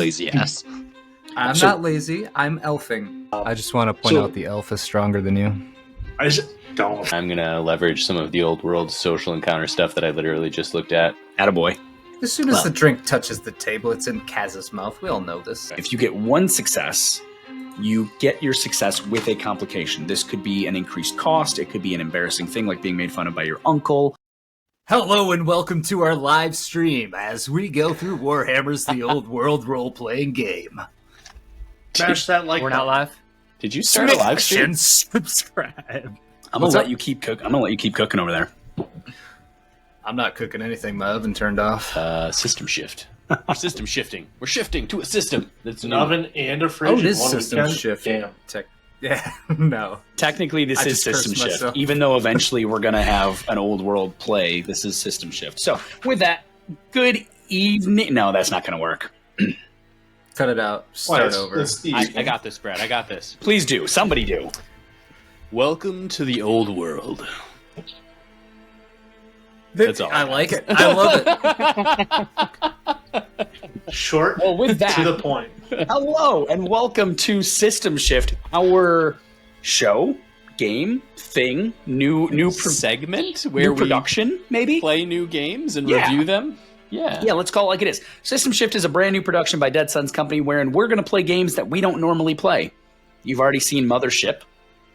lazy ass. I'm not lazy. I'm elfing. I just want to point out the elf is stronger than you. I just don't. I'm going to leverage some of the old world social encounter stuff that I literally just looked at. Attaboy. As soon as the drink touches the table, it's in Kaz's mouth. We all know this. If you get one success, you get your success with a complication. This could be an increased cost. It could be an embarrassing thing like being made fun of by your uncle. Hello and welcome to our live stream as we go through Warhammer's The Old World Role-Playing Game. Smash that like. We're not live? Did you start a live stream? Subscribe. I'm gonna let you keep cooking over there. I'm not cooking anything. My oven turned off. System shift. System shifting. We're shifting to a system. That's An oven and a fridge. It is in one system weekend? shift. Damn. Yeah, no. Technically, this I is just cursed system shift. myself. Even though eventually we're gonna have an old world play, this is system shift. So with that, good evening. No, that's not gonna work. Cut it out. Start over. I got this, Brad. I got this. Please do. Somebody do. Welcome to the old world. That's all. I like it. I love it. Short. Well, with that, to the point. hello and welcome to System Shift, our show, game, thing, new Segment where new we production, maybe? play new games and Yeah. review them. Yeah. Yeah, let's call it like it is. System Shift is a brand new production by Dead Sons Company wherein we're going to play games that we don't normally play. You've already seen Mothership,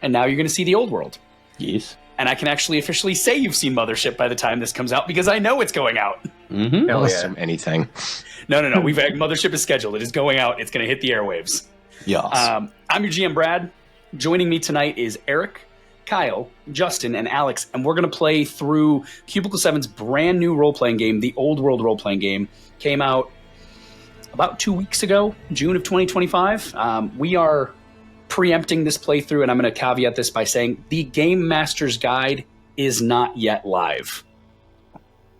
and now you're going to see the Old World. Yes. And I can actually officially say you've seen Mothership by the time this comes out because I know it's going out. Mm-hmm. Hell yeah. Awesome, anything. No. Mothership is scheduled. It is going out. It's going to hit the airwaves. Yes. I'm your GM, Brad. Joining me tonight is Erik, Kyle, Justin, and Alex, and we're going to play through Cubicle 7's brand new role-playing game, the Old World Role-Playing Game. Came out about 2 weeks ago, June of 2025. We are preempting this playthrough, and I'm going to caveat this by saying the Game Master's Guide is not yet live.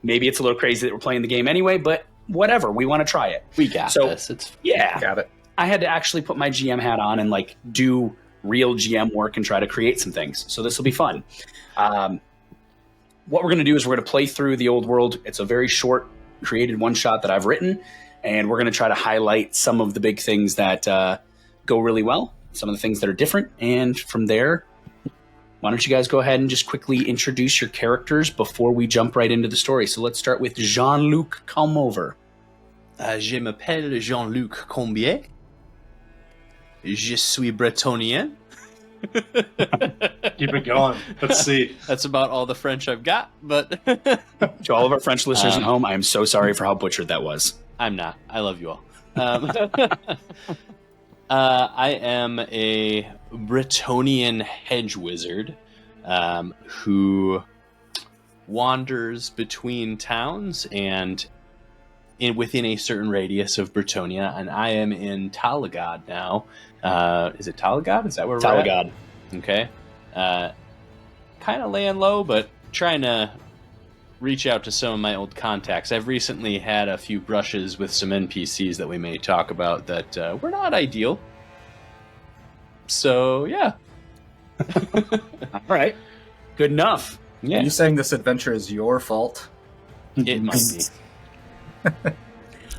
Maybe it's a little crazy that we're playing the game anyway, but whatever. We want to try it. We got this. It's Yeah. Got it. I had to actually put my GM hat on and do real GM work and try to create some things. So this will be fun. What we're going to do is we're going to play through the Old World. It's a very short created one shot that I've written, and we're going to try to highlight some of the big things that go really well, some of the things that are different, and from there, why don't you guys go ahead and just quickly introduce your characters before we jump right into the story. So let's start with Jean-Luc Calmover. Je m'appelle Jean-Luc Combier. Je suis bretonien. Keep it going. Let's see. That's about all the French I've got, but To all of our French listeners at home, I am so sorry for how butchered that was. I'm not. I love you all. I am a Bretonian hedge wizard who wanders between towns and within a certain radius of Bretonia, and I am in Talagod now. Is it Talagod? Is that where we're at? Talagod. Okay. Kind of laying low, but trying to reach out to some of my old contacts. I've recently had a few brushes with some NPCs that we may talk about that were not ideal. So, yeah. All right. Good enough. Are Yeah, you saying this adventure is your fault? it might be.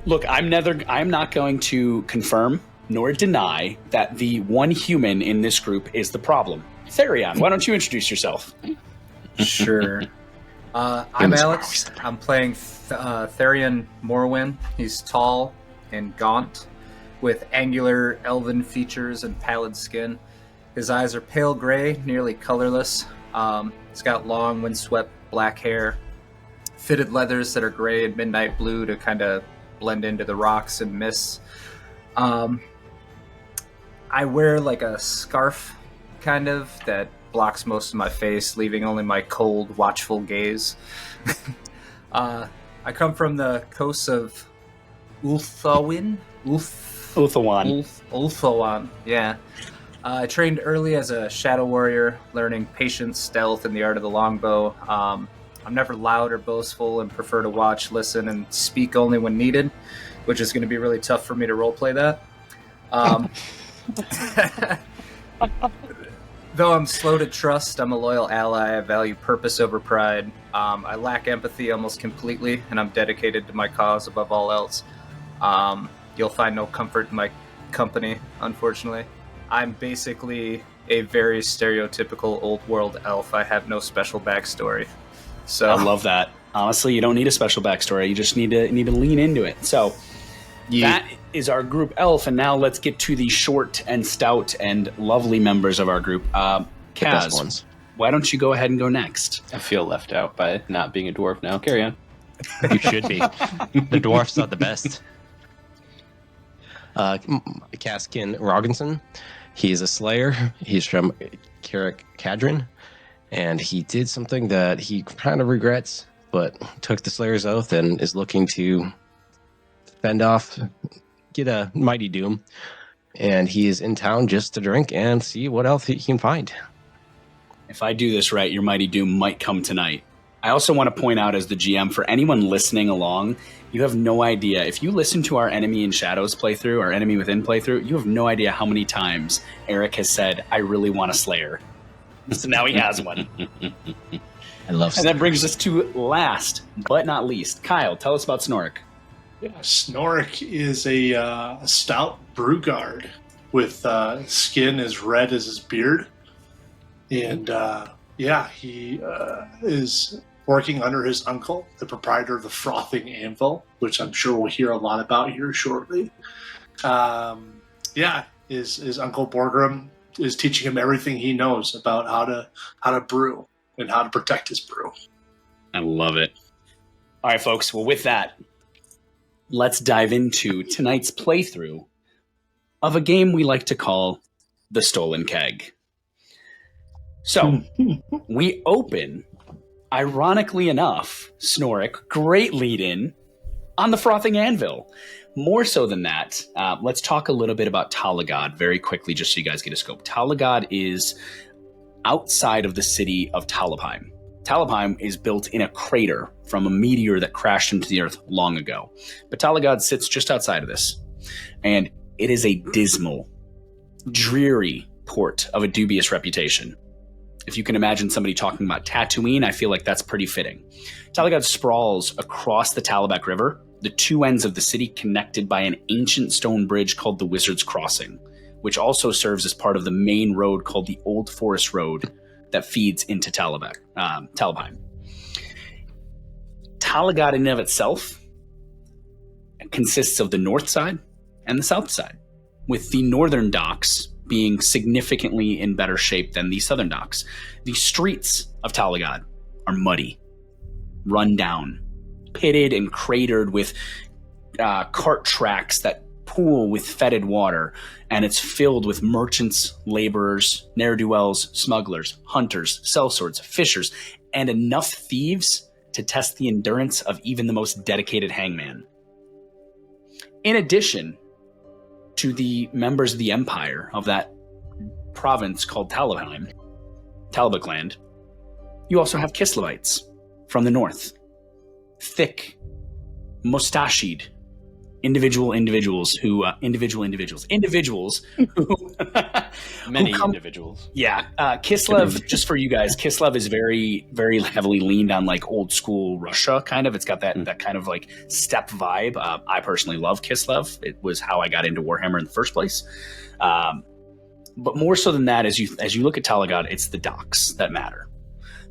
Look, I'm not going to confirm nor deny that the one human in this group is the problem. Therion, why don't you introduce yourself? Sure. I'm Alex. I'm playing Therion Morwin. He's tall and gaunt, with angular elven features and pallid skin. His eyes are pale gray, nearly colorless. He's got long, windswept black hair, fitted leathers that are gray and midnight blue to kind of blend into the rocks and mists. I wear like a scarf, kind of, that blocks most of my face, leaving only my cold, watchful gaze. I come from the coast of Ulthuan. Ulthuan, yeah. I trained early as a shadow warrior, learning patience, stealth, and the art of the longbow. I'm never loud or boastful and prefer to watch, listen, and speak only when needed, which is going to be really tough for me to roleplay that. Though I'm slow to trust, I'm a loyal ally. I value purpose over pride. I lack empathy almost completely, and I'm dedicated to my cause above all else. you'll find no comfort in my company, unfortunately. I'm basically a very stereotypical old world elf. I have no special backstory. So I love that. Honestly, you don't need a special backstory. You just need to lean into it. So that is our group elf, and now let's get to the short and stout and lovely members of our group. Kaz, why don't you go ahead and go next? I feel left out by not being a dwarf now. Carry on. You should be. The dwarf's not the best. Kaskin Roggenson. He's a slayer. He's from Carrick Cadron, and he did something that he kind of regrets, but took the Slayer's Oath and is looking to fend off, get a mighty doom, and he is in town just to drink and see what else he can find. If I do this right, your mighty doom might come tonight. I also want to point out as the GM, for anyone listening along, you have no idea. If you listen to our Enemy in Shadows playthrough, our Enemy Within playthrough, you have no idea how many times Erik has said, I really want a Slayer. So now he has one. I love And that brings us to last but not least. Kyle, tell us about Snorik. Yeah, Snorik is a stout brewguard with skin as red as his beard. And he is working under his uncle, the proprietor of the Frothing Anvil, which I'm sure we'll hear a lot about here shortly. His uncle Borgrin is teaching him everything he knows about how to brew and how to protect his brew. I love it. All right, folks. Well, with that, let's dive into tonight's playthrough of a game we like to call the Stolen Keg. So, we open, ironically enough, Snorik, great lead-in, on the Frothing Anvil. More so than that, let's talk a little bit about Talagaad very quickly, just so you guys get a scope. Talagaad is outside of the city of Talabheim. Talabheim is built in a crater from a meteor that crashed into the earth long ago. But Talagaad sits just outside of this. And it is a dismal, dreary port of a dubious reputation. If you can imagine somebody talking about Tatooine, I feel like that's pretty fitting. Talagod sprawls across the Talabek River, the two ends of the city connected by an ancient stone bridge called the Wizard's Crossing, which also serves as part of the main road called the Old Forest Road that feeds into Talabheim. Talagod in and of itself consists of the north side and the south side, with the northern docks being significantly in better shape than the southern docks. The streets of Talagod are muddy, run down, pitted and cratered with cart tracks that pool with fetid water, and it's filled with merchants, laborers, ne'er-do-wells, smugglers, hunters, sellswords, fishers, and enough thieves to test the endurance of even the most dedicated hangman. In addition to the members of the empire of that province called Talabheim, Talabekland, you also have Kislevites from the north. Thick, mustachioed individuals who Many individuals. Yeah, Kislev, just for you guys, Kislev is very, very heavily leaned on like old school Russia kind of. It's got that kind of like steppe vibe. I personally love Kislev. It was how I got into Warhammer in the first place. But more so than that, as you look at Talagod, it's the docks that matter.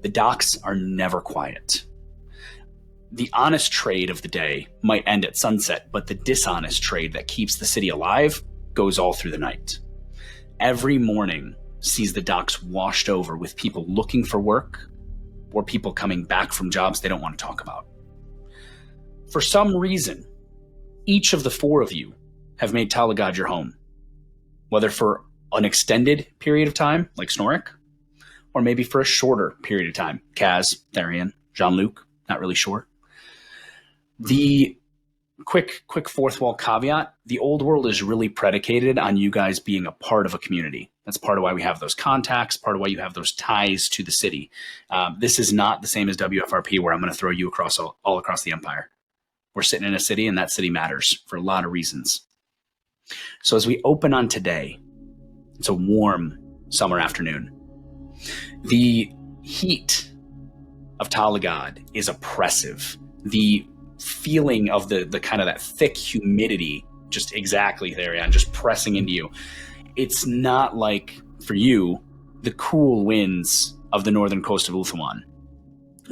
The docks are never quiet. The honest trade of the day might end at sunset, but the dishonest trade that keeps the city alive goes all through the night. Every morning sees the docks washed over with people looking for work or people coming back from jobs they don't want to talk about. For some reason, each of the four of you have made Talagod your home, whether for an extended period of time, like Snorik, or maybe for a shorter period of time. Kaz, Therian, Jean-Luc, not really sure. The quick fourth wall caveat, the old world is really predicated on you guys being a part of a community. That's part of why we have those contacts, part of why you have those ties to the city. This is not the same as WFRP, where I'm going to throw you across all across the empire. We're sitting in a city, and that city matters for a lot of reasons. So as we open on today, it's a warm summer afternoon. The heat of Talagod is oppressive. The feeling of the kind of that thick humidity just exactly, Therion, just pressing into you. It's not like, for you, the cool winds of the northern coast of Ulthuan.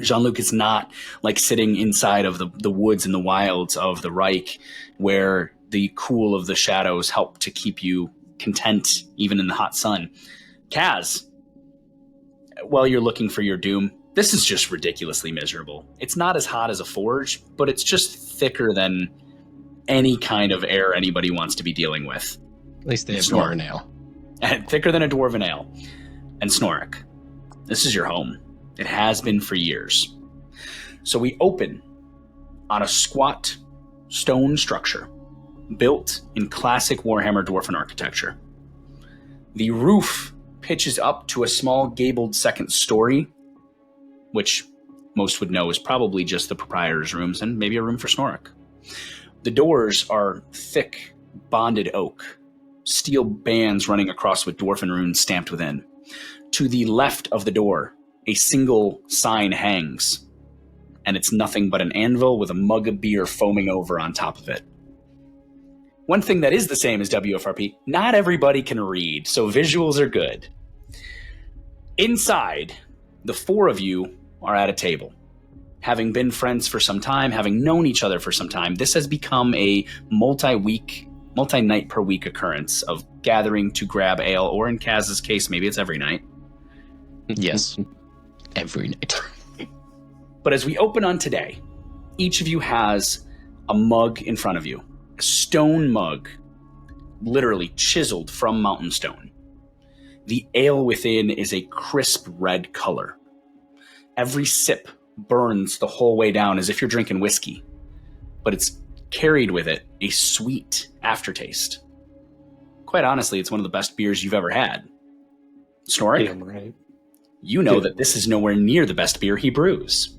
Jean-Luc is not like sitting inside of the woods and the wilds of the Reich, where the cool of the shadows help to keep you content even in the hot sun. Kaz, while you're looking for your doom, this is just ridiculously miserable. It's not as hot as a forge, but it's just thicker than any kind of air anybody wants to be dealing with. At least they have dwarven ale. And thicker than a dwarven ale. And Snorik, this is your home. It has been for years. So we open on a squat stone structure built in classic Warhammer Dwarfen architecture. The roof pitches up to a small gabled second story, which most would know is probably just the proprietor's rooms and maybe a room for Snorik. The doors are thick, bonded oak, steel bands running across with dwarfen runes stamped within. To the left of the door, a single sign hangs, and it's nothing but an anvil with a mug of beer foaming over on top of it. One thing that is the same as WFRP, not everybody can read, so visuals are good. Inside, the four of you are at a table. Having been friends for some time, having known each other for some time, this has become a multi-night per week occurrence of gathering to grab ale, or in Kaz's case, maybe it's every night. Yes. Every night. But as we open on today, each of you has a mug in front of you. A stone mug, literally chiseled from mountain stone. The ale within is a crisp red color. Every sip burns the whole way down as if you're drinking whiskey, but it's carried with it a sweet aftertaste. Quite honestly, it's one of the best beers you've ever had. Snorik, Damn right. you know that this is nowhere near the best beer he brews.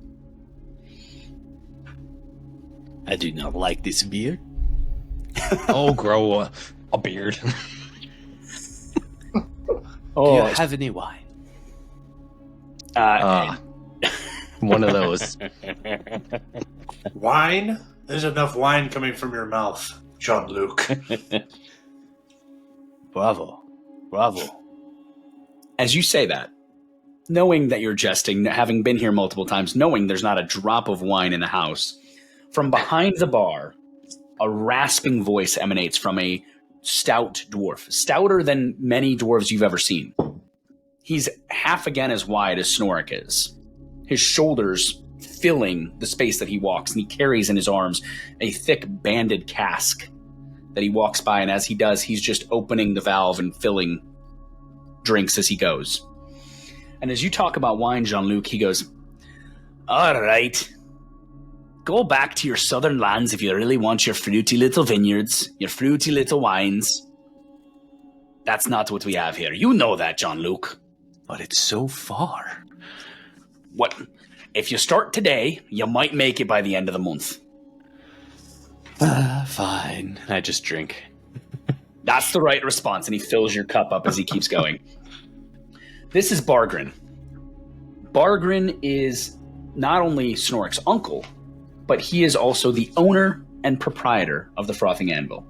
I do not like this beer. Oh, grow a beard. Do you have any wine? One of those. Wine? There's enough wine coming from your mouth, Jean-Luc. Bravo. Bravo. As you say that, knowing that you're jesting, having been here multiple times, knowing there's not a drop of wine in the house, from behind the bar, a rasping voice emanates from a stout dwarf, stouter than many dwarves you've ever seen. He's half again as wide as Snorik is, his shoulders filling the space that he walks, and he carries in his arms a thick banded cask that he walks by, and as he does, he's just opening the valve and filling drinks as he goes. And as you talk about wine, Jean-Luc, he goes, "All right. Go back to your southern lands if you really want your fruity little vineyards, your fruity little wines. That's not what we have here. You know that, Jean-Luc." But it's so far. What? If you start today, you might make it by the end of the month. Fine. I just drink. That's the right response, and he fills your cup up as he keeps going. This is Borgrin. Borgrin is not only Snorik's uncle, but he is also the owner and proprietor of the Frothing Anvil.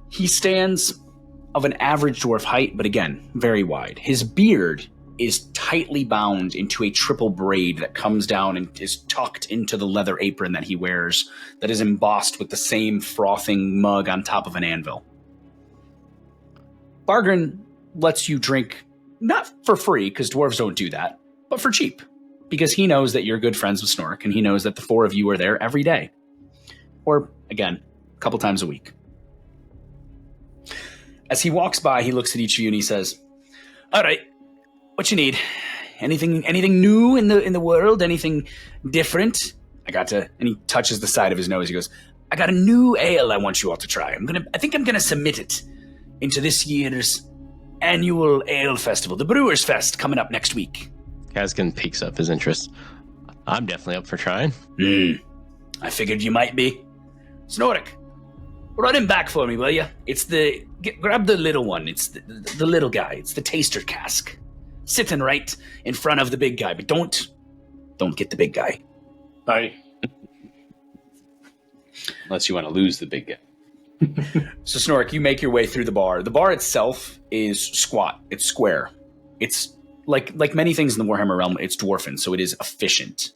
He stands of an average dwarf height, but again, very wide. His beard is tightly bound into a triple braid that comes down and is tucked into the leather apron that he wears, that is embossed with the same frothing mug on top of an anvil. Borgrin lets you drink, not for free, because dwarves don't do that, but for cheap, because he knows that you're good friends with Snorik, and he knows that the four of you are there every day. Or, again, a couple times a week. As he walks by, he looks at each of you and he says, "All right, what you need? Anything new in the world? Anything different? And he touches the side of his nose. He goes, "I got a new ale I want you all to try. I think I'm gonna submit it into this year's annual ale festival, the Brewers Fest, coming up next week." Kazkin peaks up his interest. I'm definitely up for trying. I figured you might be. Snorik, run him back for me, will you? Grab the little one. It's the little guy. It's the taster cask. Sitting right in front of the big guy, but don't get the big guy. Aye. Unless you want to lose the big guy. So Snork, you make your way through the bar. The bar itself is squat. It's square. It's like many things in the Warhammer realm, it's dwarfen, so it is efficient.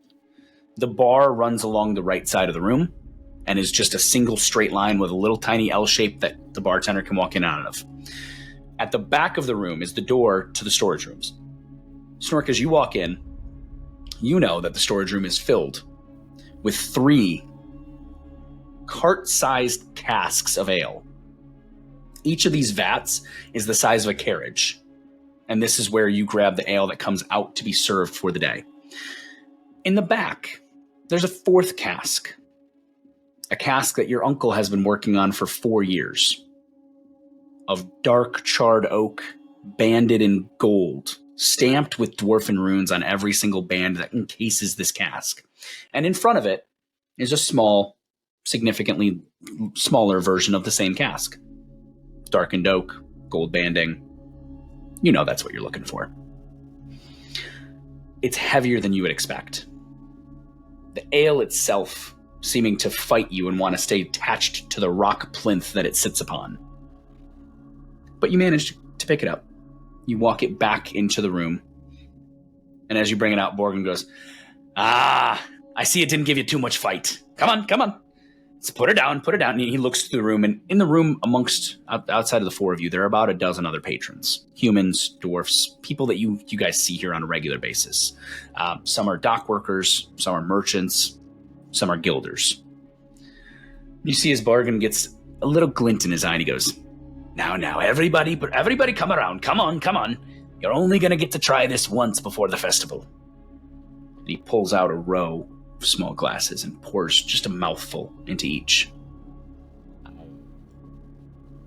The bar runs along the right side of the room and is just a single straight line with a little tiny L shape that the bartender can walk in and out of. At the back of the room is the door to the storage rooms. Snork, as you walk in, you know that the storage room is filled with 3 cart-sized casks of ale. Each of these vats is the size of a carriage, and this is where you grab the ale that comes out to be served for the day. In the back, there's a 4th cask, a cask that your uncle has been working on for 4 years, of dark charred oak, banded in gold, stamped with dwarfen runes on every single band that encases this cask. And in front of it is a small, significantly smaller version of the same cask. Darkened oak, gold banding. You know that's what you're looking for. It's heavier than you would expect. The ale itself seeming to fight you and want to stay attached to the rock plinth that it sits upon. But you manage to pick it up. You walk it back into the room. And as you bring it out, Borgrin goes, I see it didn't give you too much fight. Come on. Let's put it down. And he looks through the room, and in the room outside of the 4 of you, there are about a dozen other patrons. Humans, dwarfs, people that you guys see here on a regular basis. Some are dock workers, some are merchants, some are guilders. You see as Borgrin gets a little glint in his eye, and he goes, Now, everybody come around. Come on. You're only going to get to try this once before the festival. And he pulls out a row of small glasses and pours just a mouthful into each.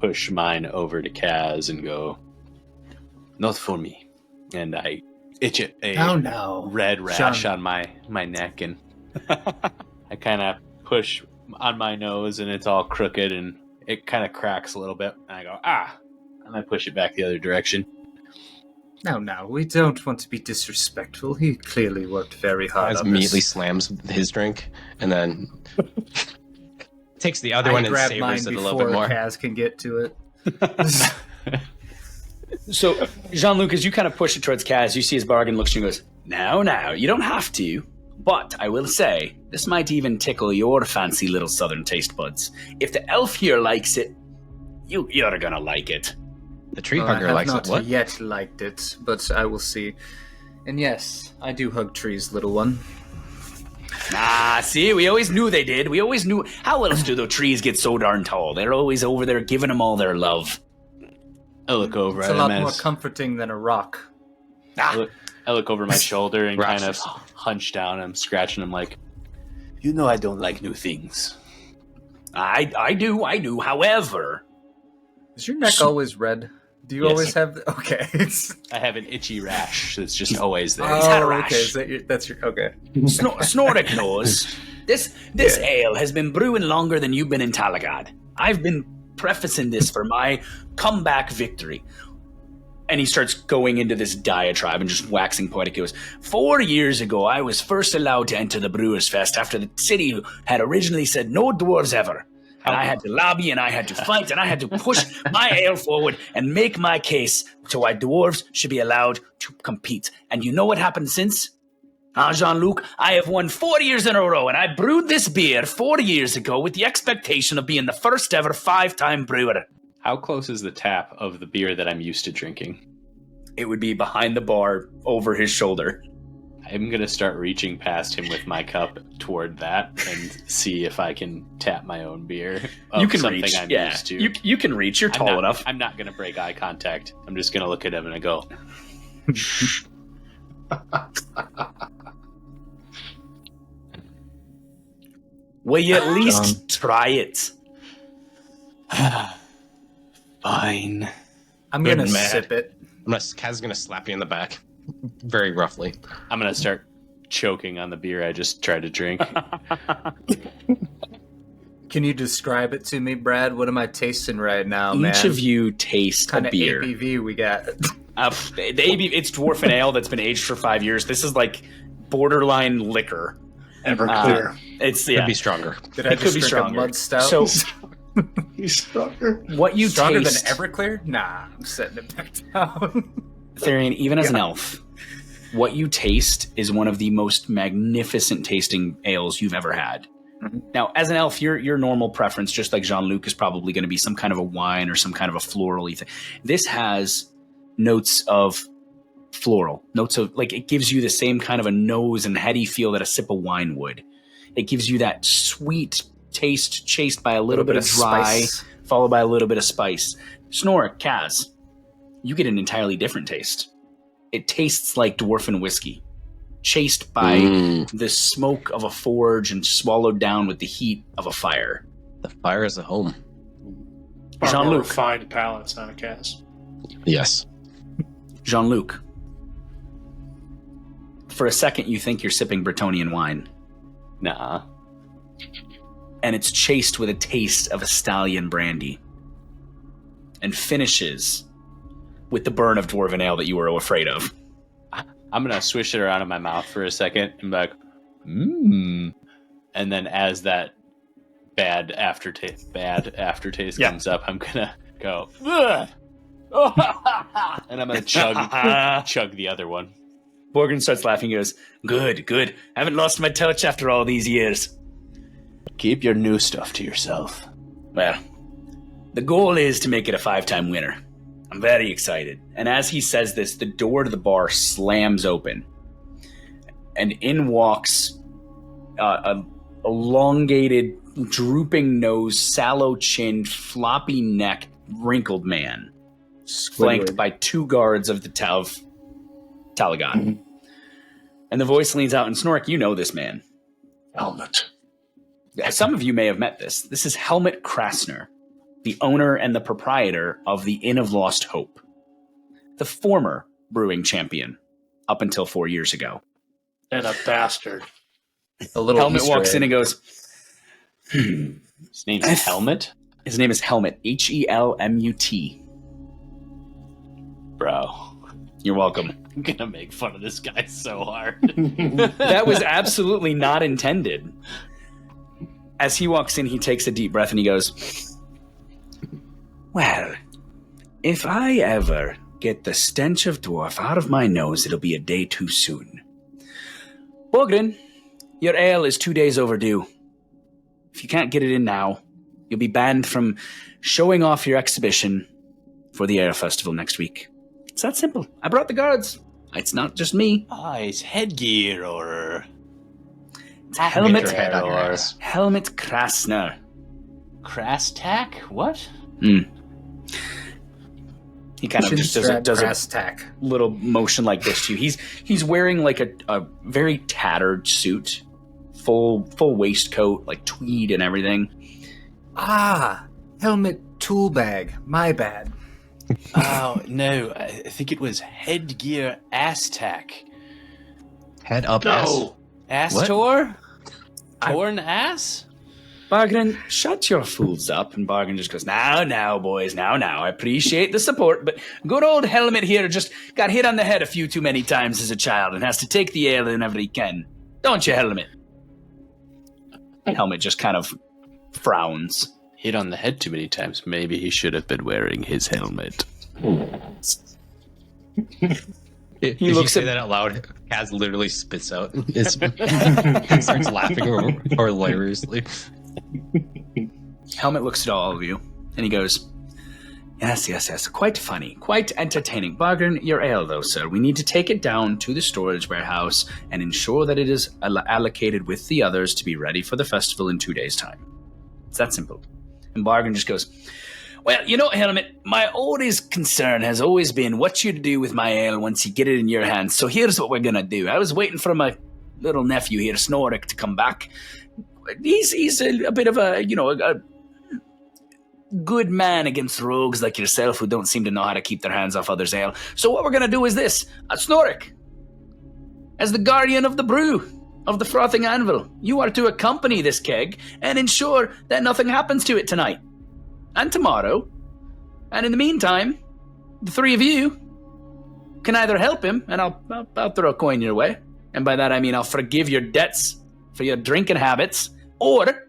Push mine over to Kaz and go, not for me. And I itch a red rash on my neck, and I kind of push on my nose, and it's all crooked, and it kind of cracks a little bit. And I go, and I push it back the other direction. No, we don't want to be disrespectful. He clearly worked very hard on immediately this. slams his drink and then takes the other one and savors it a little bit more. Kaz can get to it. So, Jean-Luc, as you kind of push it towards Kaz, you see his Borgrin looks at you and goes, Now, you don't have to. But I will say, this might even tickle your fancy little southern taste buds. If the elf here likes it, you're gonna like it. The tree hugger likes it. What? I have not yet liked it, but I will see. And yes, I do hug trees, little one. See, we always knew they did. We always knew. How else do the trees get so darn tall? They're always over there giving them all their love. I look over it's at a lot him more comforting than a rock. I look over my shoulder and kind of hunch down. I'm scratching him like, you know I don't like new things. I do. However... Is your neck always red? Do you always have... Okay. I have an itchy rash that's just always there. He's had a rash. Okay. That's your... Okay. Snorrick knows. This ale has been brewing longer than you've been in Talagaad. I've been prefacing this for my comeback victory. And he starts going into this diatribe and just waxing poetic. He goes, 4 years ago, I was first allowed to enter the Brewers Fest after the city had originally said no dwarves ever. And I had to lobby, and I had to fight, and I had to push my ale forward and make my case to why dwarves should be allowed to compete. And you know what happened since? Jean-Luc, I have won 4 years in a row, and I brewed this beer 4 years ago with the expectation of being the first ever 5-time brewer. How close is the tap of the beer that I'm used to drinking? It would be behind the bar, over his shoulder. I'm going to start reaching past him with my cup toward that and see if I can tap my own beer. You can something reach. I'm used to. You can reach. You're tall enough. I'm not going to break eye contact. I'm just going to look at him and I go, shh. Will you at least try it? Fine. I'm going to sip it. Kaz's going to slap you in the back. Very roughly. I'm going to start choking on the beer I just tried to drink. Can you describe it to me, Brad? What am I tasting right now, man? Each of you taste a beer. What kind of ABV we got? It's dwarfen ale that's been aged for 5 years. This is like borderline liquor. Everclear. It's Could be stronger. Did I just drink a mud stout? So He's stronger. What you Stronger taste, than Everclear? Nah, I'm setting it back down. Therian, even as an elf, what you taste is one of the most magnificent tasting ales you've ever had. Mm-hmm. Now, as an elf, your normal preference, just like Jean-Luc, is probably going to be some kind of a wine or some kind of a floral-y thing. This has notes of floral, notes of, like, it gives you the same kind of a nose and heady feel that a sip of wine would. It gives you that sweet taste chased by a little bit of dry, spice. followed by a little bit of spice. Snorik, Kaz, you get an entirely different taste. It tastes like dwarven whiskey, chased by the smoke of a forge and swallowed down with the heat of a fire. The fire is a home. Far more Jean-Luc. refined palates on a cast. Yes. Jean-Luc, for a second you think you're sipping Bretonnian wine, Nah. and it's chased with a taste of a stallion brandy, and finishes with the burn of dwarven ale that you were afraid of. I'm going to swish it around in my mouth for a second and be like, mmm. And then as that bad aftertaste comes up, I'm going to go, ugh. And I'm going to chug the other one. Borgrin starts laughing. He goes, Good. Haven't lost my touch after all these years. Keep your new stuff to yourself. Well, the goal is to make it a 5-time winner. I'm very excited. And as he says this, the door to the bar slams open. And in walks a elongated, drooping nose, sallow-chinned, floppy-necked, wrinkled man, flanked by 2 guards of the Talagod. Mm-hmm. And the voice leans out, and Snork, you know this man. Helmet. Some of you may have met this. This is Helmet Krasner, the owner and the proprietor of the Inn of Lost Hope, the former brewing champion up until 4 years ago. And a bastard. A little Helmet Easter walks egg. in and goes, His name's Helmet? his name is Helmet, Helmut. Bro. You're welcome. I'm going to make fun of this guy so hard. That was absolutely not intended. As he walks in, he takes a deep breath and he goes, well, if I ever get the stench of dwarf out of my nose, it'll be a day too soon. Borgrin, your ale is 2 days overdue. If you can't get it in now, you'll be banned from showing off your exhibition for the Ale Festival next week. It's that simple. I brought the guards. It's not just me. It's headgear or... It's Helmet, Get your head on your ass. Helmet Krasner. Crasstack? What? He kind of just does a brass tack. little motion like this to you. He's wearing like a very tattered suit, full waistcoat, like tweed and everything. Ah, helmet tool bag. My bad. Oh, no. I think it was headgear Aztac. Head up ass. No. Astor? Torn ass? Borgrin, shut your fools up. And Borgrin just goes, now, boys, now. I appreciate the support, but good old Helmet here just got hit on the head a few too many times as a child and has to take the ale whenever he can. Don't you, Helmet? Helmet just kind of frowns. Hit on the head too many times. Maybe he should have been wearing his helmet. If He you looks say at- that out loud, Kaz literally spits out. He starts laughing hilariously. Helmet looks at all of you, and he goes, Yes. Quite funny. Quite entertaining. Borgrin, your ale, though, sir. We need to take it down to the storage warehouse and ensure that it is allocated with the others to be ready for the festival in 2 days' time. It's that simple. And Borgrin just goes, well, you know, Helmet, my oldest concern has always been what you do with my ale once you get it in your hands. So here's what we're going to do. I was waiting for my little nephew here, Snorik, to come back. He's a bit of a good man against rogues like yourself who don't seem to know how to keep their hands off others' ale. So what we're going to do is this. Snorik, as the guardian of the brew, of the Frothing Anvil, you are to accompany this keg and ensure that nothing happens to it tonight and tomorrow. And in the meantime, the three of you can either help him, and I'll throw a coin your way, and by that I mean I'll forgive your debts for your drinking habits, or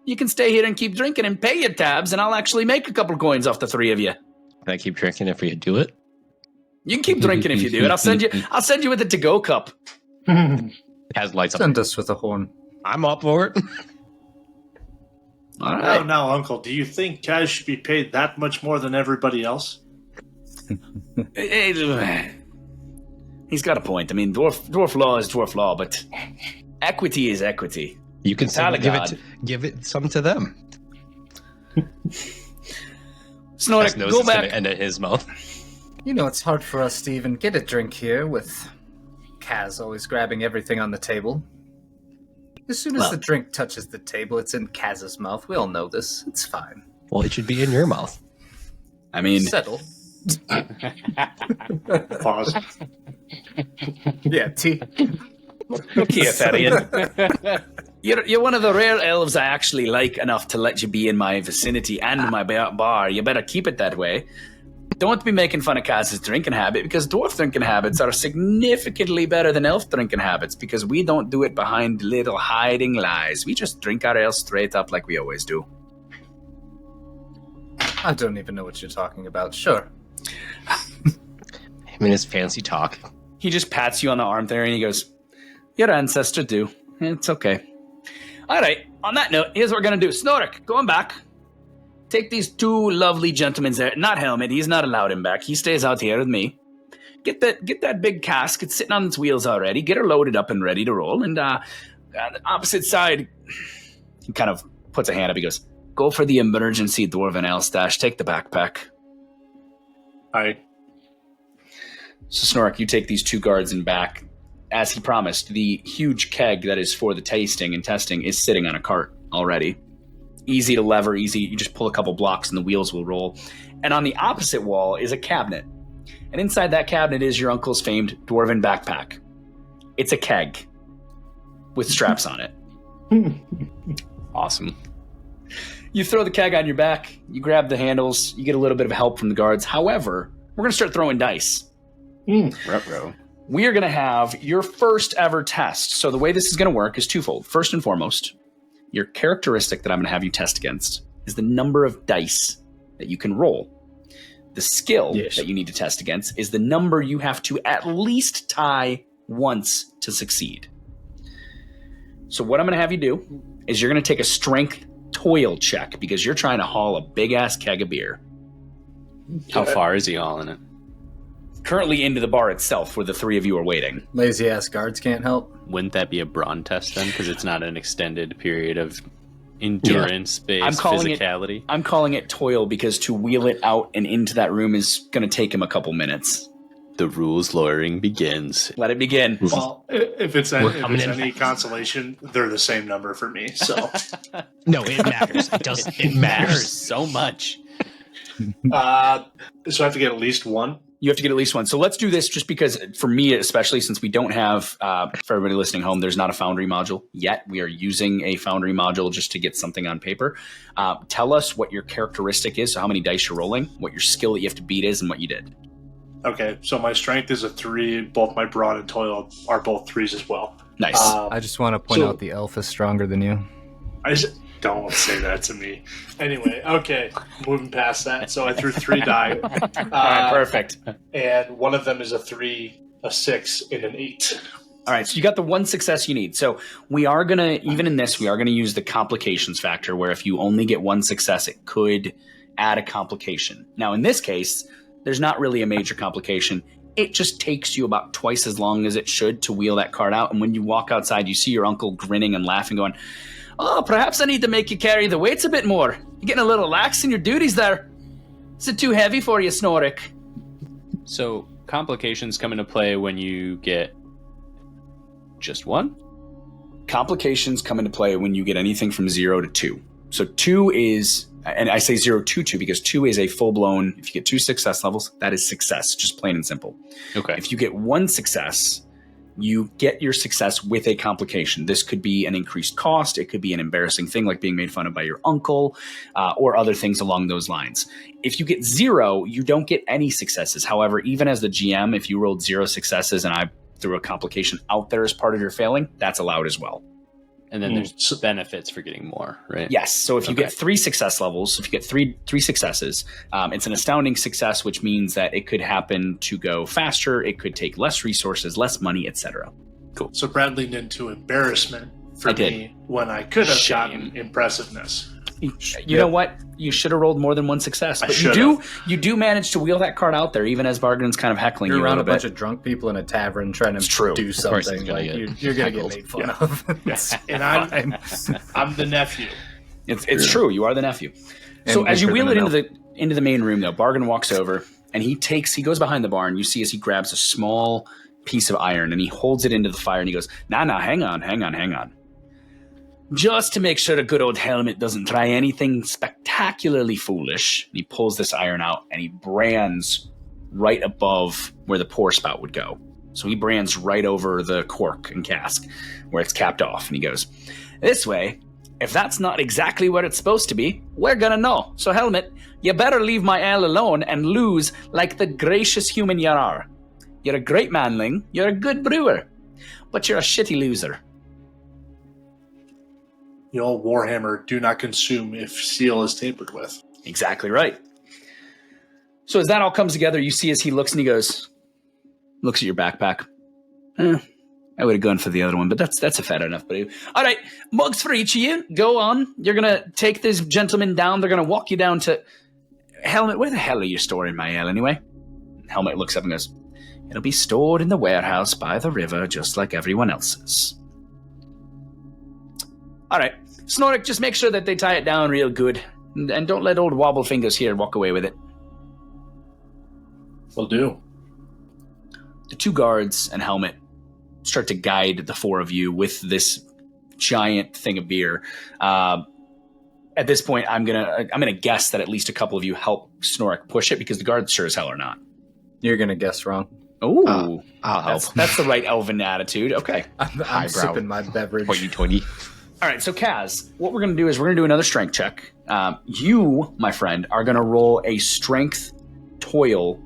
You can stay here and keep drinking and pay your tabs, and I'll actually make a couple coins off the three of you. Can I keep drinking if we do it? You can keep drinking if you do it. I'll send you with a to-go cup. It has lights Send up. us with a horn. I'm up for it. All right. Now, Uncle, do you think Kaz should be paid that much more than everybody else? He's got a point. I mean, dwarf law is dwarf law, but equity is equity. You can Talagaad. give it some to them. Snorri, go back. End in his mouth. You know, it's hard for us to even get a drink here with Kaz always grabbing everything on the table. As soon as the drink touches the table, it's in Kaz's mouth. We all know this. It's fine. Well, it should be in your mouth. I mean, Settle. Pause. Yeah, tea. look here, Therian. You're one of the rare elves I actually like enough to let you be in my vicinity and my bar. You better keep it that way. Don't be making fun of Kaz's drinking habit, because dwarf drinking habits are significantly better than elf drinking habits, because we don't do it behind little hiding lies. We just drink our ale straight up like we always do. I don't even know what you're talking about. Sure. I mean, it's fancy talk. He just pats you on the arm there and he goes, your ancestor do. It's okay. All right, on that note, here's what we're going to do. Snorik, going back. Take these two lovely gentlemen there. Not Helmet, he's not allowed him back. He stays out here with me. Get that big cask. It's sitting on its wheels already. Get her loaded up and ready to roll. And on the opposite side, he kind of puts a hand up. He goes, go for the emergency dwarven ale stash. Take the backpack. All right. So Snork, you take these two guards in back. As he promised, the huge keg that is for the tasting and testing is sitting on a cart already. Easy to lever, easy. You just pull a couple blocks and the wheels will roll. And on the opposite wall is a cabinet. And inside that cabinet is your uncle's famed dwarven backpack. It's a keg with straps on it. Awesome. You throw the keg on your back, you grab the handles, you get a little bit of help from the guards. However, we're going to start throwing dice. Ruh-roh. We are going to have your first ever test. So the way this is going to work is twofold. First and foremost, your characteristic that I'm going to have you test against is the number of dice that you can roll. The skill that you need to test against is the number you have to at least tie once to succeed. So what I'm going to have you do is you're going to take a strength toil check because you're trying to haul a big-ass keg of beer. How far is he hauling it? Currently into the bar itself where the three of you are waiting. Lazy ass guards can't help. Wouldn't that be a brawn test then? Because it's not an extended period of endurance-based physicality. I'm calling it toil because to wheel it out and into that room is going to take him a couple minutes. The rules lawyering begins. Let it begin. Well, if it's any consolation, they're the same number for me. So No, it matters. It matters so much. so I have to get at least one. You have to get at least one. So let's do this just because for me, especially since we don't have, for everybody listening home, there's not a Foundry module yet. We are using a Foundry module just to get something on paper. Tell us what your characteristic is. So how many dice you're rolling, what your skill that you have to beat is, and what you did. Okay, so my strength is a 3. Both my brawn and toil are both 3s as well. Nice. I just want to point out the elf is stronger than you. Don't say that to me. Anyway, okay, moving past that. So I threw 3 die. All right, perfect. And one of them is a 3, a 6, and an 8. All right, so you got the one success you need. So we are going to, even in this, we are going to use the complications factor where if you only get one success, it could add a complication. Now, in this case, there's not really a major complication. It just takes you about twice as long as it should to wheel that cart out. And when you walk outside, you see your uncle grinning and laughing, going, oh, perhaps I need to make you carry the weights a bit more. You're getting a little lax in your duties there. Is it too heavy for you, Snorik? So complications come into play when you get just one? Complications come into play when you get anything from 0 to 2. So 2 is, and I say 0 to 2 because 2 is a full-blown, if you get 2 success levels, that is success, just plain and simple. Okay. If you get 1 success, you get your success with a complication. This could be an increased cost. It could be an embarrassing thing like being made fun of by your uncle or other things along those lines. If you get 0, you don't get any successes. However, even as the GM, if you rolled 0 successes and I threw a complication out there as part of your failing, that's allowed as well. And then there's benefits for getting more, right? Yes. So if you get 3 success levels, if you get three successes, it's an astounding success, which means that it could happen to go faster. It could take less resources, less money, etc. Cool. So Brad leaned into embarrassment for me when I could have gotten impressiveness. You know what? You should have rolled more than 1 success. But you do manage to wheel that card out there, even as Bargain's kind of heckling you. You're around a bunch of drunk people in a tavern trying to do something. Like you're going to get made fun of. And I'm the nephew. It's true. You are the nephew. So as you wheel it into the main room, though, Bargain walks over and he goes behind the barn. You see as he grabs a small piece of iron and he holds it into the fire and he goes, nah, hang on. Just to make sure the good old helmet doesn't try anything spectacularly foolish, he pulls this iron out and he brands right above where the pour spout would go. So he brands right over the cork and cask where it's capped off. And he goes, this way, if that's not exactly where it's supposed to be, we're gonna know. So helmet, you better leave my ale alone and lose like the gracious human you are. You're a great manling, you're a good brewer, but you're a shitty loser. The old Warhammer, do not consume if seal is tampered with. Exactly right. So as that all comes together, you see as he looks and he goes, looks at your backpack. I would have gone for the other one, but that's a fat enough. But all right, mugs for each of you. Go on. You're going to take this gentleman down. They're going to walk you down to... Helmet, where the hell are you storing my ale anyway? Helmet looks up and goes, it'll be stored in the warehouse by the river, just like everyone else's. All right. Snorrick, just make sure that they tie it down real good. And don't let old Wobble Fingers here walk away with it. Will do. The 2 guards and Helmet start to guide the 4 of you with this giant thing of beer. At this point, I'm gonna guess that at least a couple of you help Snorrick push it because the guards sure as hell are not. You're gonna guess wrong. Oh, I'll help. That's the right elven attitude. Okay. I'm sipping my beverage. 20. All right, so Kaz, what we're going to do is we're going to do another strength check. You, my friend, are going to roll a strength toil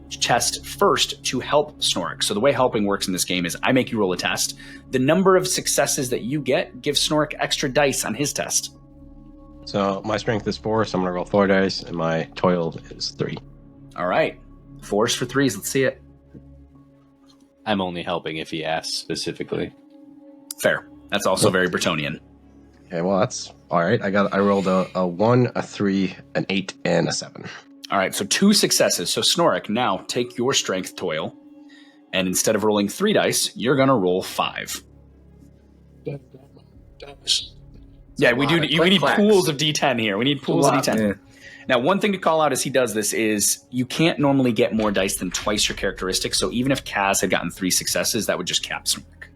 test first to help Snorrick. So the way helping works in this game is I make you roll a test. The number of successes that you get gives Snorrick extra dice on his test. So my strength is 4, so I'm going to roll 4 dice, and my toil is 3. All right. 4s for 3s. Let's see it. I'm only helping if he asks specifically. Fair. That's also very Bretonian. Okay, well, that's all right. I rolled a 1, a 3, an 8, and a 7. All right, so 2 successes. So Snorrick, now take your strength toil, and instead of rolling 3 dice, you're going to roll 5. Yeah, we need pools of D10 here. We need pools of D10. Yeah. Now, one thing to call out as he does this is you can't normally get more dice than twice your characteristic. So even if Kaz had gotten 3 successes, that would just cap Snorrick.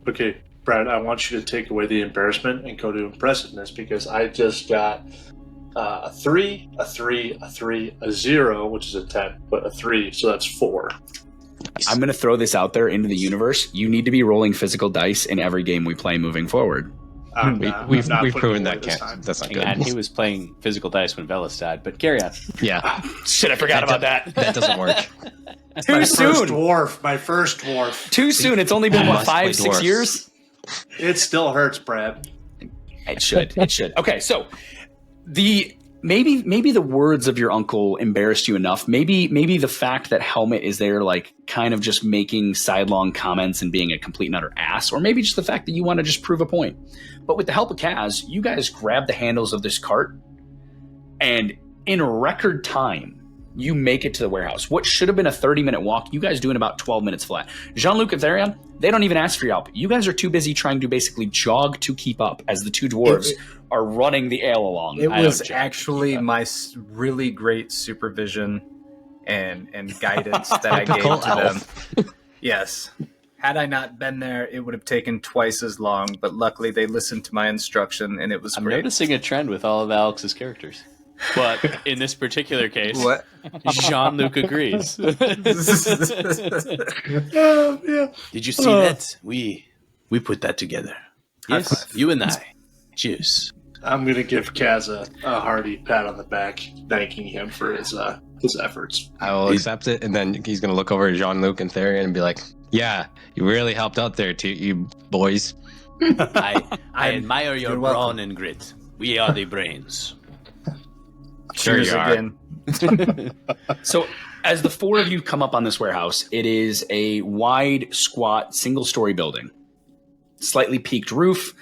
Okay, Brad, I want you to take away the embarrassment and go to impressiveness because I just got a 3, a 3, a 3, a 0, which is a 10, but a 3, so that's 4. I'm going to throw this out there into the universe. You need to be rolling physical dice in every game we play moving forward. We've proven that that's not good. And he was playing physical dice when Velas died, but carry on. Yeah. Shit, I forgot about that. That doesn't work. Too soon. My first dwarf. Too soon. It's only been, 5, 6 years? It still hurts, Brad. It should. Okay, so maybe the words of your uncle embarrassed you enough. Maybe the fact that Helmet is there, like, kind of just making sidelong comments and being a complete and utter ass, or maybe just the fact that you want to just prove a point. But with the help of Kaz, you guys grab the handles of this cart, and in record time, you make it to the warehouse. What should have been a 30-minute walk, you guys do in about 12 minutes flat. Jean-Luc and Therion, they don't even ask for your help. You guys are too busy trying to basically jog to keep up as the 2 dwarves are running the ale along. It was actually my really great supervision and guidance that I gave to them. Yes. Had I not been there, it would have taken twice as long, but luckily they listened to my instruction and it was great. I'm noticing a trend with all of Alex's characters. But in this particular case, Jean-Luc agrees. Yeah. Did you see that? We put that together. Yes, you and I. Cheers. I'm going to give Kaz a hearty pat on the back, thanking him for his efforts. I will accept it, and then he's going to look over at Jean-Luc and Therion and be like, yeah, you really helped out there, too, you boys. I admire your You're brawn welcome. and grit. We are the brains. Cheers you are. again. So, as the four of you come up on this warehouse, it is a wide, squat, single-story building. Slightly peaked roof,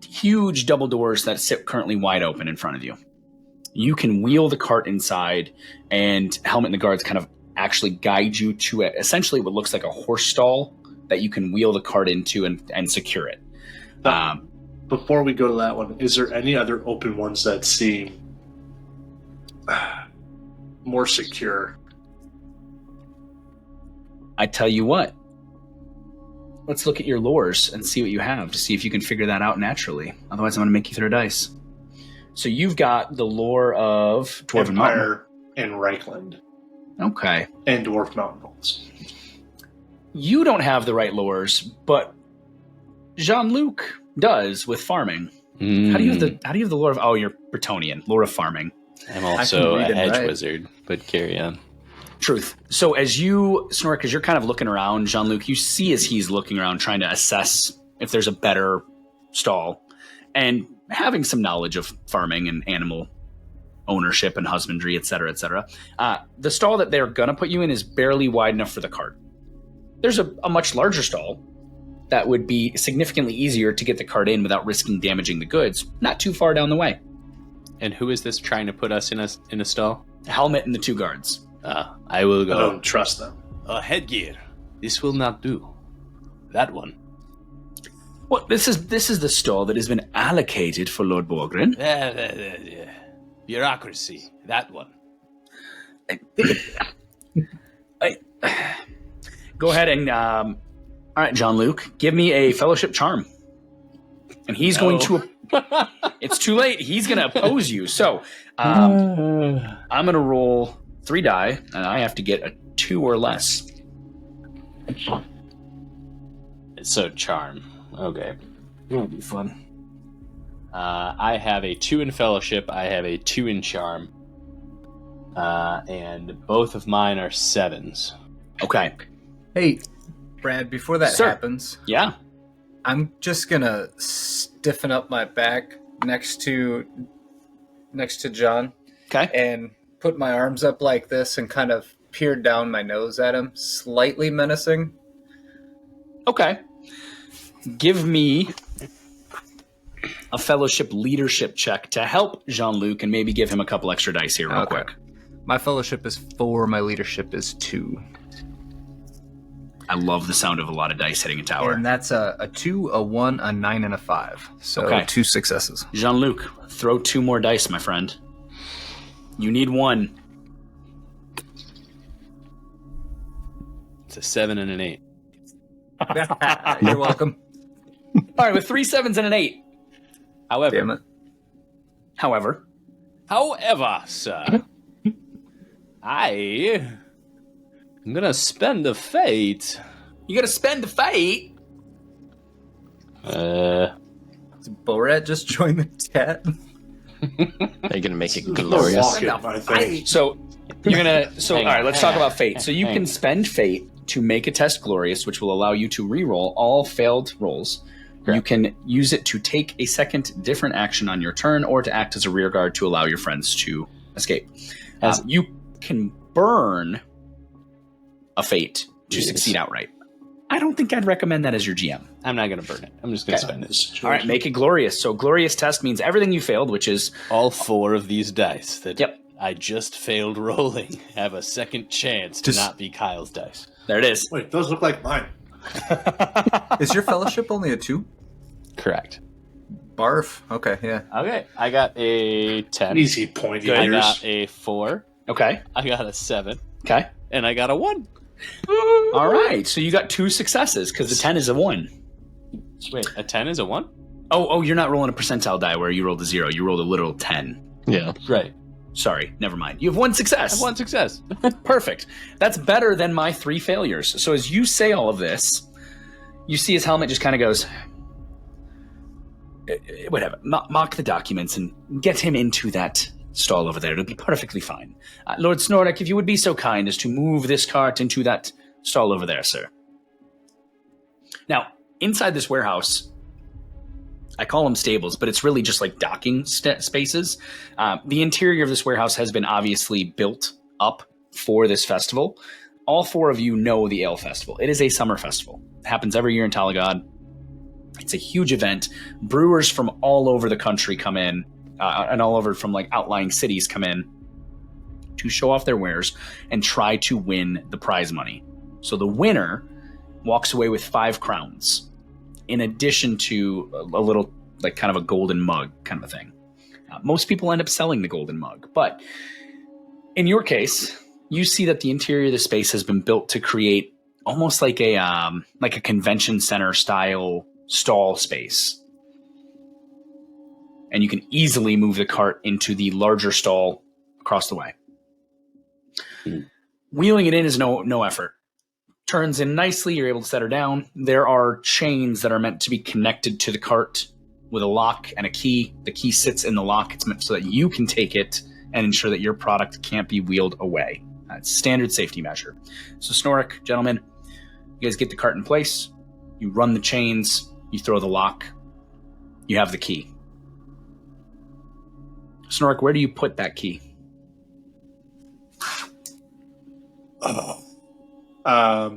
huge double doors that sit currently wide open in front of you. You can wheel the cart inside, and Helmet and the guards kind of actually guide you to essentially what looks like a horse stall that you can wheel the cart into and secure it. Before we go to that one, is there any other open ones that seem more secure? I tell you what, let's look at your lores and see what you have to see if you can figure that out naturally. Otherwise, I'm going to make you throw dice. So you've got the lore of Dwarven Mountain. Empire and Reichland Okay. and Dwarf Mountain Rolls. You don't have the right lores, but Jean-Luc does with farming. How do you have the lore of? Oh, you're Bretonnian. Lore of farming. I'm also a read and hedge write. wizard, but carry on. Truth. So as you, Snork, as you're kind of looking around, Jean-Luc, you see as he's looking around trying to assess if there's a better stall, and having some knowledge of farming and animal ownership and husbandry, et cetera, et cetera. The stall that they're going to put you in is barely wide enough for the cart. There's a much larger stall that would be significantly easier to get the cart in without risking damaging the goods, not too far down the way. And who is this trying to put us in a stall? Helmet and the two guards. I will I go. don't trust them. Headgear. This will not do. That one. Well, this is the stall that has been allocated for Lord Borgrin. Bureaucracy. That one. Go ahead and all right, Jean-Luc, give me a fellowship charm. And he's going to it's too late. He's going to oppose you. So, I'm going to roll 3 die and I have to get a 2 or less. So charm. Okay. It'll be fun. I have a 2 in fellowship. I have a 2 in charm. And both of mine are 7s. Okay. Hey, Brad, before that Sir. happens, Yeah. I'm just gonna stiffen up my back next to John Okay. and put my arms up like this and kind of peer down my nose at him, slightly menacing. Okay. Give me a fellowship leadership check to help Jean-Luc and maybe give him a couple extra dice here real Okay. quick. My fellowship is 4. My leadership is 2. I love the sound of a lot of dice hitting a tower. And that's a 2, a 1, a 9, and a 5. So Okay. 2 successes. Jean-Luc, throw 2 more dice, my friend. You need 1. It's a 7 and an 8. You're welcome. All right, with 3 7s and an 8. However, Damn it. However, sir, I'm gonna spend a fate. you got to spend the fate. Did Borat just join the chat? Are you gonna make it They're glorious? walking, I think. So you're gonna. So all Hang on, right, let's hang talk on, about fate. So you hang can on. spend fate to make a test glorious, which will allow you to re-roll all failed rolls. You can use it to take a second different action on your turn, or to act as a rear guard to allow your friends to escape. You can burn a fate to Yes. succeed outright. I don't think I'd recommend that as your GM. I'm not gonna burn it. I'm just gonna Okay. spend it. All right, make it glorious. So glorious test means everything you failed, which is All 4 of these dice that Yep. I just failed rolling have a second chance to Just- not be Kyle's dice. there it is. Wait, those look like mine. Is your fellowship only a 2? Correct. Barf. Okay, yeah. Okay, I got a 10. Easy pointy I ears. got a 4. Okay. I got a 7. Okay. And I got a 1. All right. So you got 2 successes because the 10 is a 1. Wait, a 10 is a 1? Oh, you're not rolling a percentile die where you rolled a 0. You rolled a literal 10. Yeah. Right. Sorry, never mind. You have 1 I success. have 1 success. Perfect. That's better than my 3 failures. So as you say all of this, you see his helmet just kind of goes, whatever, mock the documents and get him into that stall over there. It'll be perfectly fine. Lord Snorlax, if you would be so kind as to move this cart into that stall over there, sir. Now, inside this warehouse, I call them stables, but it's really just like docking spaces. The interior of this warehouse has been obviously built up for this festival. All 4 of you know the Ale Festival. It is a summer festival. It happens every year in Talagod. It's a huge event. Brewers from all over the country come in, and all over from like outlying cities come in to show off their wares and try to win the prize money. So the winner walks away with 5 crowns, in addition to a little, like, kind of a golden mug kind of a thing. Most people end up selling the golden mug, but in your case, you see that the interior of the space has been built to create almost like a convention center style stall space. And you can easily move the cart into the larger stall across the way. Wheeling it in is no effort. Turns in nicely, you're able to set her down. There are chains that are meant to be connected to the cart with a lock and a key. The key sits in the lock. It's meant so that you can take it and ensure that your product can't be wheeled away. That's standard safety measure. So Snorik, gentlemen, you guys get the cart in place. You run the chains. You throw the lock. You have the key. Snorik, where do you put that key? I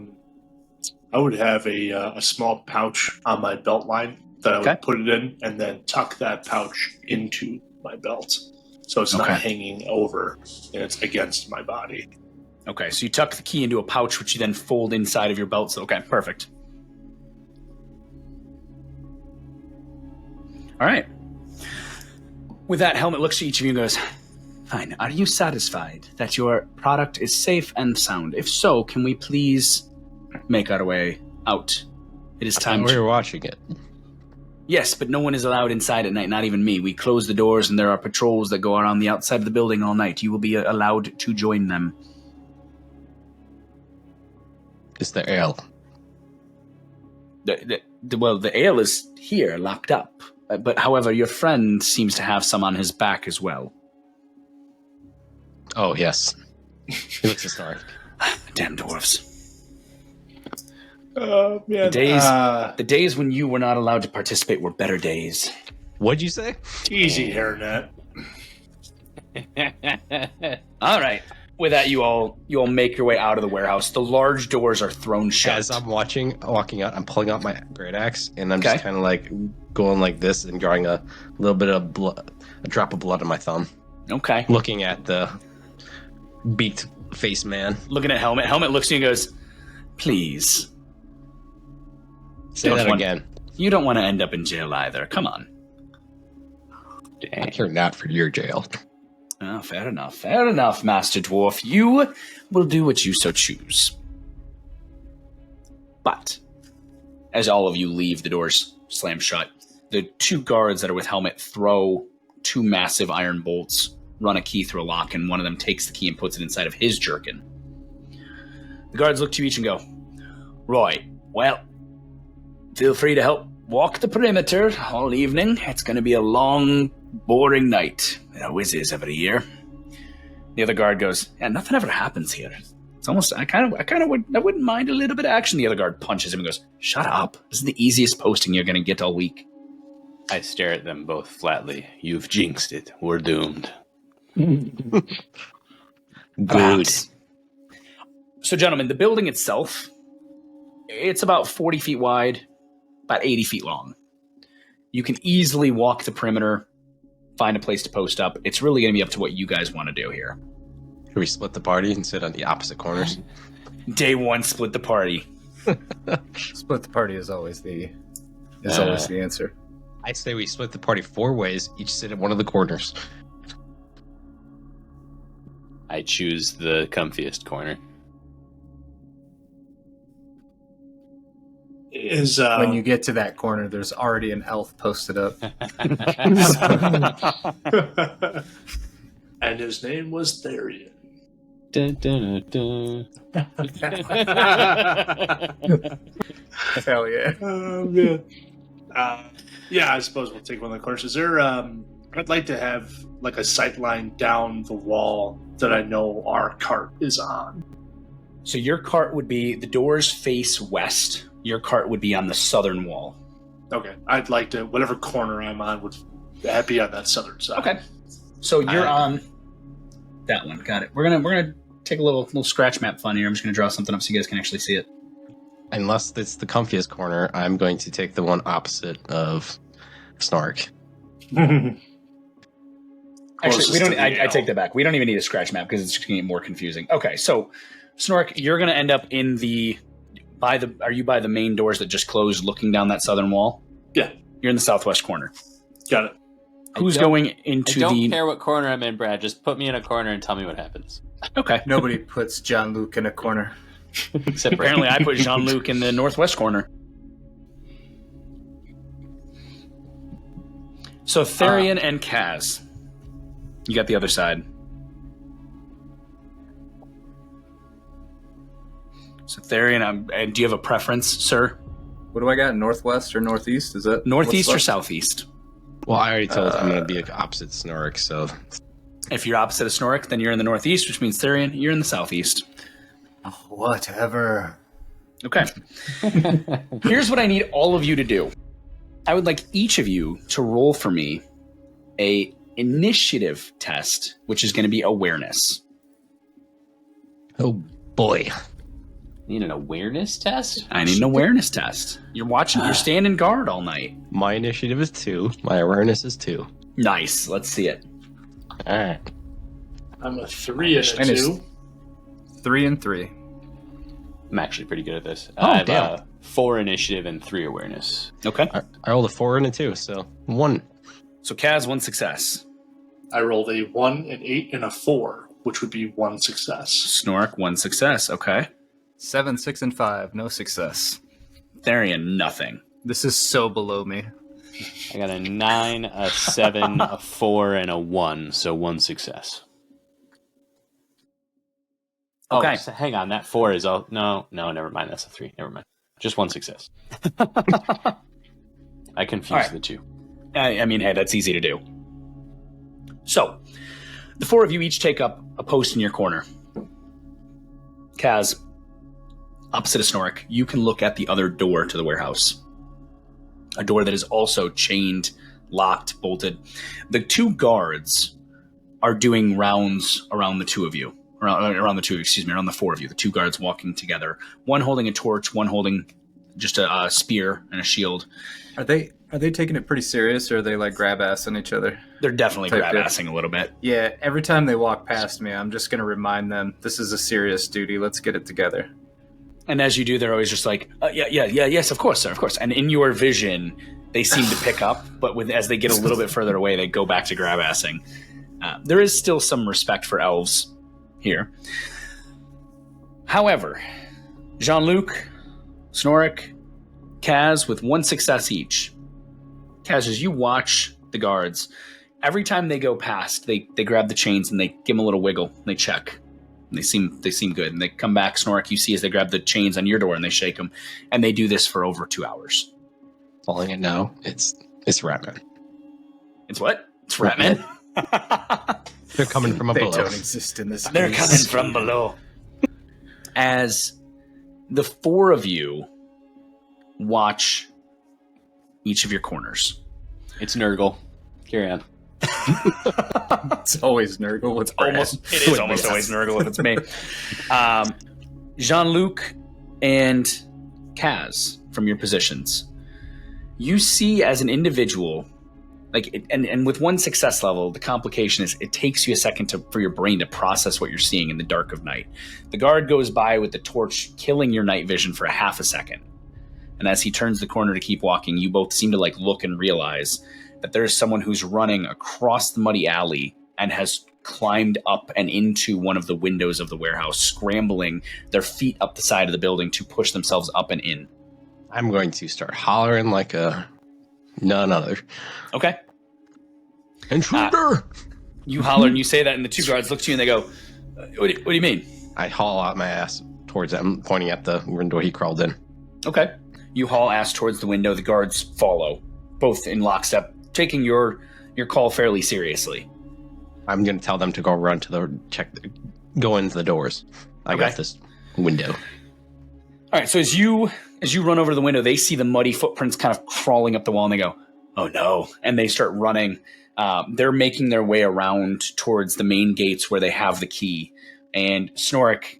would have a small pouch on my belt line that I would put it in, and then tuck that pouch into my belt, so it's not hanging over and it's against my body. Okay, so you tuck the key into a pouch, which you then fold inside of your belt. So, okay, perfect. All right. With that, Helmet looks at each of you and goes, fine, are you satisfied that your product is safe and sound? If so, can we please make our way out? It is time We were watching it. Yes, but no one is allowed inside at night, not even me. We close the doors and there are patrols that go around the outside of the building all night. You will be allowed to join them. Is there ale? The ale is here, locked up. But however, your friend seems to have some on his back as well. Oh, yes. He looks historic. Damn dwarves. Man, The days when you were not allowed to participate were better days. What'd you say? Easy, hairnet. All right. With that, you all make your way out of the warehouse. The large doors are thrown shut. As I'm walking out, I'm pulling out my great axe, and I'm just kind of like going like this and drawing a little bit of blood, a drop of blood on my thumb. Okay. Looking at the beaked face man. Looking at Helmet. Helmet looks at you and goes, please. Say that again. You don't want to end up in jail either. Come on. I care not for your jail. Oh, fair enough. Fair enough, Master Dwarf. You will do what you so choose. But, as all of you leave, the doors slam shut. The 2 guards that are with Helmet throw 2 massive iron bolts, run a key through a lock, and one of them takes the key and puts it inside of his jerkin. The guards look to each and go, right, well, feel free to help walk the perimeter all evening. It's going to be a long, boring night. There always is every year. The other guard goes, yeah, nothing ever happens here. It's almost, I wouldn't mind a little bit of action. The other guard punches him and goes, shut up. This is the easiest posting you're going to get all week. I stare at them both flatly. You've jinxed it. We're doomed. Good. So, gentlemen, the building itself, it's about 40 feet wide, about 80 feet long. You can easily walk the perimeter, find a place to post up. It's really going to be up to what you guys want to do here. Should we split the party and sit on the opposite corners? Day 1, split the party. Split the party is always the answer. I say we split the party 4 ways, each sit at one of the corners. I choose the comfiest corner. When you get to that corner, there's already an elf posted up. And his name was Therian. Dun, dun, dun, Hell yeah. Oh, man. Yeah, I suppose we'll take one of the corners. Is there, I'd like to have like a sight line down the wall that I know our cart is on. So your cart would be, the doors face west. Your cart would be on the southern wall. Okay. I'd like to, whatever corner I'm on would be on that southern side. Okay. So you're on that one. Got it. We're gonna take a little scratch map fun here. I'm just gonna draw something up so you guys can actually see it. Unless it's the comfiest corner, I'm going to take the one opposite of Snork. Actually, we don't. I take that back. We don't even need a scratch map because it's just going to get more confusing. Okay, so Snork, you're going to end up in the. Are you by the main doors that just closed, looking down that southern wall? Yeah, you're in the southwest corner. Got it. Who's going into the? I don't care what corner I'm in, Brad. Just put me in a corner and tell me what happens. Okay. Nobody puts Jean-Luc in a corner. Except apparently, I put Jean-Luc in the northwest corner. So Therian and Kaz. You got the other side. So Therian, do you have a preference, sir? What do I got? Northwest or northeast? Is that northeast or southeast? Well, I already told I'm going to be opposite Snork, so... If you're opposite of Snork, then you're in the northeast, which means Therian, you're in the southeast. Oh, whatever. Okay. Here's what I need all of you to do. I would like each of you to roll for me a initiative test, which is going to be awareness. Oh, boy. Need an awareness test? I need an awareness test. You're standing guard all night. My initiative is 2. My awareness is 2. Nice. Let's see it. All right. I'm a 3 and a 2. 3 and 3. I'm actually pretty good at this. Oh, I have damn. 4 initiative and 3 awareness. Okay. I rolled a 4 and a 2, so 1. So Kaz, 1 success. I rolled a 1, an 8, and a 4, which would be 1 success. Snork, 1 success. Okay. 7, 6, and 5. No success. Therian, nothing. This is so below me. I got a 9, a 7, a 4, and a 1, so 1 success. Okay. Oh, so hang on, that 4 is all... No, never mind, that's a 3. Never mind. Just 1 success. I confused the two. I mean, hey, that's easy to do. So, the 4 of you each take up a post in your corner. Kaz, opposite of Snork, you can look at the other door to the warehouse. A door that is also chained, locked, bolted. The 2 guards are doing rounds around the 2 of you. Around the 4 of you. The 2 guards walking together. One holding a torch, one holding just a spear and a shield. Are they taking it pretty serious, or are they like grab ass on each other? They're definitely grab-assing a little bit. Yeah, every time they walk past me, I'm just going to remind them, this is a serious duty, let's get it together. And as you do, they're always just like, yes, of course, sir, of course. And in your vision, they seem to pick up, but as they get a little bit further away, they go back to grab-assing. There is still some respect for elves here. However, Jean-Luc, Snork, Kaz with 1 success each. Kaz, as you watch the guards, every time they go past, they grab the chains and they give them a little wiggle. And they check. And they seem good. And they come back, Snork, you see as they grab the chains on your door and they shake them. And they do this for over 2 hours. Falling it now, it's Ratman. It's what? It's Ratman? They're coming from They below. don't exist in this They're place. coming from below. As the 4 of you watch each of your corners. It's Nurgle. Carry on. It's always Nurgle. It is almost always Nurgle if it's me. Jean-Luc and Kaz, from your positions, you see as an individual, and with 1 success level, the complication is it takes you a second for your brain to process what you're seeing in the dark of night. The guard goes by with the torch, killing your night vision for a half a second. And as he turns the corner to keep walking, you both seem to look and realize that there's someone who's running across the muddy alley and has climbed up and into one of the windows of the warehouse, scrambling their feet up the side of the building to push themselves up and in. I'm going to start hollering like none other. Okay. Intruder! You holler and you say that, and the 2 guards look to you and they go, what do you mean? I haul out my ass towards them, pointing at the window he crawled in. Okay. You haul ass towards the window. The guards follow, both in lockstep, taking your call fairly seriously. I'm going to tell them to go run to go into the doors. I got this window. All right, so as you As you run over to the window, they see the muddy footprints kind of crawling up the wall, and they go, "Oh no!" And they start running. They're making their way around towards the main gates where they have the key. And Snorik,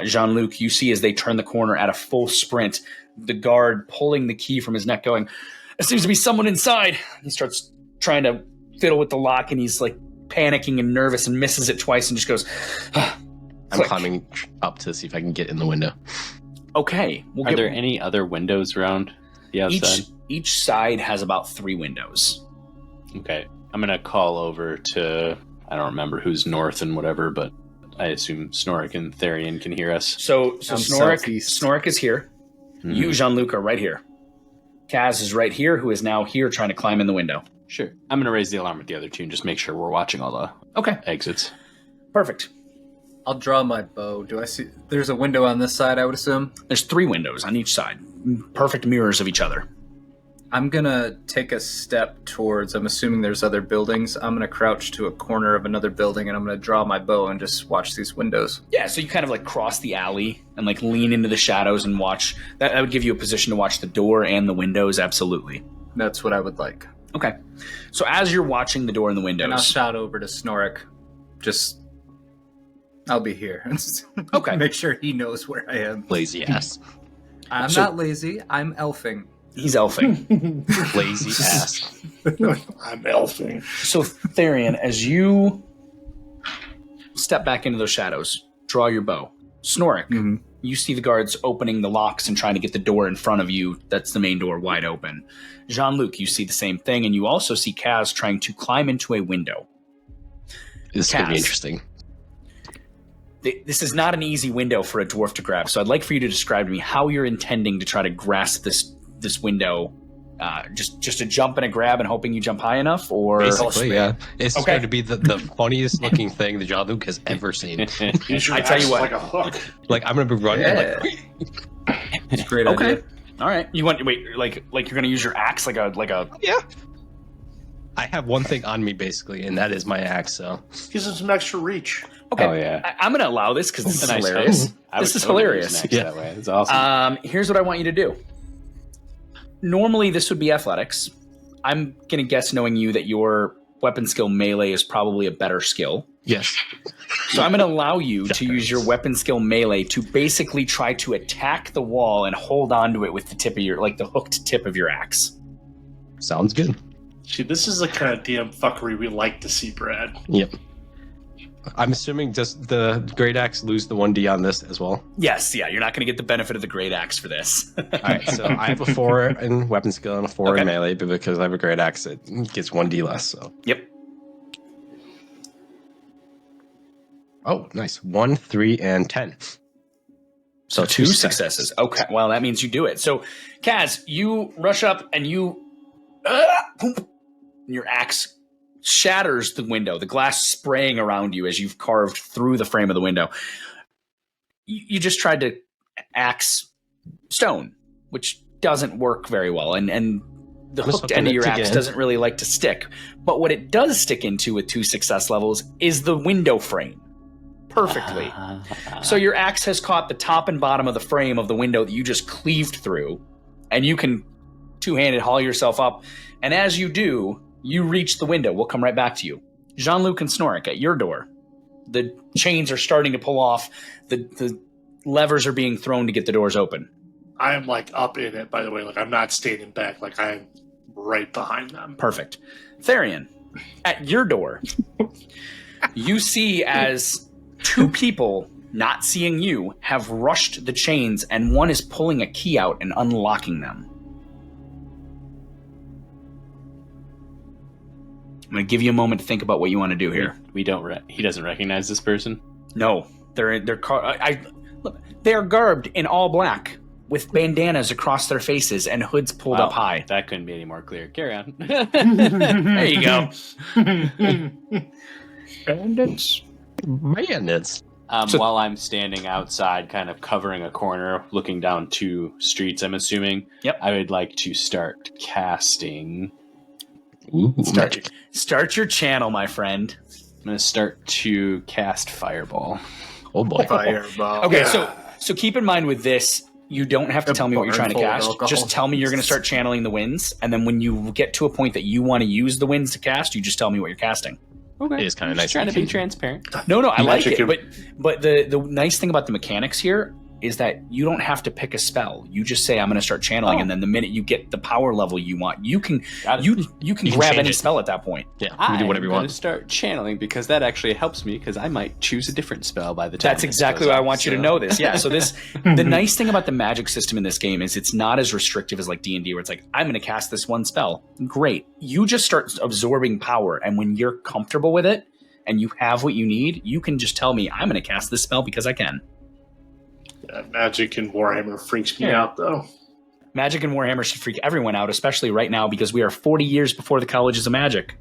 Jean-Luc, you see as they turn the corner at a full sprint, the guard pulling the key from his neck, going, "There seems to be someone inside." He starts trying to fiddle with the lock, and he's like panicking and nervous and misses it twice and just goes, I'm climbing up to see if I can get in the window. Okay. Are there any other windows around the outside? Each side has about 3 windows. Okay. I'm going to call over to, I don't remember who's north and whatever, but I assume Snorik and Therian can hear us. So Snorik is here. Mm-hmm. You, Jean-Luc, are right here. Kaz is right here, who is now here trying to climb in the window. Sure. I'm going to raise the alarm with the other two and just make sure we're watching all the exits. Perfect. I'll draw my bow. Do I see? There's a window on this side, I would assume. There's 3 windows on each side. Perfect mirrors of each other. I'm going to take a step towards, I'm assuming there's other buildings. I'm going to crouch to a corner of another building, and I'm going to draw my bow and just watch these windows. Yeah, so you kind of like cross the alley and like lean into the shadows and watch. That would give you a position to watch the door and the windows, absolutely. That's what I would like. Okay. So as you're watching the door and the windows... And I'll shout over to Snorik, just... I'll be here. Okay. Make sure he knows where I am. Lazy ass. I'm not lazy. I'm elfing. He's elfing. Lazy ass. I'm elfing. So, Therian, as you step back into those shadows, draw your bow. Snorik, you see the guards opening the locks and trying to get the door in front of you. That's the main door wide open. Jean-Luc, you see the same thing, and you also see Kaz trying to climb into a window. This is going to be interesting. This is not an easy window for a dwarf to grab, so I'd like for you to describe to me how you're intending to try to grasp this window. Just a jump and a grab and hoping you jump high enough, or basically, yeah. It's going to be the funniest looking thing that Jean-Luc has ever seen. I tell you what, like a hook. Like I'm going to be running. Yeah. It's a great idea. All right. You want like you're going to use your axe like a yeah. I have one thing on me basically, and that is my axe. So gives him some extra reach. Okay, oh, yeah. I'm going to allow this because this is nice hilarious. This is hilarious. Yeah, that way. It's awesome. Here's what I want you to do. Normally, this would be athletics. I'm going to guess, knowing you, that your weapon skill melee is probably a better skill. yes, So I'm going to allow you to use your weapon skill melee to basically try to attack the wall and hold onto it with the tip of the hooked tip of your axe. sounds good. See, this is the kind of DM fuckery we like to see, Brad. Yep. I'm assuming does the great axe lose the 1d on this as well? Yes, yeah, you're not going to get the benefit of the great axe for this. All right, so I have a 4 in weapon skill and a 4 in melee, but because I have a great axe, it gets 1d less. So Yep. oh, nice 1, 3, and 10. So 2 successes. Okay, well, that means you do it. So, Kaz, you rush up and you... your axe shatters the window, the glass spraying around you as you've carved through the frame of the window. You just tried to axe stone, which doesn't work very well, and the hooked end of your axe doesn't really like to stick. But what it does stick into with 2 success levels is the window frame. Perfectly. So your axe has caught the top and bottom of the frame of the window that you just cleaved through, and you can two-handed haul yourself up. And as you do, you reach the window. We'll come right back to you. Jean-Luc and Snorik, at your door. The chains are starting to pull off. The levers are being thrown to get the doors open. I am like up in it, by the way. Like I'm not standing back. Like I'm right behind them. Perfect. Therian, at your door, you see as 2 people, not seeing you, have rushed the chains, and one is pulling a key out and unlocking them. I'm going to give you a moment to think about what you want to do here. We don't. He doesn't recognize this person. No, they are garbed in all black with bandanas across their faces and hoods pulled up high. That couldn't be any more clear. Carry on. There you go. Bandits. While I'm standing outside, kind of covering a corner, looking down 2 streets, I'm assuming. Yep. I would like to start casting. Ooh, Start your channel, my friend. I'm going to start to cast Fireball. oh boy. Fireball. Okay, so keep in mind with this, You don't have to tell me what you're trying to barn full of cast. alcohol. Just tell me you're going to start channeling the winds, and then when you get to a point that you want to use the winds to cast, you just tell me what you're casting. Okay. It is kind of I'm nice. just trying to be transparent. No, I like Magic it. But the nice thing about the mechanics here is that you don't have to pick a spell. You just say, I'm going to start channeling, and then the minute you get the power level you want, you can you can grab change any it. spell at that point. Yeah, you can do whatever you I'm want. going to start channeling because that actually helps me because I might choose a different spell by the time. That's this exactly goes why I off, want you to so- know this. Yeah. So the nice thing about the magic system in this game is it's not as restrictive as like D&D, where it's like, I'm going to cast this one spell. Great. You just start absorbing power, and when you're comfortable with it and you have what you need, you can just tell me, I'm going to cast this spell because I can. Magic in Warhammer freaks me out, though. Magic and Warhammer should freak everyone out, especially right now because we are 40 years before the colleges of magic.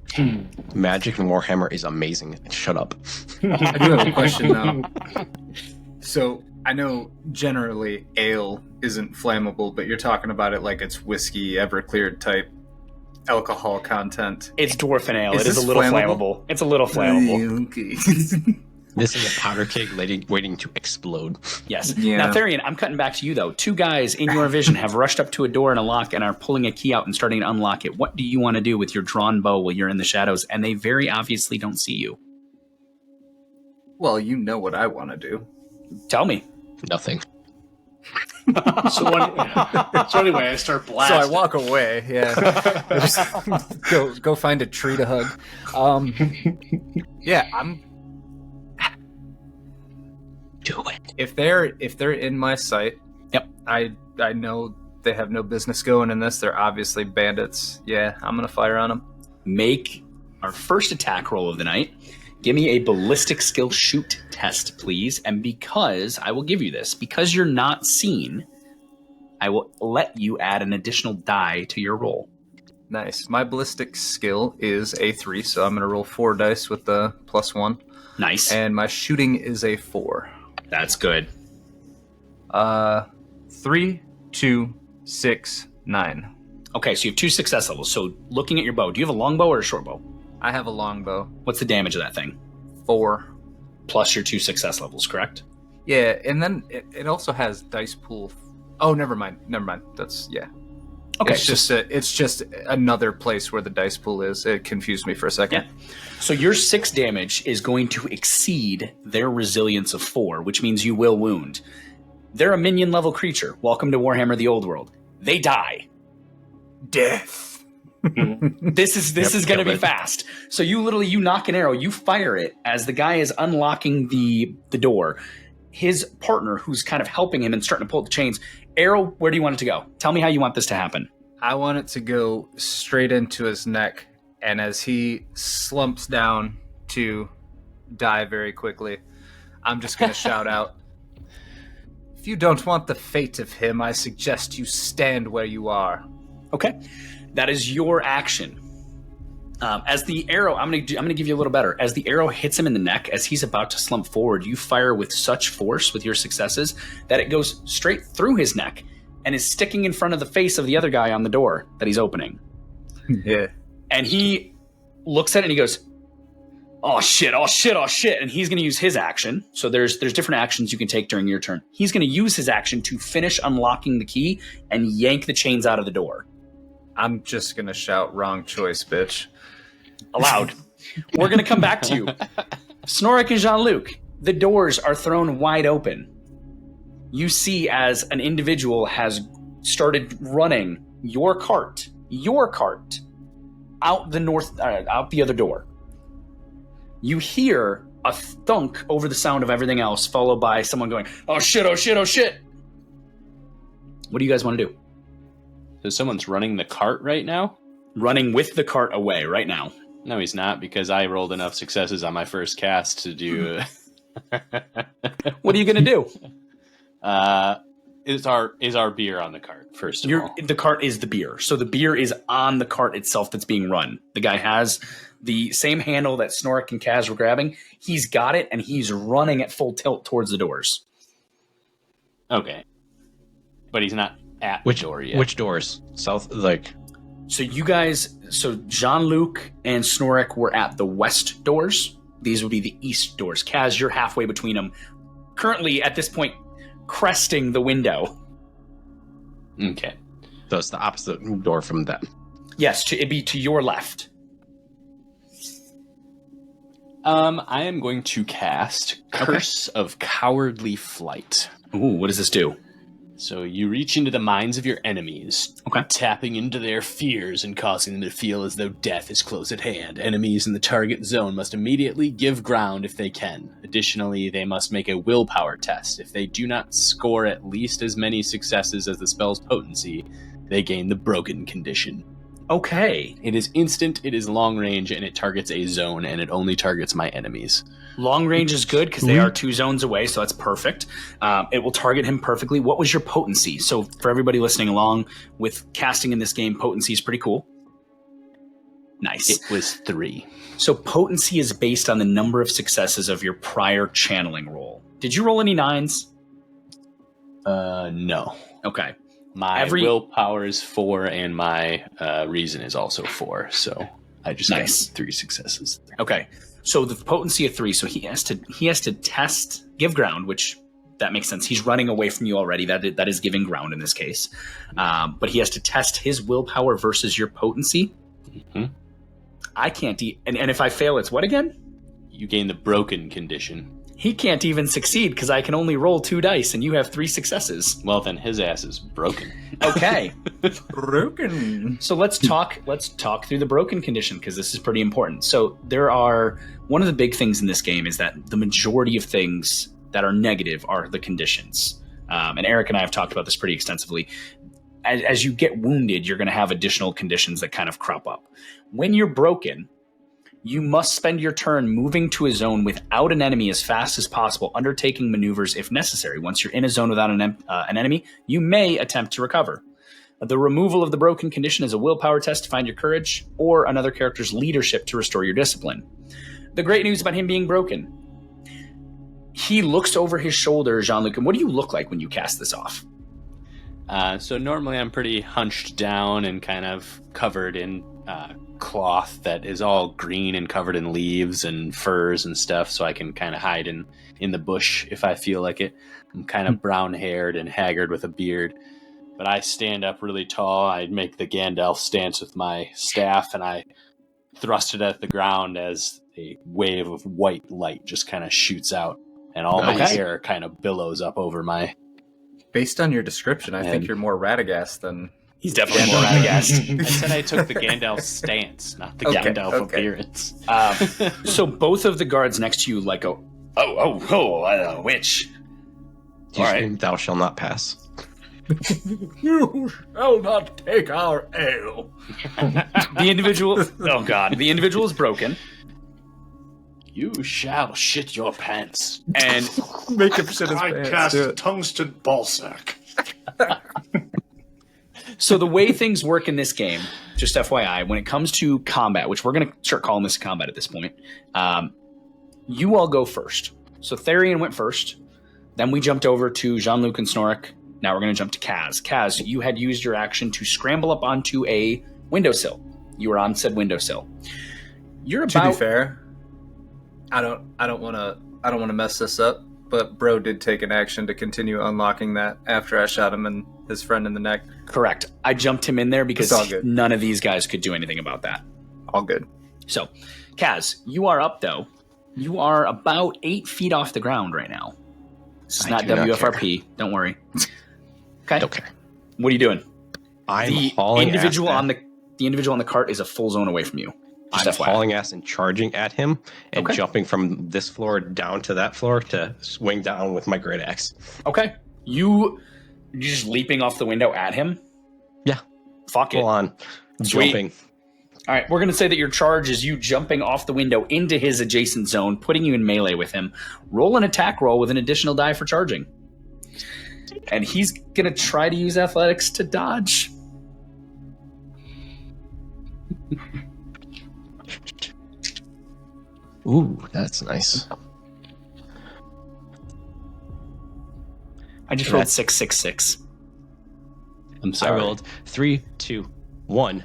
Magic and Warhammer is amazing. Shut up. I do have a question though. So I know generally ale isn't flammable, but you're talking about it like it's whiskey, Everclear type alcohol content. It's dwarfen ale. Is It is this a little flammable? flammable. It's a little flammable. Okay. This is a powder keg waiting to explode. Yes. Yeah. Now, Therian, I'm cutting back to you, though. Two guys in your vision have rushed up to a door and a lock and are pulling a key out and starting to unlock it. What do you want to do with your drawn bow while you're in the shadows? And they very obviously don't see you. Well, you know what I want to do. Tell me. Nothing. So anyway, I start So blasting. I walk away. Yeah. I just go find a tree to hug. Yeah, I'm. Do it. If they're in my sight, Yep. I know they have no business going in this. They're obviously bandits. Yeah, I'm gonna fire on them. Make our first attack roll of the night. Give me a ballistic skill shoot test, please. And because I will give you this, because you're not seen, I will let you add an additional die to your roll. Nice. My ballistic skill is a 3, so I'm gonna roll 4 dice with the +1, Nice. and my shooting is a 4. That's good. 3, 2, 6, 9. Okay, so you have 2 success levels. So looking at your bow, do you have a longbow or a short bow? I have a longbow. What's the damage of that thing? 4. Plus your 2 success levels, correct? Yeah, and then it also has dice pool. Oh, never mind. That's yeah. Okay, It's just another place where the dice pool is. It confused me for a second. Yeah. So your 6 damage is going to exceed their resilience of 4, which means you will wound. They're a minion level creature. Welcome to Warhammer: The Old World. They die. Death. This is going to be fast. So you knock an arrow, you fire it as the guy is unlocking the door. His partner, who's kind of helping him and starting to pull the chains, arrow, where do you want it to go? Tell me how you want this to happen. I want it to go straight into his neck, and as he slumps down to die very quickly, I'm just going to shout out, "If you don't want the fate of him, I suggest you stand where you are." Okay, that is your action. As the arrow, I'm gonna give you a little better. As the arrow hits him in the neck, as he's about to slump forward, you fire with such force with your successes that it goes straight through his neck and is sticking in front of the face of the other guy on the door that he's opening. Yeah. And he looks at it and he goes, "Oh shit! Oh shit! Oh shit!" And he's gonna use his action. So there's different actions you can take during your turn. He's gonna use his action to finish unlocking the key and yank the chains out of the door. I'm just going to shout, "Wrong choice, bitch." Aloud. We're going to come back to you. Snorik and Jean-Luc, the doors are thrown wide open. You see as an individual has started running your cart out the other door. You hear a thunk over the sound of everything else, followed by someone going, "Oh shit, oh shit, oh shit." What do you guys want to do? So someone's running the cart right now? Running with the cart away right now. No, he's not, because I rolled enough successes on my first cast to do. What are you going to do? Is our beer on the cart first of all? The cart is the beer. So the beer is on the cart itself that's being run. The guy has the same handle that Snorik and Kaz were grabbing. He's got it, and he's running at full tilt towards the doors. Okay, but he's not at the door yet. Which doors? South, like. So you guys, Jean-Luc and Snorik were at the west doors. These would be the east doors. Kaz, you're halfway between them. Currently, at this point, cresting the window. Okay. So it's the opposite door from them. Yes, it'd be to your left. I am going to cast Curse of Cowardly Flight. Ooh, what does this do? So you reach into the minds of your enemies, tapping into their fears and causing them to feel as though death is close at hand. Enemies in the target zone must immediately give ground if they can. Additionally, they must make a willpower test. If they do not score at least as many successes as the spell's potency, they gain the broken condition. Okay. It is instant, it is long range, and it targets a zone, and it only targets my enemies. Long range is good because they are 2 zones away, so that's perfect. It will target him perfectly. What was your potency? So for everybody listening along, with casting in this game, potency is pretty cool. Nice. It was 3. So potency is based on the number of successes of your prior channeling roll. Did you roll any 9s? No. Okay. My willpower is 4, and my reason is also 4, so I just got 3 successes. Okay. So the potency of 3, so he has to test give ground, which that makes sense. He's running away from you already. That is giving ground in this case. But he has to test his willpower versus your potency. Mm-hmm. I can't and if I fail, it's what again? You gain the broken condition. He can't even succeed because I can only roll 2 dice and you have 3 successes. Well, then his ass is broken. Okay. Broken. So let's talk through the broken condition because this is pretty important. So one of the big things in this game is that the majority of things that are negative are the conditions. And Erik and I have talked about this pretty extensively. As you get wounded, you're going to have additional conditions that kind of crop up. When you're broken, you must spend your turn moving to a zone without an enemy as fast as possible, undertaking maneuvers if necessary. Once you're in a zone without an enemy, you may attempt to recover. The removal of the broken condition is a willpower test to find your courage, or another character's leadership to restore your discipline. The great news about him being broken, he looks over his shoulder, Jean-Luc, and what do you look like when you cast this off? So normally I'm pretty hunched down and kind of covered in cloth that is all green and covered in leaves and furs and stuff, so I can kind of hide in the bush if I feel like it. I'm kind of brown-haired and haggard with a beard, but I stand up really tall. I make the Gandalf stance with my staff, and I thrust it at the ground as a wave of white light just kind of shoots out, and all my hair kind of billows up over my... Based on your description, I think you're more Radagast than... He's definitely more Radagast. I said I took the Gandalf stance, not the Gandalf appearance. So both of the guards next to you like go, witch. All right. Thou shall not pass. You shall not take our ale. The individual is broken. You shall shit your pants. And make him shit his I pants. cast tungsten ballsack. So the way things work in this game, just FYI, when it comes to combat, which we're going to start calling this combat at this point, you all go first. So Therian went first. Then we jumped over to Jean-Luc and Snorik. Now we're going to jump to Kaz. Kaz, you had used your action to scramble up onto a windowsill. You were on said windowsill. You're about... To be fair, I don't want to mess this up, but Bro did take an action to continue unlocking that after I shot him and his friend in the neck. Correct. I jumped him in there because none of these guys could do anything about that. All good. So, Kaz, you are up, though. You are about 8 feet off the ground right now. This is not WFRP. Don't worry. Okay. Okay. What are you doing? I'm the hauling individual ass on the individual on the cart is a full zone away from you. I'm hauling ass and charging at him and jumping from this floor down to that floor to swing down with my great axe. Okay. You're just leaping off the window at him? Yeah. Fuck it. Full on. Sweet. Jumping. All right. We're going to say that your charge is you jumping off the window into his adjacent zone, putting you in melee with him. Roll an attack roll with an additional die for charging. And he's going to try to use athletics to dodge. Ooh, that's nice. I just rolled 666. I'm sorry. I rolled 3, 2, 1.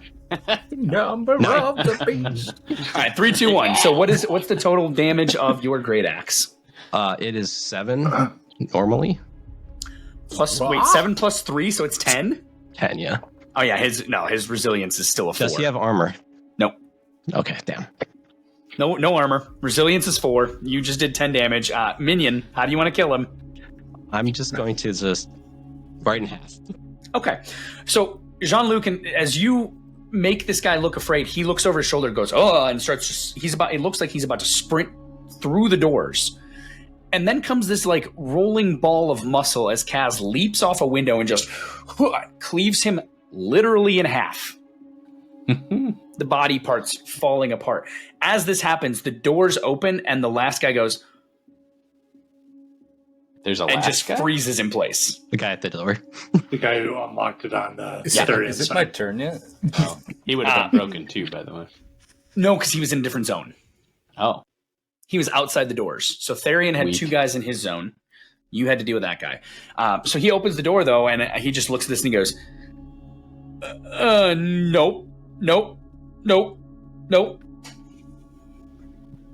Number of the beast. All right, 3, 2, 1. So what's the total damage of your great axe? It is 7 normally. Plus 7 plus 3, so it's 10? 10, yeah. Oh yeah, his resilience is still a 4. Does he have armor? Nope. Okay, damn. No armor. Resilience is 4. You just did 10 damage. Minion, how do you want to kill him? I'm just going to just right in half. Okay. So Jean-Luc, as you make this guy look afraid, he looks over his shoulder, goes, oh, and starts. It looks like he's about to sprint through the doors. And then comes this like rolling ball of muscle as Kaz leaps off a window and just cleaves him literally in half. The body parts falling apart. As this happens, the doors open and the last guy goes, There's a and last just guy? freezes in place. The guy at the door. The guy who unlocked it on the Is Therian it my side. turn yet? Oh, he would have been broken too, by the way. No, because he was in a different zone. Oh. He was outside the doors. So Therian had Weak. 2 guys in his zone. You had to deal with that guy. So he opens the door, though, and he just looks at this and he goes, nope.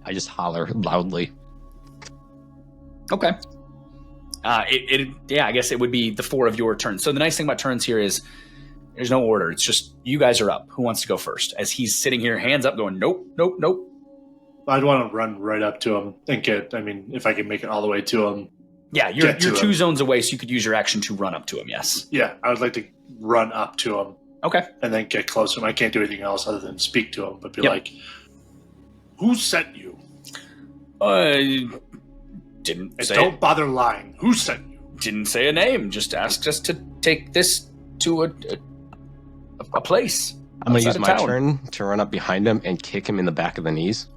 I just holler loudly. Okay. I guess it would be the 4 of your turns. So the nice thing about turns here is there's no order. It's just you guys are up. Who wants to go first? As he's sitting here, hands up, going, nope. I'd want to run right up to him and if I can make it all the way to him. Yeah, you're Get to 2 him. zones away, so you could use your action to run up to him, yes. Yeah, I would like to run up to him Okay. and then get close to him. I can't do anything else other than speak to him, but be Yep. like, who sent you? Didn't And say don't bother lying. Who sent you? Didn't say a name. Just asked us to take this to a place. I'm going to use outside my of town. turn to run up behind him and kick him in the back of the knees.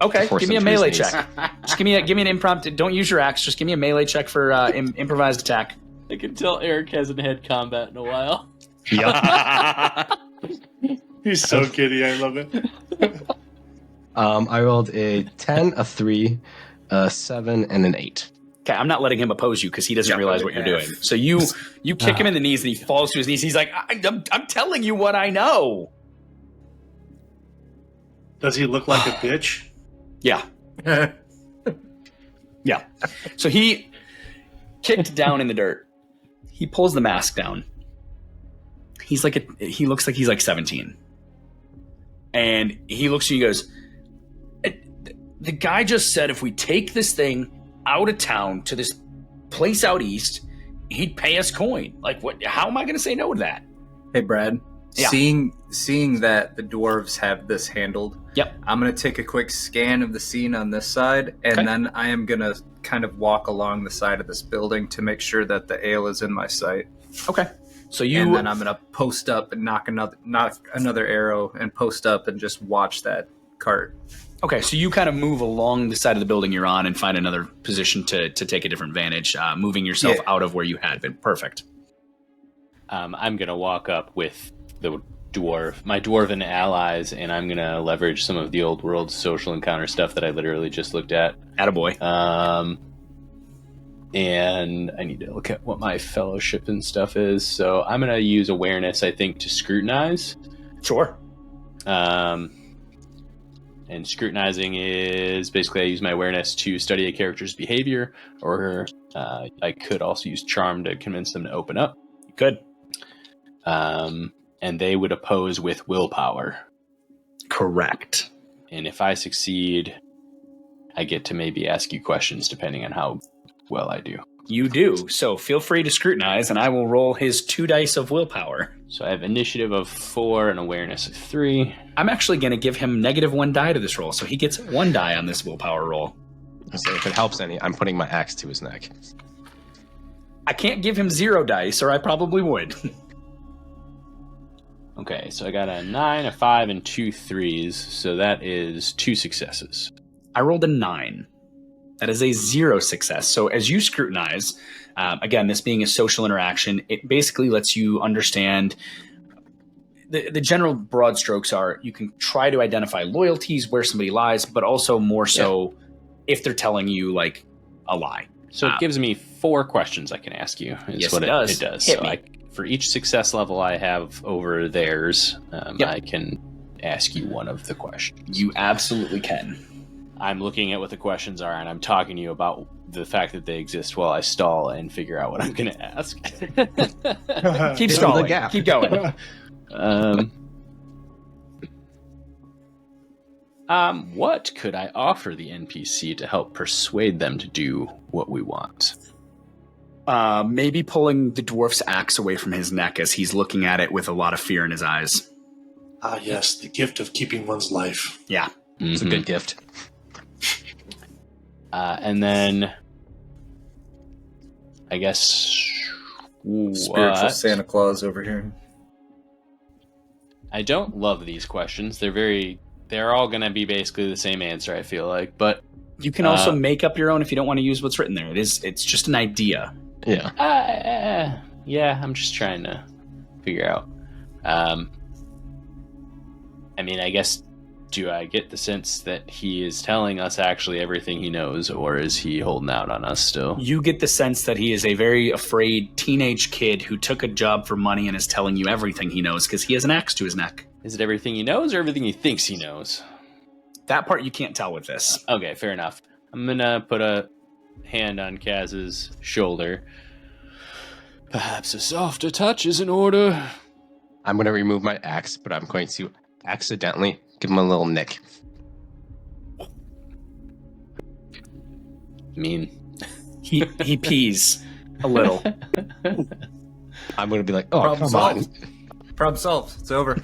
Okay, Force give me a him to his melee knees. check. Just give me an impromptu. Don't use your axe. Just give me a melee check for improvised attack. I can tell Eric hasn't had combat in a while. Yep. He's so giddy. I love it. I rolled a 10, a 3, a 7, and an 8. Okay, I'm not letting him oppose you because he doesn't Yeah, realize but what you're half. doing. So you kick him in the knees and he falls to his knees. He's like, I'm telling you what I know. Does he look like a bitch? Yeah. Yeah. So he kicked down in the dirt. He pulls the mask down. He looks like he's like 17. And he looks at you and goes, the guy just said if we take this thing out of town to this place out east, he'd pay us coin. Like, what? How am I going to say no to that? Hey, Brad. Yeah. Seeing that the dwarves have this handled, Yep. I'm going to take a quick scan of the scene on this side, and Okay. then I am going to kind of walk along the side of this building to make sure that the ale is in my sight. Okay. So And then I'm going to post up and knock another arrow and post up and just watch that cart. Okay, so you kind of move along the side of the building you're on and find another position to take a different vantage, moving yourself Yeah. out of where you had been. Perfect. I'm going to walk up with my dwarven allies, and I'm going to leverage some of the old world social encounter stuff that I literally just looked at. Attaboy. And I need to look at what my fellowship and stuff is. So I'm going to use awareness, I think, to scrutinize. Sure. And scrutinizing is basically I use my awareness to study a character's behavior, or I could also use charm to convince them to open up. Good. And they would oppose with willpower. Correct. And if I succeed, I get to maybe ask you questions depending on how well I do. You do. So feel free to scrutinize, and I will roll his 2 dice of willpower. So I have initiative of 4 and awareness of 3. I'm actually going to give him -1 die to this roll, so he gets 1 die on this willpower roll. So if it helps any, I'm putting my axe to his neck. I can't give him 0 dice, or I probably would. Okay, so I got a 9, a 5, and 2 3s. So that is 2 successes. I rolled a 9. That is a 0 success. So as you scrutinize, again, this being a social interaction, it basically lets you understand the general broad strokes are you can try to identify loyalties, where somebody lies, but also more so if they're telling you like a lie. So it gives me 4 questions I can ask you. Is Yes, what it does. It does. Hit So me. for each success level I have over theirs, Yep. I can ask you one of the questions. You absolutely can. I'm looking at what the questions are, and I'm talking to you about the fact that they exist while I stall and figure out what I'm going to ask. Keep stalling. Keep going. What could I offer the NPC to help persuade them to do what we want? Maybe pulling the dwarf's axe away from his neck as he's looking at it with a lot of fear in his eyes. Ah, yes, the gift of keeping one's life. Yeah. It's a good gift. And then, I guess, Spiritual what? Santa Claus over here. I don't love these questions. They're all going to be basically the same answer, I feel like. But You can also make up your own if you don't want to use what's written there. It's just an idea. Yeah. yeah, I'm just trying to figure out. I mean, I guess, do I get the sense that he is telling us actually everything he knows, or is he holding out on us still? You get the sense that he is a very afraid teenage kid who took a job for money and is telling you everything he knows because he has an axe to his neck. Is it everything he knows or everything he thinks he knows? That part you can't tell with this. Okay, fair enough. I'm gonna put a hand on Kaz's shoulder. Perhaps a softer touch is in order. I'm going to remove my axe, but I'm going to accidentally give him a little nick. Mean. He pees a little. I'm going to be like, oh, Problem come solved. on. Problem solved. It's over.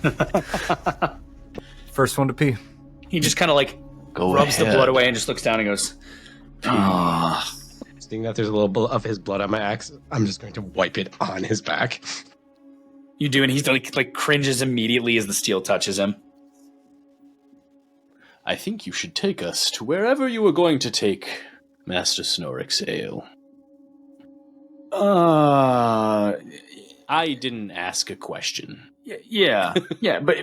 First one to pee. He just kind of like Go rubs ahead. the blood away and just looks down and goes, "Ah." Seeing that there's a little of his blood on my axe, I'm just going to wipe it on his back. You do, and he's like cringes immediately as the steel touches him. I think you should take us to wherever you were going to take Master Snorrick's ale. I didn't ask a question. Yeah, but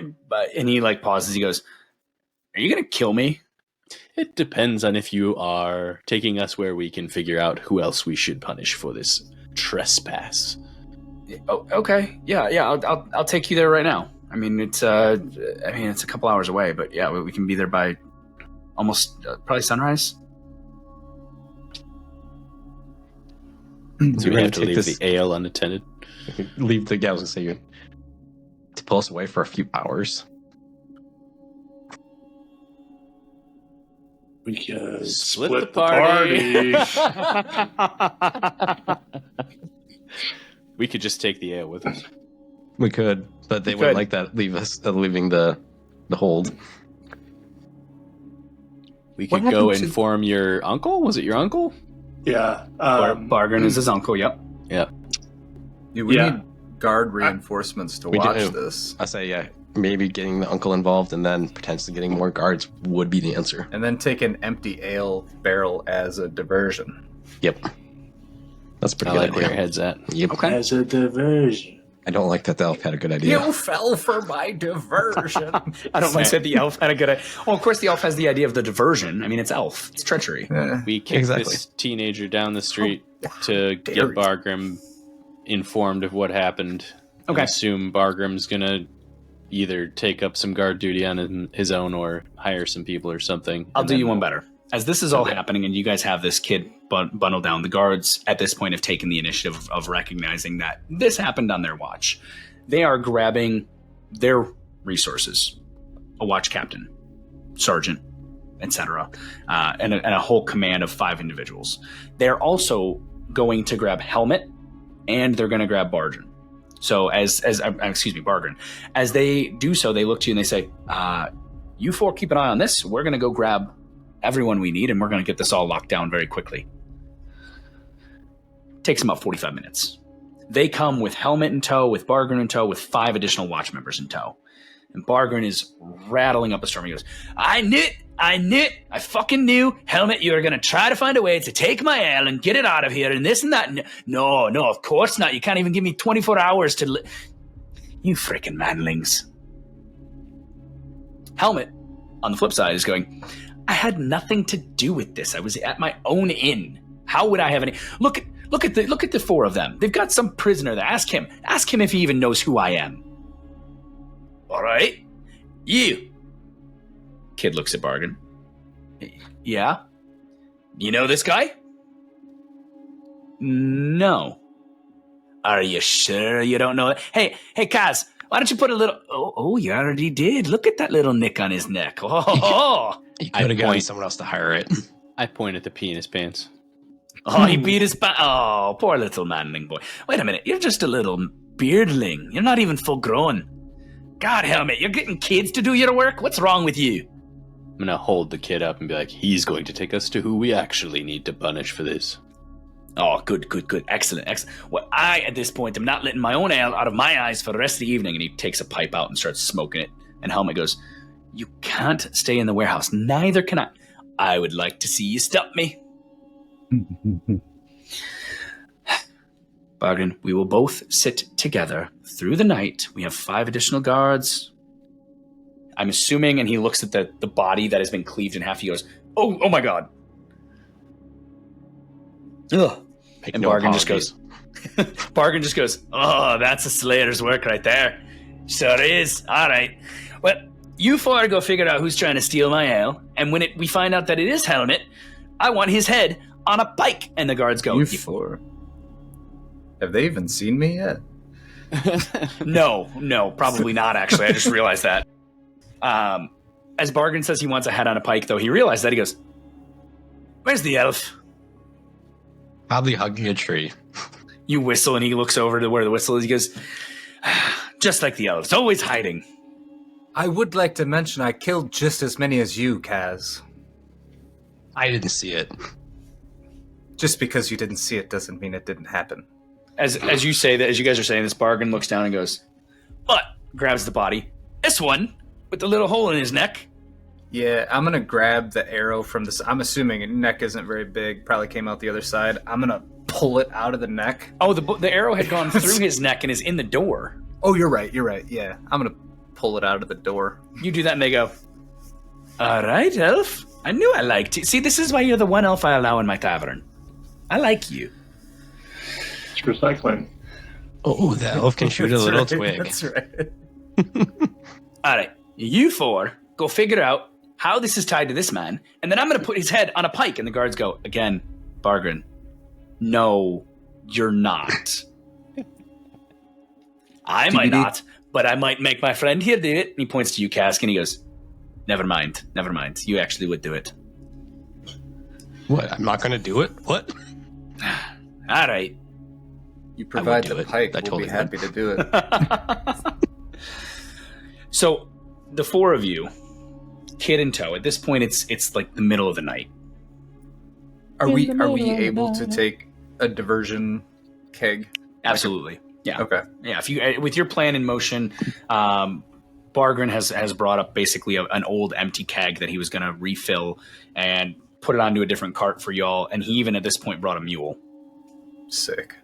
and he like pauses. He goes, "Are you gonna kill me?" It depends on if you are taking us where we can figure out who else we should punish for this trespass. Oh, okay. Yeah. I'll take you there right now. I mean, it's a couple hours away, but yeah, we can be there by almost probably sunrise. So we gonna have to take leave this- the ale unattended. Leave the, I was going to say, you to pull us away for a few hours. We can Split split the party. We could just take the ale with us. We could, but they wouldn't like that. Leaving the hold. We What could go happened to- inform your uncle? Was it your uncle? Yeah. Bargain is his uncle. Yep. Yeah, we Yeah. need guard reinforcements to We watch do. this. I say, yeah, maybe getting the uncle involved and then potentially getting more guards would be the answer. And then take an empty ale barrel as a diversion. Yep. That's a I pretty like good where your idea. head's at. Yep. Okay. As a diversion. I don't like that the elf had a good idea. You fell for my diversion. I don't like that the elf had a good idea. Well, of course, the elf has the idea of the diversion. I mean, it's elf. It's treachery. We kicked Exactly. this teenager down the street to dare get you. Bargrim informed of what happened. Okay. I assume Bargrim's gonna either take up some guard duty on his own or hire some people or something. I'll And do then you one we'll- better. As this is all happening and you guys have this kid bundled down, the guards at this point have taken the initiative of recognizing that this happened on their watch. They are grabbing their resources, a watch captain, sergeant, etc., and a whole command of 5 individuals. They're also going to grab Helmet and they're going to grab Bargain. So Bargain. As they do so, they look to you and they say, you 4 keep an eye on this. We're going to go grab everyone we need, and we're going to get this all locked down very quickly. Takes about 45 minutes. They come with Helmet in tow, with Bargrin in tow, with 5 additional watch members in tow. And Bargrin is rattling up a storm. He goes, I knew it, I fucking knew, Helmet, you were going to try to find a way to take my ale and get it out of here, and this and that. No, of course not. You can't even give me 24 hours to... You frickin' manlings. Helmet, on the flip side, is going... I had nothing to do with this. I was at my own inn. How would I have any? Look at the 4 of them. They've got some prisoner there. Ask him if he even knows who I am. All right, you. Kid looks at Bargain. Yeah, you know this guy? No. Are you sure you don't know it? Hey, Kaz, why don't you put a little... Oh, you already did. Look at that little nick on his neck. Oh, You could have gotten someone else to hire it. I point at the pee in his pants. oh, he beat his... Oh, poor little manling boy. Wait a minute. You're just a little beardling. You're not even full grown. God, Helmet, you're getting kids to do your work? What's wrong with you? I'm going to hold the kid up and be like, he's going to take us to who we actually need to punish for this. Oh, good. Excellent. Well, I, at this point, am not letting my own ale out of my eyes for the rest of the evening. And he takes a pipe out and starts smoking it. And Helmet goes, you can't stay in the warehouse. Neither can I. I would like to see you stop me. Borgrin, we will both sit together through the night. We have 5 additional guards. I'm assuming, and he looks at the body that has been cleaved in half. He goes, oh my God. Ugh. And Borgrin just goes, oh, that's a slayer's work right there. Sure is. All right. Well, you 4 go figure out who's trying to steal my ale, and when we find out that it is Helmet, I want his head on a pike. And the guards go, You 4? Have they even seen me yet? No, probably not, actually. I just realized that. As Borgrin says he wants a head on a pike, though, he realized that. He goes, where's the elf? Probably hugging a tree. You whistle, and he looks over to where the whistle is. He goes, just like the elves, always hiding. I would like to mention I killed just as many as you, Kaz. I didn't see it. Just because you didn't see it doesn't mean it didn't happen. As you say that, as you guys are saying this, Borgrin looks down and goes, what? Grabs the body. This one, with the little hole in his neck. Yeah, I'm going to grab the arrow from this. I'm assuming his neck isn't very big. Probably came out the other side. I'm going to pull it out of the neck. Oh, the arrow had gone through his neck and is in the door. Oh, you're right. Yeah, I'm going to pull it out of the door. You do that and they go, all right, elf. I knew I liked you. See, this is why you're the one elf I allow in my tavern. I like you. It's recycling. Oh, the elf can shoot a little twig. That's right. All right, you 4 go figure out how this is tied to this man, and then I'm going to put his head on a pike. And the guards go, again, Borgrin, no, you're not. I might not, but I might make my friend here do it. And he points to you, Cask, and he goes, never mind. You actually would do it. What? I'm not going to do it? What? All right. You provide the pike, I we'll totally be happy to do it. So, the 4 of you, kid in tow, at this point it's like the middle of the night. Are we able to take a diversion keg? Absolutely. Yeah. Okay. Yeah, if you with your plan in motion, Borgrin has brought up basically an old empty keg that he was going to refill and put it onto a different cart for y'all, and he even at this point brought a mule. Sick.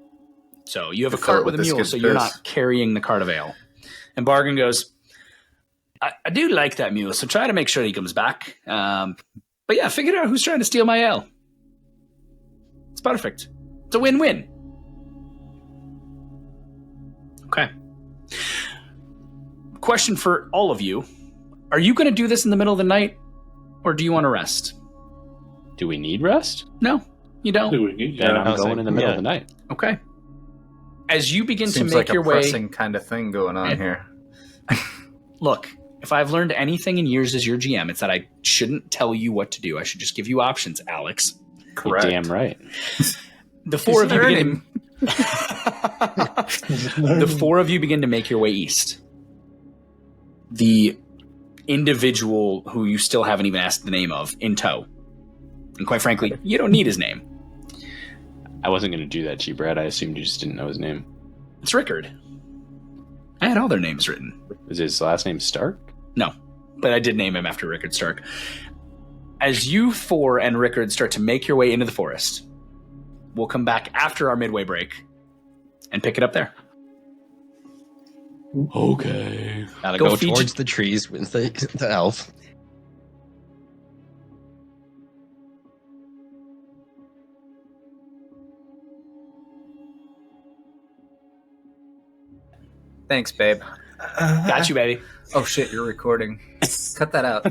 So you have a cart with a mule, so you're not carrying the cart of ale. And Borgrin goes, I do like that mule, so try to make sure he comes back. But yeah, figure out who's trying to steal my ale. It's perfect. It's a win-win. Okay. Question for all of you. Are you going to do this in the middle of the night, or do you want to rest? Do we need rest? No, you don't. Do we need? Then Yeah. I'm going in the middle of the night. Okay. As you begin Seems to make like your a way... pressing kind of thing going on here. Look, if I've learned anything in years as your GM, it's that I shouldn't tell you what to do. I should just give you options, Alex. Correct. You're damn right. The 4 of you begin... The 4 of you begin to make your way east. The individual who you still haven't even asked the name of in tow. And quite frankly, you don't need his name. I wasn't going to do that to you, Brad. I assumed you just didn't know his name. It's Rickard. I had all their names written. Is his last name Stark? No, but I did name him after Rickard Stark. As you 4 and Rickard start to make your way into the forest, we'll come back after our midway break and pick it up there. Okay. Gotta Go go feed towards you- the trees with the elf. Thanks, babe. Got you, baby. Oh shit, you're recording. Cut that out.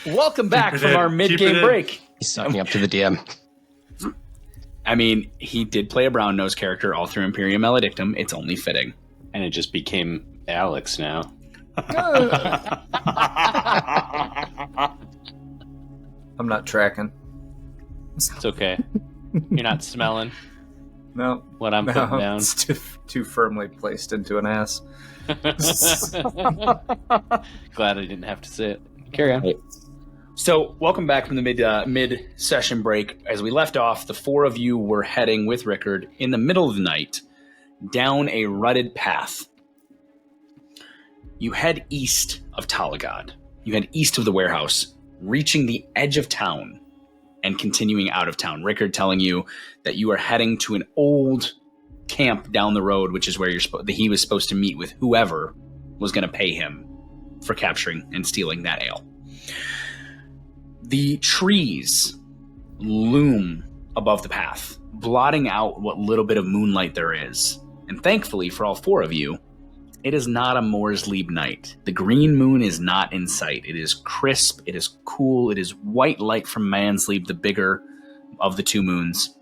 Welcome back Keep it from in. our Keep mid-game it in. break. He's sucking up to the DM. I mean, he did play a brown-nosed character all through Imperium Maledictum. It's only fitting. And it just became Alex now. I'm not tracking. It's okay. You're not smelling No. what I'm putting down. It's too firmly placed into an ass. Glad I didn't have to say it. Carry on. So, welcome back from the mid-session break. As we left off, the four of you were heading with Rickard in the middle of the night down a rutted path. You head east of Talagaad. You head east of the warehouse, reaching the edge of town and continuing out of town. Rickard telling you that you are heading to an old camp down the road, which is where he was supposed to meet with whoever was going to pay him for capturing and stealing that ale. The trees loom above the path, blotting out what little bit of moonlight there is. And thankfully for all four of you, it is not a Moorsleep night. The green moon is not in sight. It is crisp, it is cool, it is white light from Mansleep, the bigger of the two moons.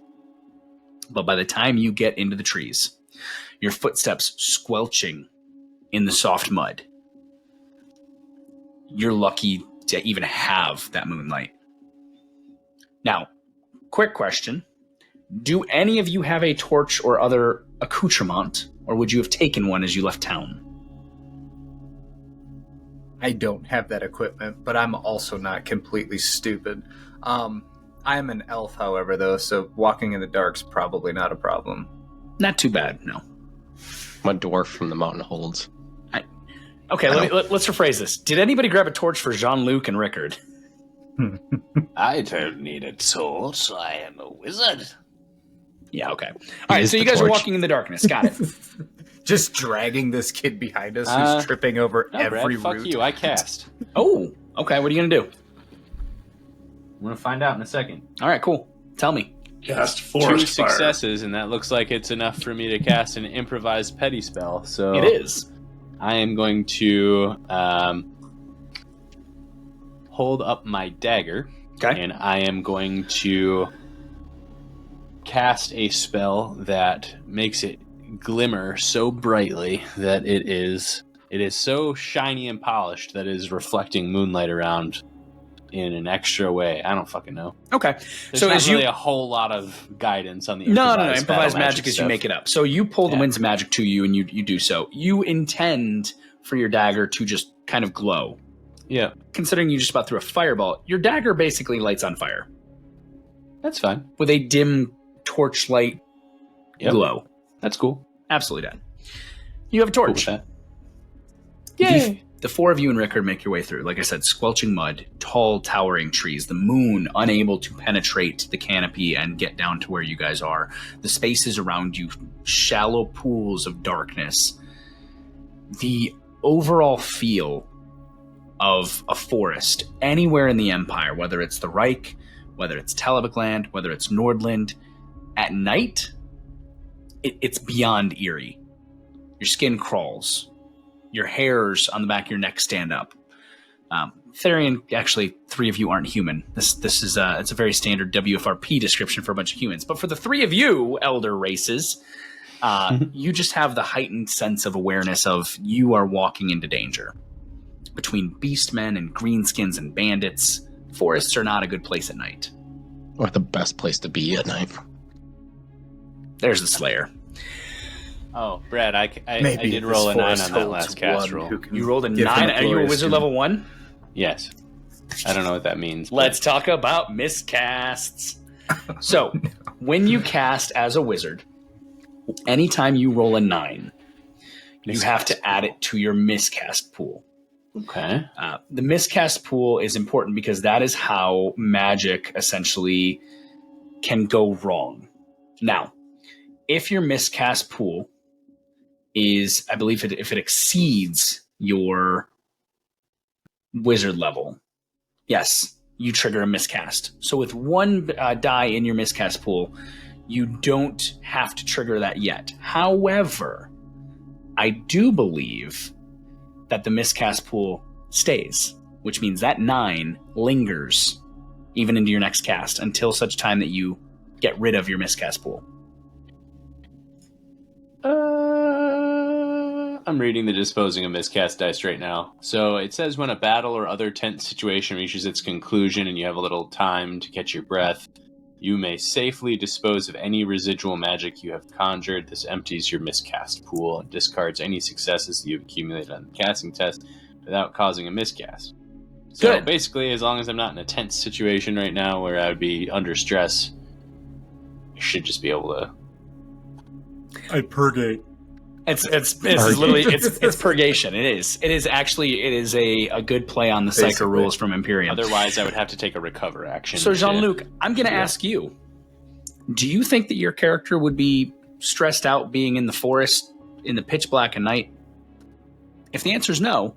But by the time you get into the trees, your footsteps squelching in the soft mud, you're lucky to even have that moonlight. Now, quick question. Do any of you have a torch or other accoutrement, or would you have taken one as you left town? I don't have that equipment, but I'm also not completely stupid. I am an elf, however, though, so walking in the dark's probably not a problem. Not too bad, no. I'm a dwarf from the mountain holds. Okay, let's rephrase this. Did anybody grab a torch for Jean-Luc and Rickard? I don't need a torch. I am a wizard. Yeah, okay. All right, so you guys are walking in the darkness. Got it. Just dragging this kid behind us who's tripping over every Brad, root. fuck you. I cast. Oh, okay. What are you going to do? I'm going to find out in a second. All right, cool. Tell me. Cast 2 forest fire. successes, and that looks like it's enough for me to cast an improvised petty spell. So It is. I am going to hold up my dagger, Okay. and I am going to cast a spell that makes it glimmer so brightly that it is so shiny and polished that it is reflecting moonlight around in an extra way. I don't fucking know. Okay. There's So not as really you a whole lot of guidance on the No. improvised Improvised battle magic is you stuff. make it up. So you pull the Yeah. winds of magic to you, and you do so. You intend for your dagger to just kind of glow. Yeah, Considering you just about threw a fireball, your dagger basically lights on fire that's fine. with a dim torchlight Yep. glow. That's cool. Absolutely done. You have a Cool with torch. that. The four of you and Rickard make your way through. Like I said, squelching mud, tall, towering trees, the moon unable to penetrate the canopy and get down to where you guys are. The spaces around you, shallow pools of darkness. The overall feel of a forest anywhere in the Empire, whether it's the Reich, whether it's Talabegland, whether it's Nordland, at night, it's beyond eerie. Your skin crawls. Your hairs on the back of your neck stand up. Therian, actually, 3 of you aren't human. This is it's a very standard WFRP description for a bunch of humans. But for the 3 of you, elder races, you just have the heightened sense of awareness of you are walking into danger. Between beastmen and greenskins and bandits, forests are not a good place at night. Or the best place to be at night. There's the Slayer. Oh, Brad, I Maybe did this roll a 9 forest on that holds last cast one roll. who can You rolled a give 9. him Are you a glorious wizard doom. level 1? Yes. I don't know what that means. but- Let's talk about miscasts. So, when you cast as a wizard, anytime you roll a 9, you have to add it to your miscast pool. Okay. The miscast pool is important because that is how magic essentially can go wrong. Now, if your miscast pool is, I believe, if it exceeds your wizard level, yes, you trigger a miscast. So with 1 die in your miscast pool, you don't have to trigger that yet. However, I do believe that the miscast pool stays, which means that 9 lingers even into your next cast until such time that you get rid of your miscast pool. I'm reading the disposing of miscast dice right now. So it says when a battle or other tense situation reaches its conclusion and you have a little time to catch your breath, you may safely dispose of any residual magic you have conjured. This empties your miscast pool and discards any successes that you've accumulated on the casting test without causing a miscast. So Good. basically, as long as I'm not in a tense situation right now where I would be under stress, I should just be able to... I purgate. It's literally it's purgation. It is a good play on the Psycho rules from Imperium. Otherwise, I would have to take a recover action. So Jean-Luc, I'm going to ask you: do you think that your character would be stressed out being in the forest in the pitch black at night? If the answer is no,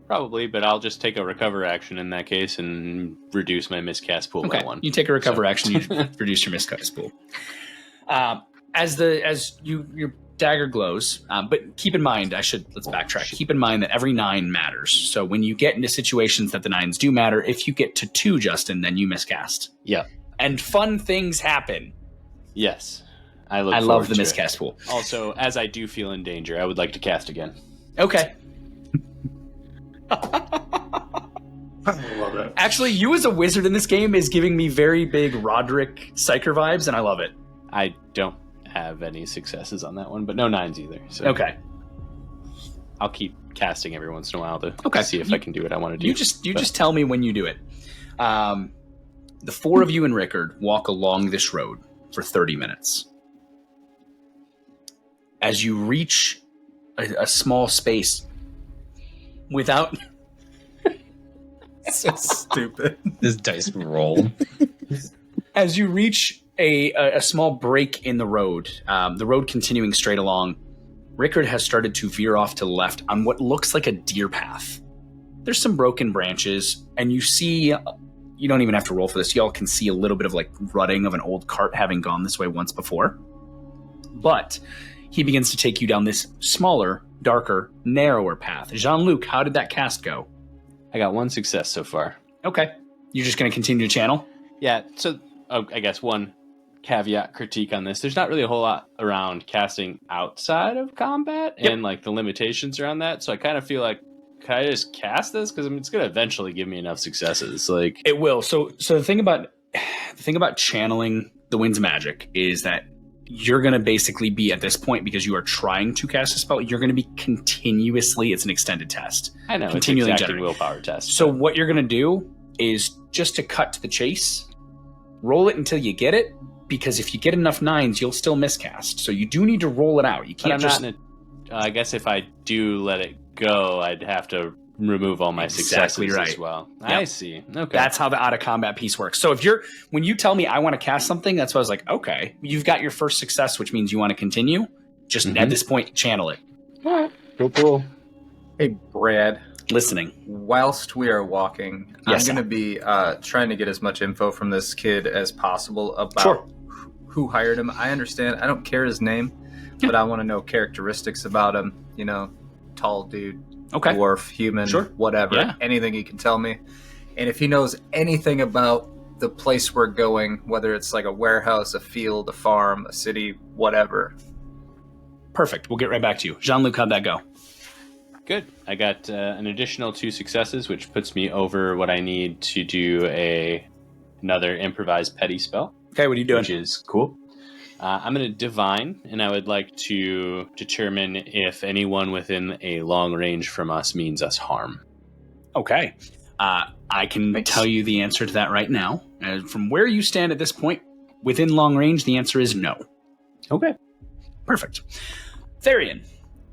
probably, but I'll just take a recover action in that case and reduce my miscast pool by 1. You take a recover action, you reduce your miscast pool. As your dagger glows, but keep in mind, let's backtrack. Keep in mind that every 9 matters. So when you get into situations that the 9s do matter, if you get to 2, Justin, then you miscast. Yeah. And fun things happen. Yes. I love the miscast pool. Also, as I do feel in danger, I would like to cast again. Okay. I love it. Actually, you as a wizard in this game is giving me very big Roderick Psyker vibes, and I love it. I don't have any successes on that one, but no 9s either. So Okay. I'll keep casting every once in a while to see if I can do what I want to do. You just tell me when you do it. The 4 of you and Rickard walk along this road for 30 minutes. As you reach a small space without... So stupid. This dice roll. As you reach a small break in the road continuing straight along, Rickard has started to veer off to the left on what looks like a deer path. There's some broken branches, and you see, you don't even have to roll for this, y'all can see a little bit of like rutting of an old cart having gone this way once before. But he begins to take you down this smaller, darker, narrower path. Jean-Luc, how did that cast go? I got 1 success so far. Okay. You're just going to continue to channel? Yeah, so I guess one caveat critique on this. There's not really a whole lot around casting outside of combat and like the limitations around that. So I kind of feel like, can I just cast this? Because it's going to eventually give me enough successes. Like it will. So the thing about channeling the wind's magic is that you're going to basically be at this point, because you are trying to cast a spell, you're going to be continuously, it's an extended test. I know, continually it's exacting generating willpower test. So what you're going to do is just to cut to the chase, roll it until you get it, because if you get enough 9s, you'll still miscast. So you do need to roll it out. You can't I guess if I do let it go, I'd have to remove all my successes as well. Yep. I see. Okay. That's how the out of combat piece works. So when you tell me I want to cast something, that's why I was like, okay, you've got your first success, which means you want to continue. Just at this point, channel it. All right. Cool. Hey, Brad. Listening. Whilst we are walking, Yes, I'm going to be trying to get as much info from this kid as possible about who hired him. I understand. I don't care his name, but I want to know characteristics about him. You know, tall dude, dwarf, human, whatever. Anything he can tell me. And if he knows anything about the place we're going, whether it's like a warehouse, a field, a farm, a city, whatever. Perfect. We'll get right back to you. Jean-Luc, how'd that go? Good. I got an additional 2 successes, which puts me over what I need to do another improvised petty spell. Okay, what are you doing? Which is cool. I'm going to divine, and I would like to determine if anyone within a long range from us means us harm. Okay. I can tell you the answer to that right now. From where you stand at this point, within long range, the answer is no. Okay. Perfect. Therian,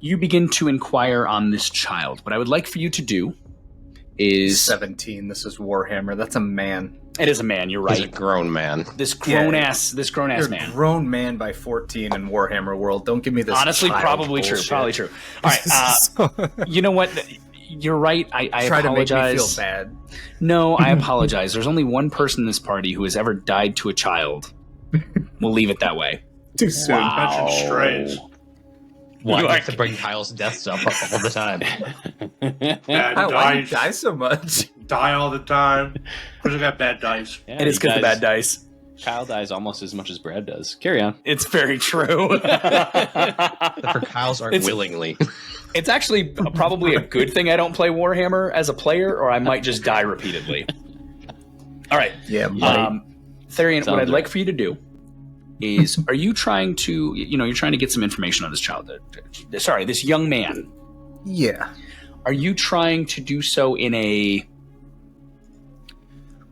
you begin to inquire on this child. What I would like for you to do is... 17. This is Warhammer. That's a man. It is a man, you're right. He's a grown man. This grown ass You're man. A grown man by 14 in Warhammer world. Don't give me this. Honestly, probably bullshit. true. Probably true. All right. You know what? You're right. I try apologize. to make me feel bad. No, I apologize. There's only one person in this party who has ever died to a child. We'll leave it that way. Too soon. Mention strays. Why do you have to bring Kyle's deaths up all the time? Why do you die so much? Die all the time. Because I got bad dice. Yeah, it is because the bad dice. Kyle dies almost as much as Brad does. Carry on. It's very true. For Kyle's aren't willingly. It's actually probably a good thing I don't play Warhammer as a player, or I might just die repeatedly. All right. Yeah. Therian, what I'd right. like for you to do is, are you trying to, you're trying to get some information on this child, this young man. Yeah. Are you trying to do so in a...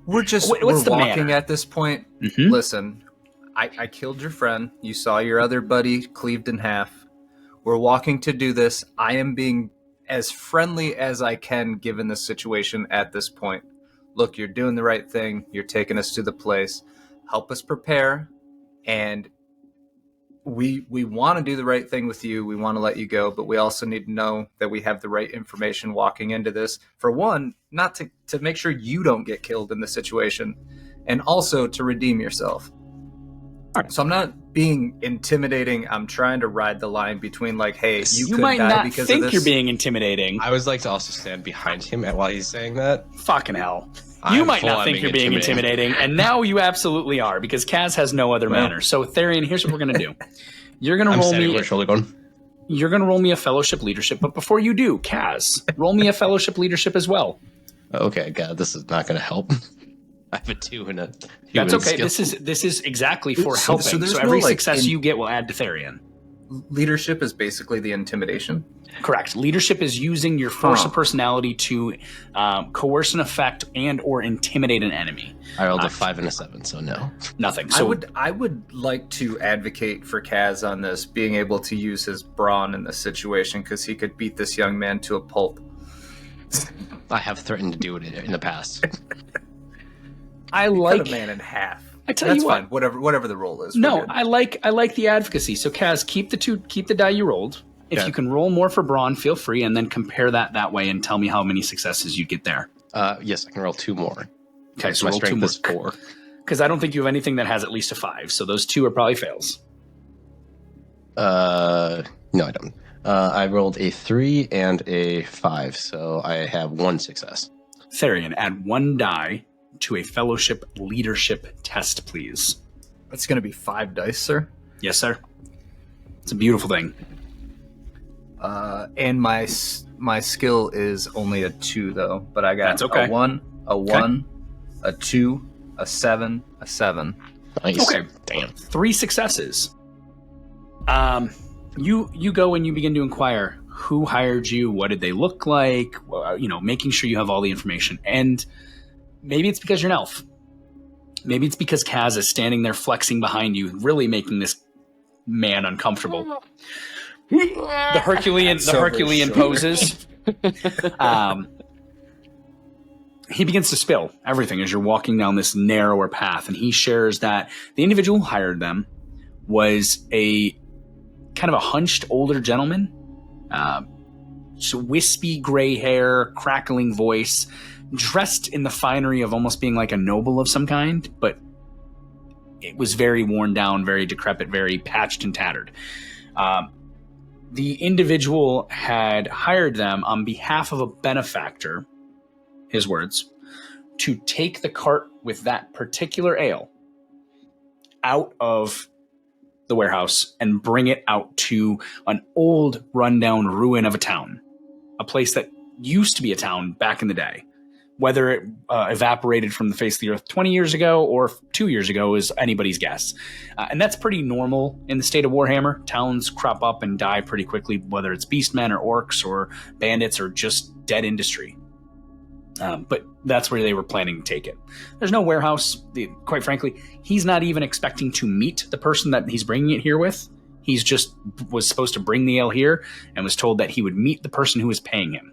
We're just What's we're the walking manner? at this point. Mhm. Listen, I killed your friend. You saw your other buddy cleaved in half. We're walking to do this. I am being as friendly as I can given the situation at this point. Look, you're doing the right thing. You're taking us to the place. Help us prepare. And we want to do the right thing with you. We want to let you go, but we also need to know that we have the right information walking into this. For one, not to make sure you don't get killed in the situation, and also to redeem yourself. All right. So I'm not being intimidating. I'm trying to ride the line between like, hey, you could might die not because think of this. you're being intimidating. I would like to also stand behind him while he's saying that. Fucking hell. You I'm might full not on think you're being intimidating, and now you absolutely are, because Kaz has no other manner. So, Therian, here's what we're going to do. You're going to I'm roll standing me... over his shoulder going, You're going to roll me a fellowship leadership, but before you do, Kaz, roll me a fellowship leadership as well. okay, God, this is not going to help. I have a 2 and a 2. That's in okay. skill. This is exactly for So- helping. so So, there's every no, like, success you get will add to Therian. Leadership is basically the intimidation. Correct. Leadership is using your force Huh. of personality to coerce an effect and or intimidate an enemy. I rolled a 5 and a 7, so no. Nothing. So I would like to advocate for Kaz on this, being able to use his brawn in this situation, because he could beat this young man to a pulp. I have threatened to do it in the past. I Cut like... a man in half. I tell That's you fine. what. Whatever the role is. we're No, good. I like the advocacy. So Kaz, keep the die you rolled. If Yeah. you can roll more for brawn, feel free, and then compare that way and tell me how many successes you get there. Yes, I can roll 2 more. Okay, so My roll 2 strength more. is 4. Because I don't think you have anything that has at least a 5, so those 2 are probably fails. No, I don't. I rolled a 3 and a 5, so I have 1 success. Therian, add 1 die to a fellowship leadership test, please. It's going to be 5 dice, sir. Yes, sir. It's a beautiful thing. And my skill is only a 2 though, but I got That's okay. a 1, a 2, a 7, a 7. Nice. Okay. Damn. 3 successes. You go and you begin to inquire who hired you, what did they look like, making sure you have all the information. And maybe it's because you're an elf. Maybe it's because Kaz is standing there flexing behind you, really making this man uncomfortable. The Herculean poses. He begins to spill everything as you're walking down this narrower path, and he shares that the individual who hired them was a kind of a hunched older gentleman, so wispy gray hair, crackling voice, dressed in the finery of almost being like a noble of some kind, but it was very worn down, very decrepit, very patched and tattered. The individual had hired them on behalf of a benefactor, his words, to take the cart with that particular ale out of the warehouse and bring it out to an old rundown ruin of a town, a place that used to be a town back in the day. Whether it evaporated from the face of the earth 20 years ago or 2 years ago is anybody's guess. And that's pretty normal in the state of Warhammer. Towns crop up and die pretty quickly, whether it's beastmen or orcs or bandits or just dead industry. But that's where they were planning to take it. There's no warehouse. Quite frankly, he's not even expecting to meet the person that he's bringing it here with. He's just was supposed to bring the ale here and was told that he would meet the person who was paying him.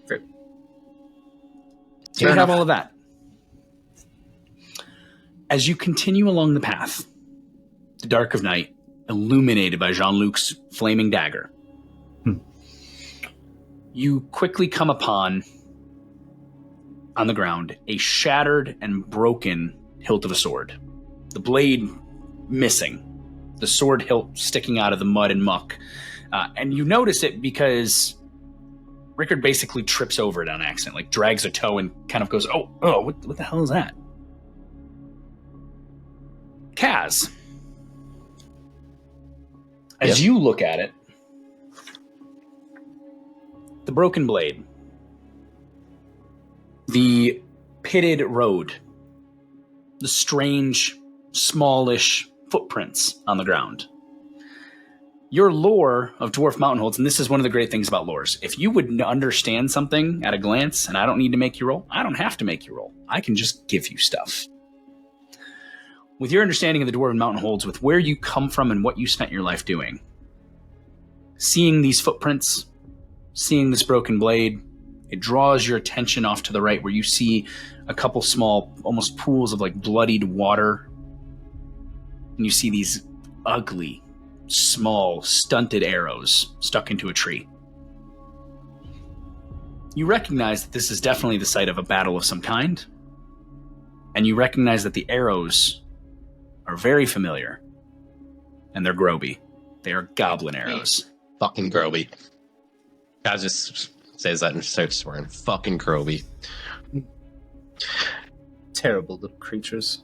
Great. So you have all of that. As you continue along the path, the dark of night, illuminated by Jean-Luc's flaming dagger, you quickly come upon, on the ground, a shattered and broken hilt of a sword. The blade missing, the sword hilt sticking out of the mud and muck. And you notice it because Rickard basically trips over it on accident, like drags a toe and kind of goes, oh, what the hell is that? Kaz, as you look at it, the broken blade, the pitted road, the strange, smallish footprints on the ground. Your lore of Dwarf Mountain Holds, and this is one of the great things about lores, if you would understand something at a glance, and I don't need to make you roll, I don't have to make you roll. I can just give you stuff. With your understanding of the Dwarven Mountain Holds, with where you come from and what you spent your life doing, seeing these footprints, seeing this broken blade, it draws your attention off to the right where you see a couple small, almost pools of like bloodied water. And you see these ugly, small, stunted arrows stuck into a tree. You recognize that this is definitely the site of a battle of some kind. And you recognize that the arrows are very familiar. And they're Groby. They are goblin arrows. Fucking Groby. Kaz just says that and starts swearing. Fucking Groby. Terrible little creatures.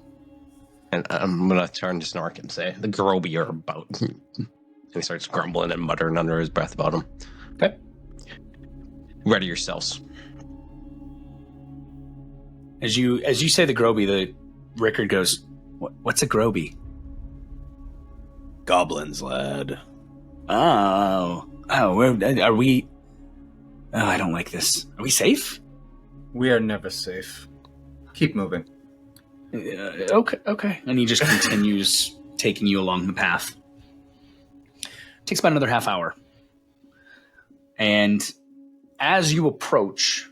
And I'm going to turn to Snork and say, the Groby are about. And he starts grumbling and muttering under his breath about them. Okay. Ready yourselves. As you say the Groby, the Rickard goes, what's a Groby? Goblins, lad. Oh, are we... Oh, I don't like this. Are we safe? We are never safe. Keep moving. Okay. And he just continues taking you along the path. Takes about another half hour. And as you approach...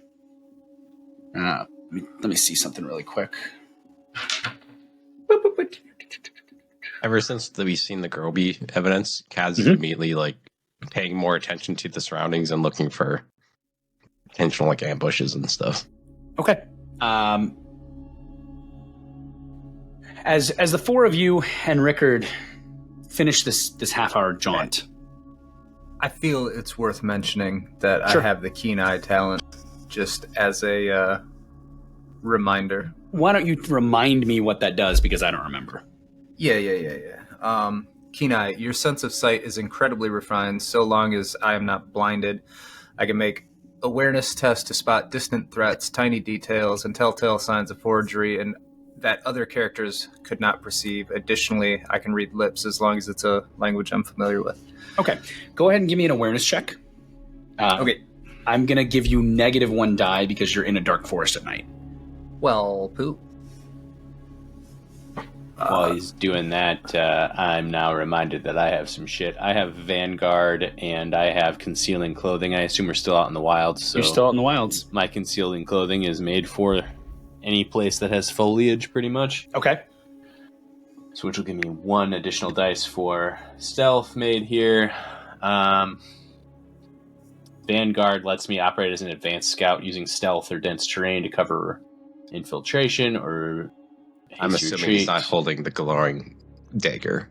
let me see something really quick. Ever since we've seen the Groby evidence, Kaz is immediately like paying more attention to the surroundings and looking for potential like ambushes and stuff. Okay. As the four of you and Rickard finish this half-hour jaunt, I feel it's worth mentioning that Sure. I have the keen eye talent just as a reminder. why don't you remind me what that does, because I don't remember. Yeah. Keen eye, your sense of sight is incredibly refined so long as I am not blinded. I can make awareness tests to spot distant threats, tiny details, and telltale signs of forgery, and that other characters could not perceive. Additionally, I can read lips as long as it's a language I'm familiar with. Okay. Go ahead and give me an awareness check. Okay. I'm going to give you -1 die because you're in a dark forest at night. Well, poop. While he's doing that, I'm now reminded that I have some shit. I have Vanguard and I have Concealing Clothing. I assume we're still out in the wilds. So You're still out in the wilds. my Concealing Clothing is made for any place that has foliage, pretty much. Okay. So which will give me 1 additional dice for stealth made here. Vanguard lets me operate as an advanced scout using stealth or dense terrain to cover infiltration or I'm his assuming retreat. he's not holding the glowing dagger.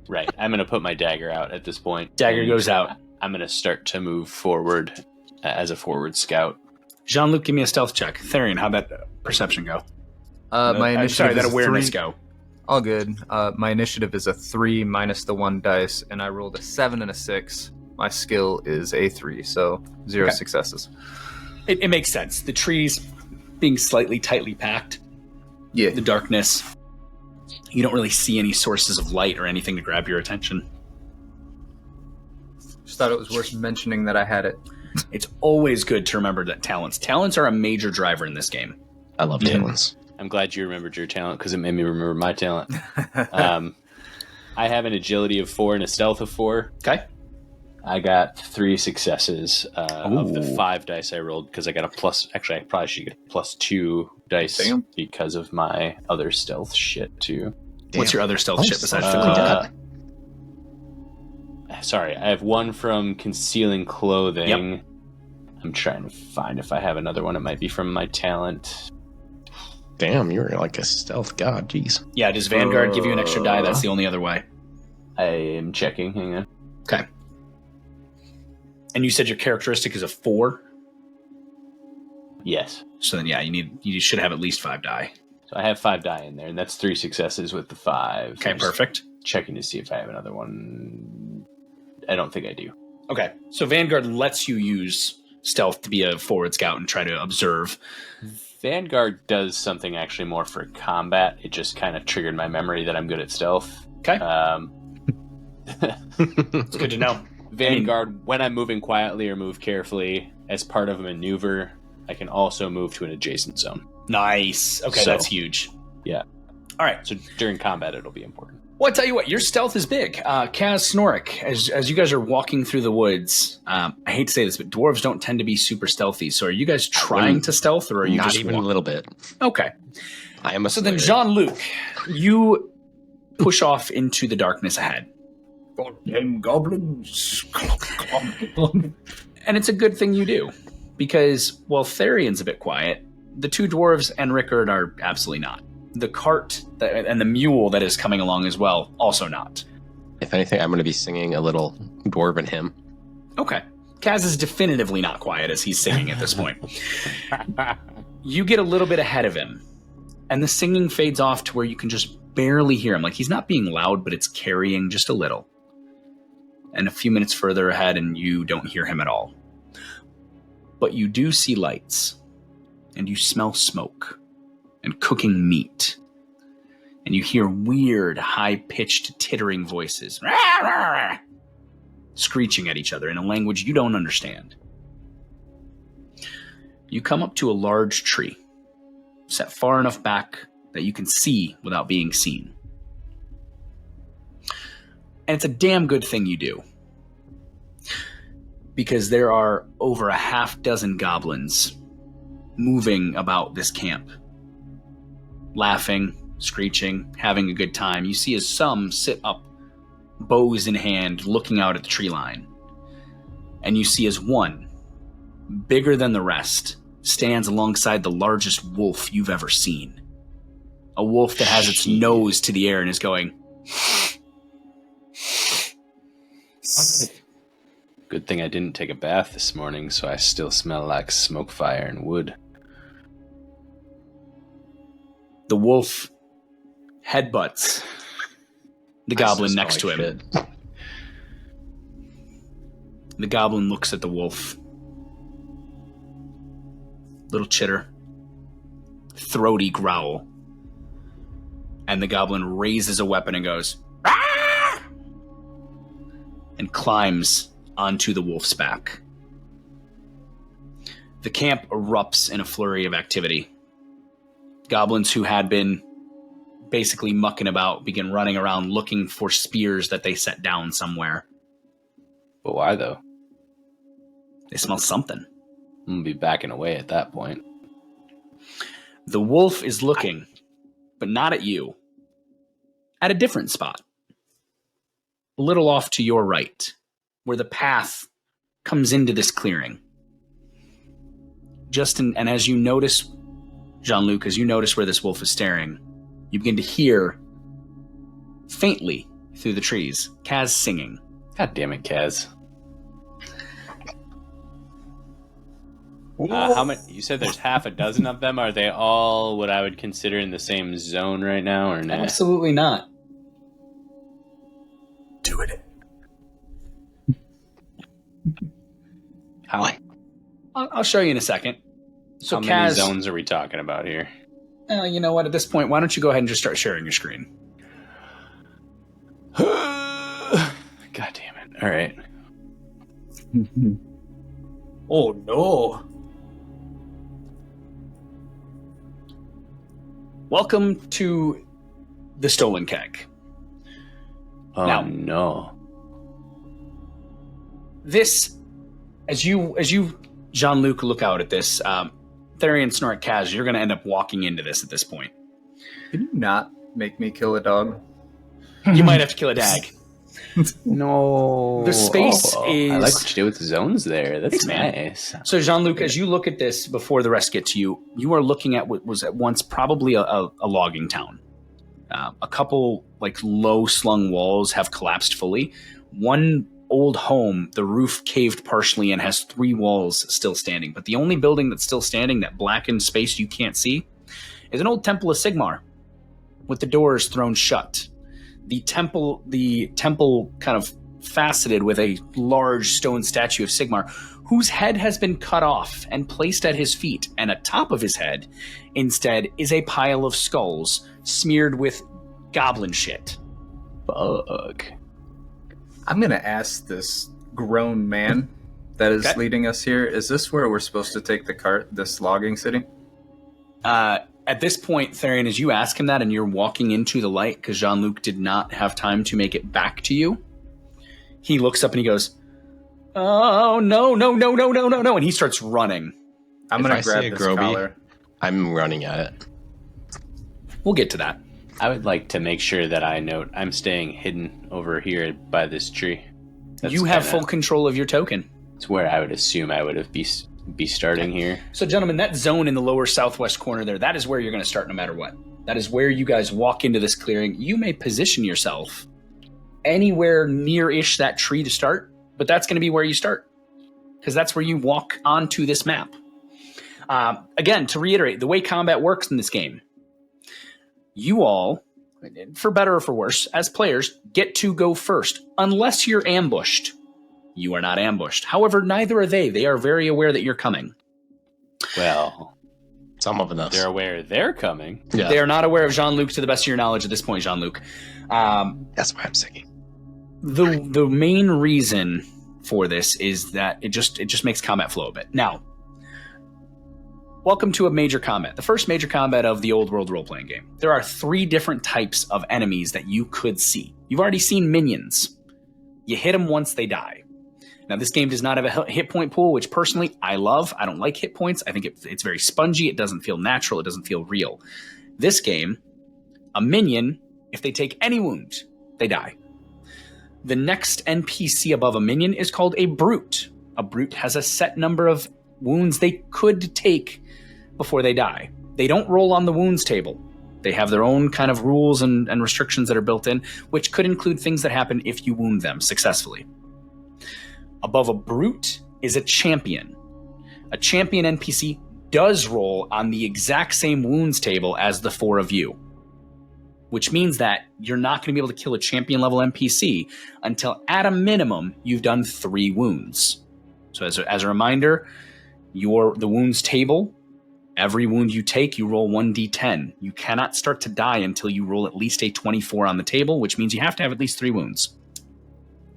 Right. I'm going to put my dagger out at this point. Dagger and goes out. I'm going to start to move forward as a forward scout. Jean-Luc, give me a stealth check. Therian, how'd that perception go? My I'm initiative sorry, that is awareness 3. go. All good. My initiative is a 3 minus the 1 dice, and I rolled a 7 and a 6. My skill is a 3, so 0 Okay. successes. It makes sense. The trees being slightly tightly packed, Yeah. the darkness, you don't really see any sources of light or anything to grab your attention. Just thought it was worth mentioning that I had it. It's always good to remember that talents are a major driver in this game. I love talents. I'm glad you remembered your talent because it made me remember my talent. I have an agility of 4 and a stealth of 4. Okay. I got 3 successes of the Ooh. 5 dice I rolled because I got a plus. Actually, I probably should get a +2 dice Damn. because of my other stealth shit too. What's your other stealth shit besides Uh, Fiddly Duck? Sorry, I have 1 from Concealing Clothing. Yep. I'm trying to find if I have another one. It might be from my talent. Damn, you're like a stealth god. Jeez. Yeah, does Vanguard give you an extra die? That's the only other way. I am checking. Hang on. Okay. And you said your characteristic is a 4? Yes. So then, yeah, you should have at least 5 die. So I have 5 die in there, and that's 3 successes with the 5. Okay, I'm just perfect. checking to see if I have another one. I don't think I do. Okay, so Vanguard lets you use stealth to be a forward scout and try to observe. Vanguard does something actually more for combat. It just kind of triggered my memory that I'm good at stealth. Okay. It's good to know. Vanguard, when I'm moving quietly or move carefully, as part of a maneuver, I can also move to an adjacent zone. Nice. Okay, So- that's huge. Yeah. All right. So during combat, it'll be important. Well, I tell you what, your stealth is big. Kaz, Snorik, as you guys are walking through the woods, I hate to say this, but dwarves don't tend to be super stealthy. So are you guys trying to stealth, or are you Not just even a little bit. Okay. I am a So then, slayer. Jean-Luc, you push off into the darkness ahead. Goddamn goblins. And it's a good thing you do, because while Therion's a bit quiet, the 2 dwarves and Rickard are absolutely not. The cart and the mule that is coming along as well, also not. If anything, I'm going to be singing a little dwarven hymn. Okay. Kaz is definitively not quiet as he's singing at this point. You get a little bit ahead of him, and the singing fades off to where you can just barely hear him. Like, he's not being loud, but it's carrying just a little. And a few minutes further ahead, and you don't hear him at all. But you do see lights, and you smell smoke and cooking meat. And you hear weird, high-pitched, tittering voices screeching at each other in a language you don't understand. You come up to a large tree, set far enough back that you can see without being seen. And it's a damn good thing you do, because there are over a half dozen goblins moving about this camp, laughing, screeching, having a good time. You see as some sit up, bows in hand, looking out at the tree line. And you see as one, bigger than the rest, stands alongside the largest wolf you've ever seen. A wolf that has its nose to the air and is going... Good thing I didn't take a bath this morning, so I still smell like smoke, fire, and wood. The wolf headbutts the goblin next to him. The goblin looks at the wolf. Little chitter. Throaty growl. And the goblin raises a weapon and goes, "Ah!" and climbs onto the wolf's back. The camp erupts in a flurry of activity. Goblins who had been basically mucking about begin running around looking for spears that they set down somewhere. But why, though? They smell something. I'm going to be backing away at that point. The wolf is looking, but not at you. At a different spot. A little off to your right, where the path comes into this clearing. And as you notice, Jean-Luc, as you notice where this wolf is staring, you begin to hear, faintly through the trees, Kaz singing. God damn it, Kaz. How many? You said there's half a dozen of them. Are they all what I would consider in the same zone right now, or not? Absolutely not. Do it. How I'll show you in a second. So many Kaz, zones are we talking about here? you know what? At this point, why don't you go ahead and just start sharing your screen? God damn it. All right. Oh no. Welcome to the Stolen Keg. Oh, Now- no. This, as you Jean-Luc, look out at this, Therian, Snort, Kaz, you're going to end up walking into this at this point. Can you not make me kill a dog? You might have to kill a dag. No. The space is... I like what you did with the zones there. That's Thanks, man. nice. So, Jean-Luc, as you look at this before the rest get to you, you are looking at what was at once probably a logging town. A couple low-slung walls have collapsed fully. One old home, the roof caved partially and has 3 walls still standing. But the only building that's still standing, that blackened space you can't see, is an old temple of Sigmar with the doors thrown shut. The temple kind of faceted with a large stone statue of Sigmar, whose head has been cut off and placed at his feet, and atop of his head instead is a pile of skulls smeared with goblin shit. Fuck. I'm going to ask this grown man that is leading us here, is this where we're supposed to take the cart, this logging city? At this point, Therian, as you ask him that and you're walking into the light, because Jean-Luc did not have time to make it back to you, he looks up and he goes, "Oh, no. And he starts running. I'm going to grab this collar. I'm running at it. We'll get to that. I would like to make sure that I note I'm staying hidden over here by this tree. You have full control of your token. It's where I would assume I would have be starting here. So, gentlemen, that zone in the lower southwest corner there, that is where you're going to start no matter what. That is where you guys walk into this clearing. You may position yourself anywhere near-ish that tree to start, but that's going to be where you start, because that's where you walk onto this map. Again, to reiterate, the way combat works in this game, you all, for better or for worse, as players, get to go first, unless you're ambushed. You are not ambushed. However, neither are they. They are very aware that you're coming. Well, some of us. They're aware they're coming. Yeah. They are not aware of Jean-Luc to the best of your knowledge at this point, Jean-Luc. That's why I'm singing. The main reason for this is that it just makes combat flow a bit. Now, welcome to a major combat. The first major combat of the Old World Roleplaying Game. There are 3 different types of enemies that you could see. You've already seen minions. You hit them once, they die. Now, this game does not have a hit point pool, which personally I love. I don't like hit points. I think it's very spongy. It doesn't feel natural. It doesn't feel real. This game, a minion, if they take any wound, they die. The next NPC above a minion is called a brute. A brute has a set number of wounds they could take before they die. They don't roll on the wounds table. They have their own kind of rules and restrictions that are built in, which could include things that happen if you wound them successfully. Above a brute is a champion. A champion NPC does roll on the exact same wounds table as the 4 of you, which means that you're not going to be able to kill a champion level NPC until, at a minimum, you've done 3 wounds. So as a reminder, the wounds table, every wound you take, you roll 1d10. You cannot start to die until you roll at least a 24 on the table, which means you have to have at least 3 wounds.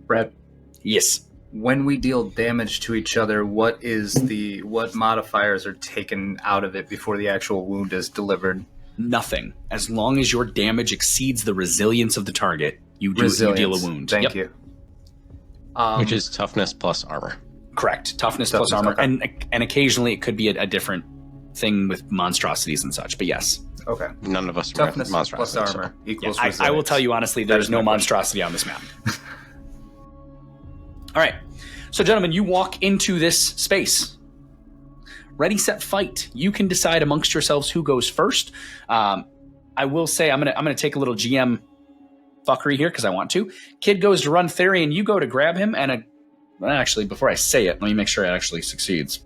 Brett? Yes. When we deal damage to each other, what modifiers are taken out of it before the actual wound is delivered? Nothing. As long as your damage exceeds the resilience of the target, you deal a wound. Thank you. Which is toughness plus armor. Correct. Toughness plus armor. Okay. And occasionally it could be a different thing with monstrosities and such, but yes. Okay. None of us toughness plus armor equals resilience. I will tell you honestly, there's no monstrosity on this map. All right. So, gentlemen, you walk into this space. Ready, set, fight. You can decide amongst yourselves who goes first. I will say I'm gonna take a little GM fuckery here because I want to. Kid goes to run Therian. You go to grab him, and actually, before I say it, let me make sure it actually succeeds.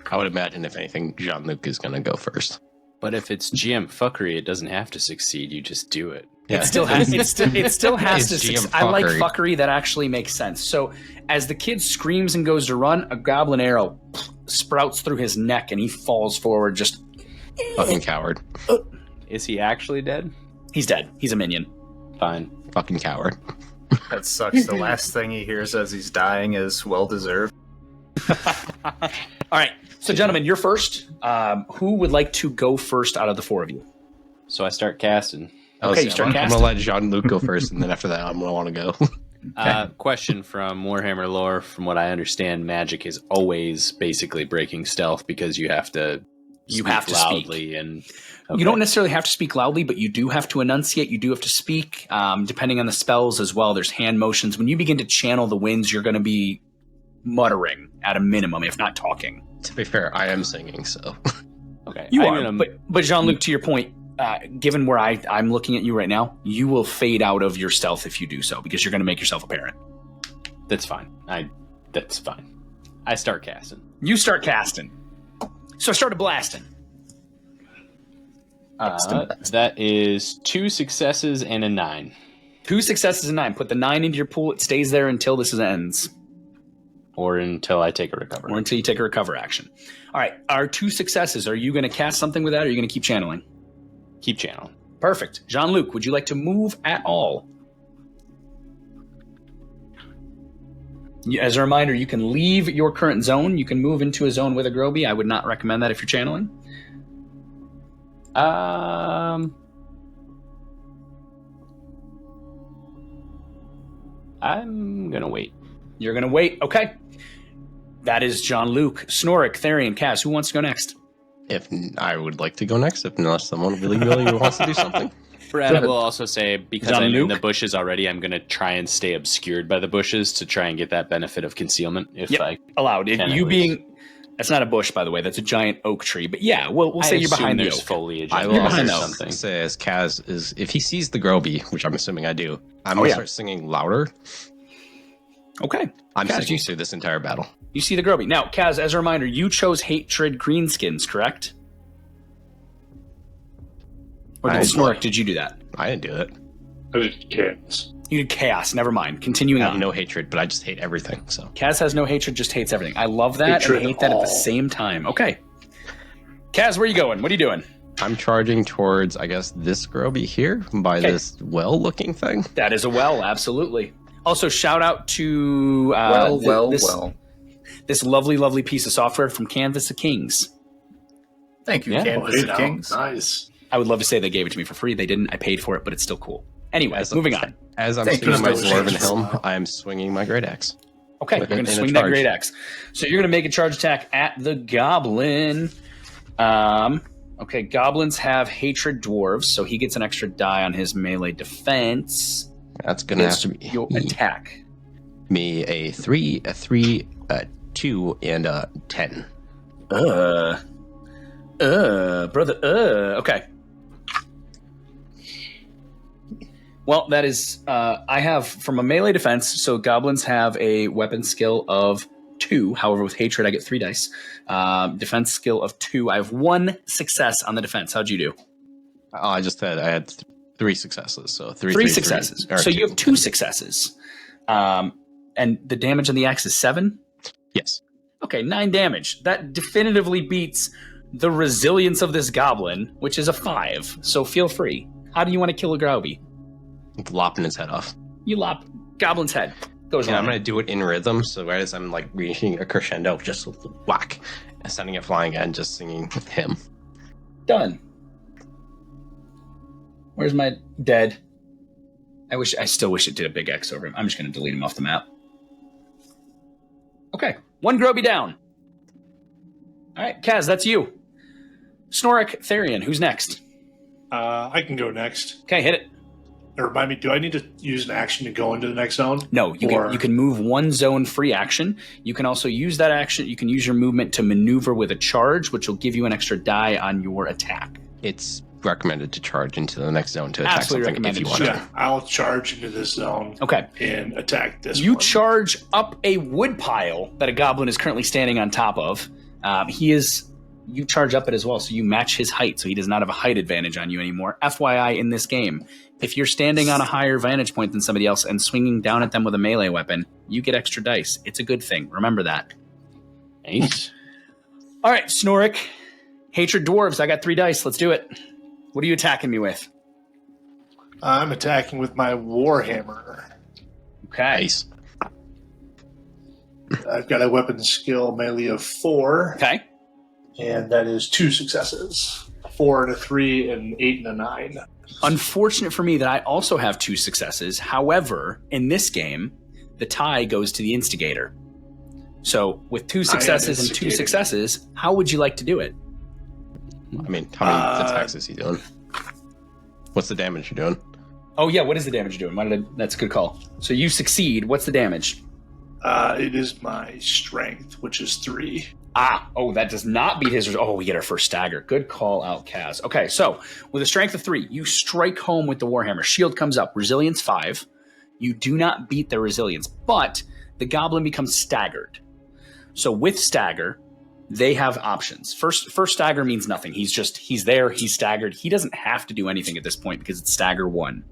I would imagine, if anything, Jean-Luc is going to go first. But if it's GM fuckery, it doesn't have to succeed. You just do it. Yeah. It still has to succeed. I like fuckery. That actually makes sense. So as the kid screams and goes to run, a goblin arrow sprouts through his neck and he falls forward just... Fucking coward. Is he actually dead? He's dead. He's a minion. Fine. Fucking coward. That sucks. The last thing he hears as he's dying is well-deserved. All right. So, gentlemen, you're first. Who would like to go first out of the 4 of you? So I start casting. Okay, you start I'm casting. going to let Jean-Luc go first, and then after that, I'm going to want to go. Question from Warhammer lore. From what I understand, magic is always basically breaking stealth because you have to speak loudly. And okay. You don't necessarily have to speak loudly, but you do have to enunciate. You do have to speak, depending on the spells as well. There's hand motions. When you begin to channel the winds, you're going to be muttering at a minimum, if not talking. To be fair, I am singing, so... Okay. You are, but Jean-Luc, to your point, given where I'm looking at you right now, you will fade out of your stealth if you do so, because you're going to make yourself apparent. That's fine. That's fine. I start casting. You start casting. So I started blasting. That is 2 successes and a 9. 2 successes and 9. Put the 9 into your pool. It stays there until this ends. Or until I take a recover. Or until you take a recover action. All right. Our 2 successes. Are you going to cast something with that, or are you going to keep channeling? Keep channeling. Perfect. Jean-Luc, would you like to move at all? As a reminder, you can leave your current zone. You can move into a zone with a Groby. I would not recommend that if you're channeling. I'm going to wait. You're going to wait. Okay. That is Jean-Luc, Snorik, Therian, Kaz. Who wants to go next? If I would like to go next, if unless someone really wants to do something. Brad, I will also say, because I'm in Jean-Luc? the bushes already, I'm going to try and stay obscured by the bushes to try and get that benefit of concealment. If I allowed. can, You at being... That's not a bush, by the way. That's a giant oak tree. But yeah, we'll say you're behind the there's oak. foliage. I on will there or behind also the oak. something. say, as Kaz is, if he sees the Groby, which I'm assuming I do, I'm going to start singing louder. Okay. I'm Kaz, singing through this entire battle. You see the Groby. Now, Kaz, as a reminder, you chose Hatred Greenskins, correct? Or did Snorik, did you do that? I didn't do it. I did chaos. You did Chaos. Never mind. Continuing I on. have no hatred, but I just hate everything. So Kaz has no hatred, just hates everything. I love that Hatred and hate that at the all. same time. Okay. Kaz, where are you going? What are you doing? I'm charging towards, I guess, this Groby here by this well-looking thing. That is a well, absolutely. Also, shout out to this lovely, lovely piece of software from Canvas of Kings. Thank you, Yeah. Canvas Hey, of Kings. Nice. I would love to say they gave it to me for free. They didn't. I paid for it, but it's still cool. Anyway, moving on. As I'm Thank you, swinging my Mr. Dwarven James. Helm, I am swinging my Great Axe. Okay, you're With going to in a swing that charge. great axe. So you're going to make a charge attack at the goblin. Okay, goblins have hatred dwarves, so he gets an extra die on his melee defense. That's going to have to be Your attack. me a 3, a 3, a 2, and a 10. Brother, okay. Well, that is, I have from a melee defense, so goblins have a weapon skill of 2. However, with hatred, I get 3 dice. Defense skill of 2. I have 1 success on the defense. How'd you do? I just said I had 3 successes, so 3 successes. Or So you have 2 successes. And the damage on the axe is 7? Yes. Okay, 9 damage. That definitively beats the resilience of this goblin, which is a 5. So feel free. How do you want to kill a Grauby? Lopping his head off. You lop goblin's head. Goes Yeah, on. I'm going to do it in rhythm, so right as I'm like reaching a crescendo, just whack, and sending it flying and just singing him. Done. Where's my dead? I still wish it did a big X over him. I'm just going to delete him off the map. Okay, 1 Groby down. All right, Kaz, that's you. Snorik, Therian, who's next? I can go next. Okay, hit it. Remind me, do I need to use an action to go into the next zone? No, you can move 1 zone free action. You can also use that action. You can use your movement to maneuver with a charge, which will give you an extra die on your attack. It's recommended to charge into the next zone to attack Absolutely something if recommended you to want Yeah, I'll charge into this zone Okay. and attack this You one. charge up a wood pile that a goblin is currently standing on top of. You charge up it as well, so you match his height, so he does not have a height advantage on you anymore. FYI, in this game, if you're standing on a higher vantage point than somebody else and swinging down at them with a melee weapon, you get extra dice. It's a good thing. Remember that. Nice. All right, Snorik. Hatred dwarves. I got 3 dice. Let's do it. What are you attacking me with? I'm attacking with my Warhammer. Okay. Nice. I've got a weapon skill melee of 4, Okay. and that is 2 successes. 4 and a 3, and 8 and a 9. Unfortunate for me that I also have 2 successes. However, in this game, the tie goes to the instigator. So with 2 successes and 2 instigating. successes, how would you like to do it? I mean, how many attacks is he doing? What's the damage you're doing? Oh yeah, what is the damage you're doing? That's a good call. So you succeed. What's the damage? It is my strength, which is 3. That does not beat his... Oh, we get our first stagger. Good call out, Kaz. Okay, so with a strength of 3, you strike home with the Warhammer. Shield comes up. Resilience 5. You do not beat their resilience, but the goblin becomes staggered. So with stagger, they have options. First stagger means nothing. He's there, he's staggered. He doesn't have to do anything at this point because it's stagger 1.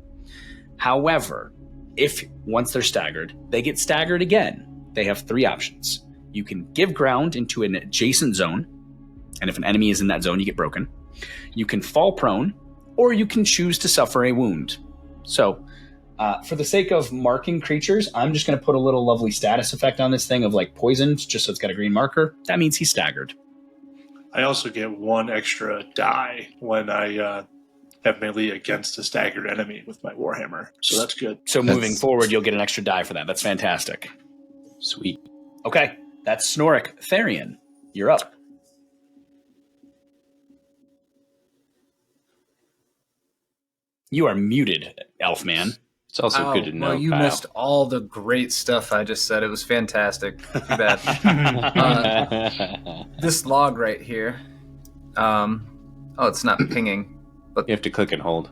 However, if once they're staggered, they get staggered again, they have 3 options. You can give ground into an adjacent zone, and if an enemy is in that zone, you get broken. You can fall prone, or you can choose to suffer a wound. So, for the sake of marking creatures, I'm just going to put a little lovely status effect on this thing of like poisoned, just so it's got a green marker. That means he's staggered. I also get 1 extra die when I have melee against a staggered enemy with my Warhammer. So that's good. So moving forward, you'll get an extra die for that. That's fantastic. Sweet. Okay, that's Snorik. Therian, you're up. You are muted, Elfman. It's also good to know. Well, you Kyle. missed all the great stuff I just said. It was fantastic. Too bad. This log right here. It's not pinging, but You have to click and hold.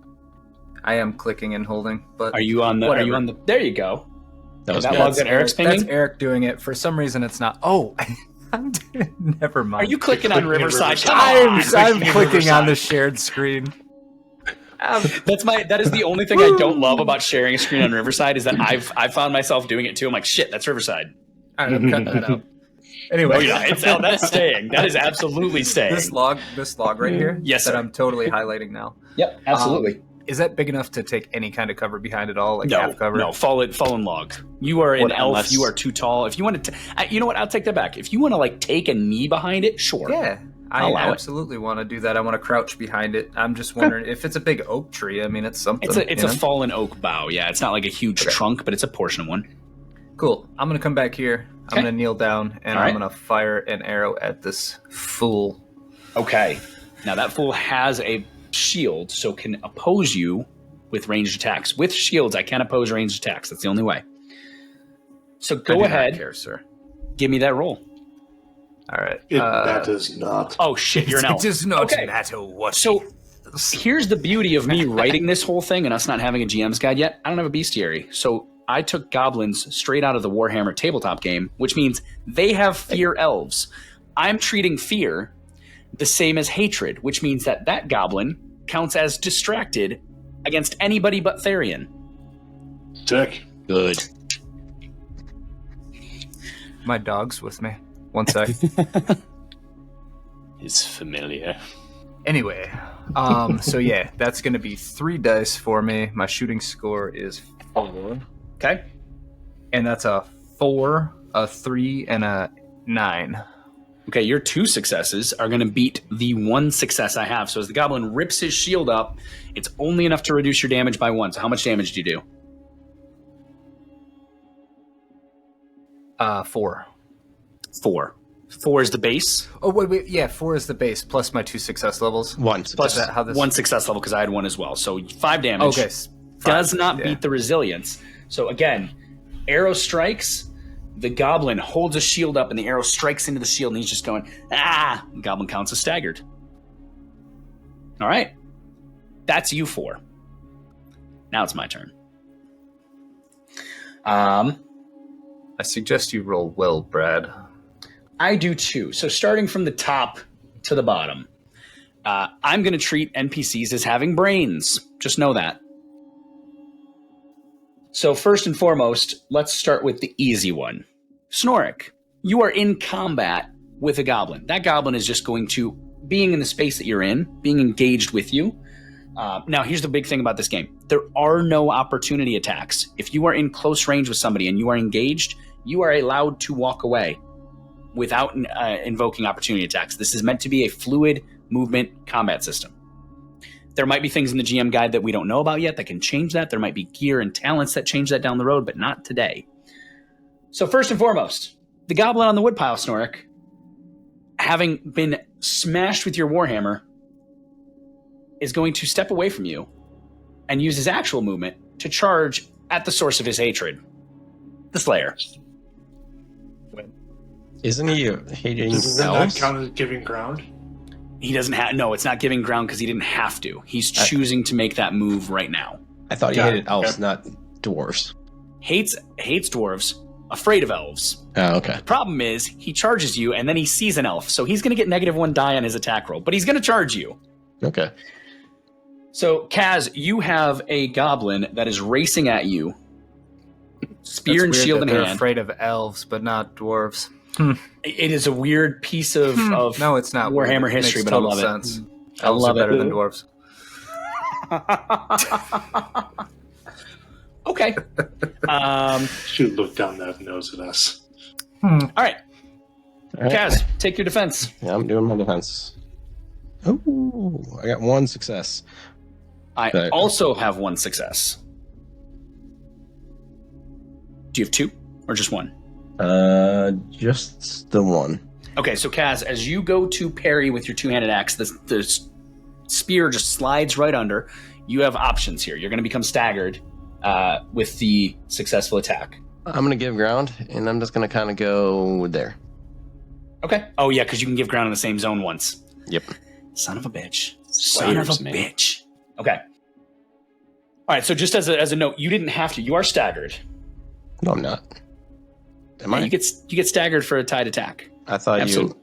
I am clicking and holding. But Are you on the? Whatever. There you go. That was That good. log that Eric's pinging. That's Eric doing it. For some reason, it's not. Oh, never Are mind. you clicking on Riverside? Riverside. Come on. I'm clicking on the shared screen. That is the only thing I don't love about sharing a screen on Riverside is that I've found myself doing it too. I'm like, shit, that's Riverside. All right, I'm cutting that out. Anyway, Oh yeah, that's staying. That is absolutely staying. this log right here. Yes, that sir. I'm totally highlighting now. Yep, absolutely. Is that big enough to take any kind of cover behind it all, like half cover? No, fallen log. You are an What, elf. unless- You are too tall. If you want to, you know what? I'll take that back. If you want to like take a knee behind it, sure. Yeah, I I'll allow it. absolutely want to do that. I want to crouch behind it. I'm just wondering if it's a big oak tree. I mean, it's something. It's a fallen oak bough. Yeah, it's not like a huge trunk, but it's a portion of one. Cool. I'm gonna come back here. Okay. I'm gonna kneel down and All right. I'm gonna fire an arrow at this fool. Okay. Now that fool has a shield, so can oppose you with ranged attacks. With shields, I can oppose ranged attacks. That's the only way. So I go do not ahead, care, sir. give me that roll. All right. It matters not. Oh shit, you're an elf. It does not Okay. matter what. So here's the beauty of me writing this whole thing and us not having a GM's guide yet. I don't have a bestiary. So I took goblins straight out of the Warhammer tabletop game, which means they have fear elves. I'm treating fear the same as hatred, which means that goblin counts as distracted against anybody but Therian. Sick. Good. My dog's with me. One sec. It's familiar. Anyway, so yeah, that's gonna be 3 dice for me. My shooting score is 4, Okay. and that's a 4, a 3, and a 9. Okay, your 2 successes are going to beat the 1 success I have. So as the goblin rips his shield up, it's only enough to reduce your damage by 1. So how much damage do you do? 4. 4. 4 is the base. Oh wait, yeah, 4 is the base plus my 2 success levels. 1 Plus success. how this- 1 success level because I had 1 as well. So 5 damage. Okay, Does 5, not yeah. beat the resilience. So again, arrow strikes. The goblin holds a shield up and the arrow strikes into the shield and he's just going, ah! The goblin counts as staggered. All right. That's you 4. Now it's my turn. I suggest you roll well, Brad. I do too. So starting from the top to the bottom, I'm going to treat NPCs as having brains. Just know that. So first and foremost, let's start with the easy one. Snorik, you are in combat with a goblin. That goblin is just going to, being in the space that you're in, being engaged with you. Now, here's the big thing about this game. There are no opportunity attacks. If you are in close range with somebody and you are engaged, you are allowed to walk away without invoking opportunity attacks. This is meant to be a fluid movement combat system. There might be things in the GM guide that we don't know about yet that can change that. There might be gear and talents that change that down the road, but not today. So first and foremost, the goblin on the woodpile, Snorik, having been smashed with your Warhammer, is going to step away from you and use his actual movement to charge at the source of his hatred, the Slayer. Isn't he hating Doesn't that elves? count as giving ground? He doesn't have, no, it's not giving ground because he didn't have to. He's choosing to make that move right now. I thought he Got hated it. elves, Okay. not dwarves. Hates dwarves, afraid of elves. Oh, okay. The problem is he charges you, and then he sees an elf, so he's going to get -1 die on his attack roll, but he's going to charge you. Okay. So, Kaz, you have a goblin that is racing at you, spear and shield in they're hand. afraid of elves, but not dwarves. It is a weird piece of No, it's not Warhammer weird. It history, makes but I total love sense. it. Elves love are better it. than dwarves. Okay. Should look down that nose at us. All right. All right. Kaz, take your defense. Yeah, I'm doing my defense. Oh, I got 1 success. I Okay. also have 1 success. Do you have 2 or just 1? Just the 1. Okay, so Kaz, as you go to parry with your two-handed axe, the spear just slides right under. You have options here. You're going to become staggered with the successful attack. I'm going to give ground, and I'm just going to kind of go there. Okay. Oh, yeah, because you can give ground in the same zone once. Yep. Son of a bitch. Son Slayers, of a man. bitch. Okay. All right, so just as a note, you didn't have to. You are staggered. No, I'm not. Am Yeah, I? you get staggered for a tied attack. I thought Absolutely.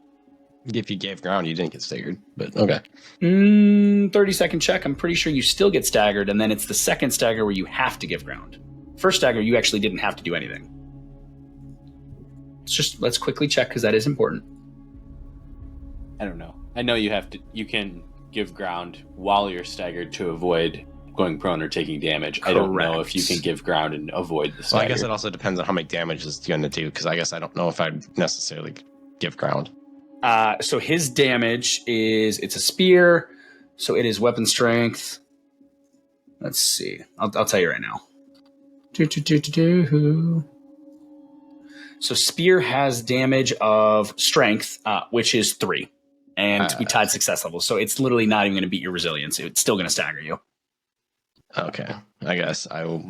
if you gave ground, you didn't get staggered. But okay. 30-second check. I'm pretty sure you still get staggered, and then it's the second stagger where you have to give ground. First stagger, you actually didn't have to do anything. Let's quickly check because that is important. I don't know. I know you can give ground while you're staggered to avoid going prone or taking damage. I don't know if you can give ground and avoid the stagger. Well, I guess it also depends on how many damage it's going to do, because I guess I don't know if I'd necessarily give ground. So his damage it's a spear, so it is weapon strength. Let's see. I'll tell you right now. So spear has damage of strength, which is 3, and we tied success levels. So it's literally not even going to beat your resilience. It's still going to stagger you. Okay. I guess I will.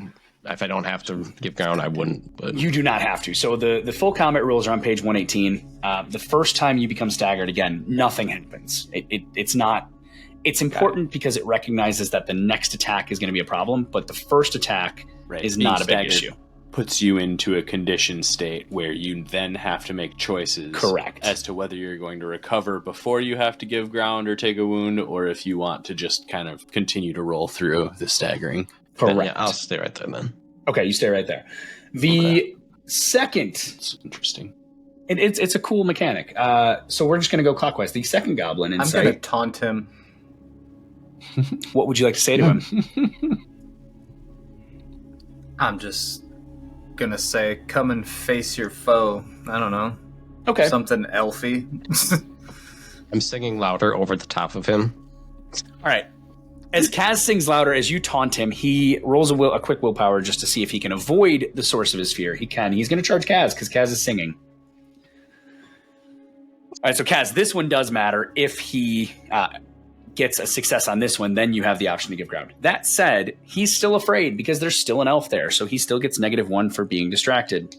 If I don't have to give ground, I wouldn't. But You do not have to. So the full combat rules are on page 118. The first time you become staggered, again, nothing happens. It's not. It's important because it recognizes that the next attack is going to be a problem, but the first attack is Being not a big staggered issue. Puts you into a conditioned state where you then have to make choices. Correct. As to whether you're going to recover before you have to give ground or take a wound, or if you want to just kind of continue to roll through the staggering. Correct. yeah, I'll stay right there then. Okay, you stay right there. The second, It's interesting. it's a cool mechanic. So we're just going to go clockwise. The second goblin in I'm going to sight. taunt him. What would you like to say to him? I'm just going to say, come and face your foe. I don't know. Okay. Something elfy. I'm singing louder over the top of him. All right. As Kaz sings louder, as you taunt him, he rolls a quick willpower just to see if he can avoid the source of his fear. He can. He's going to charge Kaz because Kaz is singing. All right, so Kaz, this one does matter. If he gets a success on this one, then you have the option to give ground. That said, he's still afraid because there's still an elf there, so he still gets -1 for being distracted.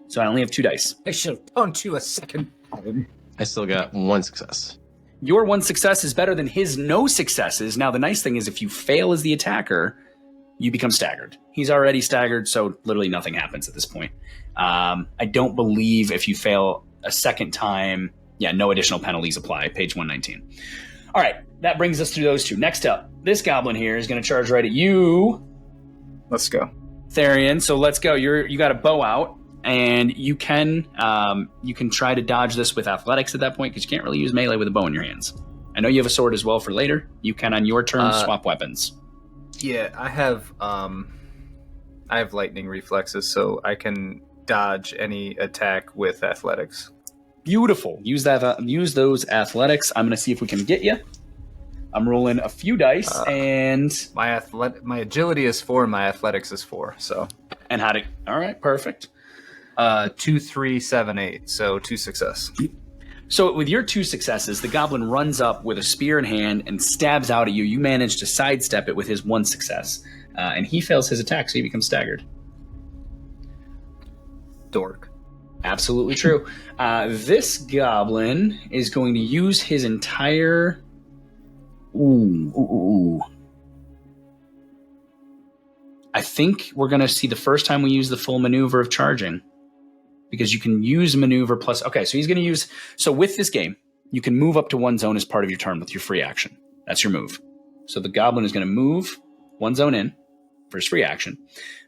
So I only have 2 dice. I shall taunt you a second time. I still got 1 success. Your 1 success is better than his no successes. Now, the nice thing is if you fail as the attacker, you become staggered. He's already staggered, so literally nothing happens at this point. I don't believe if you fail a second time, no additional penalties apply, page 119. All right, that brings us through those 2. Next up, this goblin here is going to charge right at you, Let's go. Therian. So let's go. You got a bow out, and you can try to dodge this with athletics at that point because you can't really use melee with a bow in your hands. I know you have a sword as well for later. You can on your turn swap weapons. Yeah, I have lightning reflexes, so I can dodge any attack with athletics. Beautiful. Use those athletics. I'm going to see if we can get you. I'm rolling a few dice, and My agility is 4, and my athletics is 4. So all right, perfect. 2, 3, 7, 8. So 2 success. So with your 2 successes, the goblin runs up with a spear in hand and stabs out at you. You manage to sidestep it with his 1 success, and he fails his attack, so he becomes staggered. Dork. Absolutely true. This goblin is going to use his entire... Ooh. I think we're going to see the first time we use the full maneuver of charging, because you can use maneuver plus. Okay, so he's going to use. So with this game, you can move up to one zone as part of your turn with your free action. That's your move. So the goblin is going to move one zone in for his free action.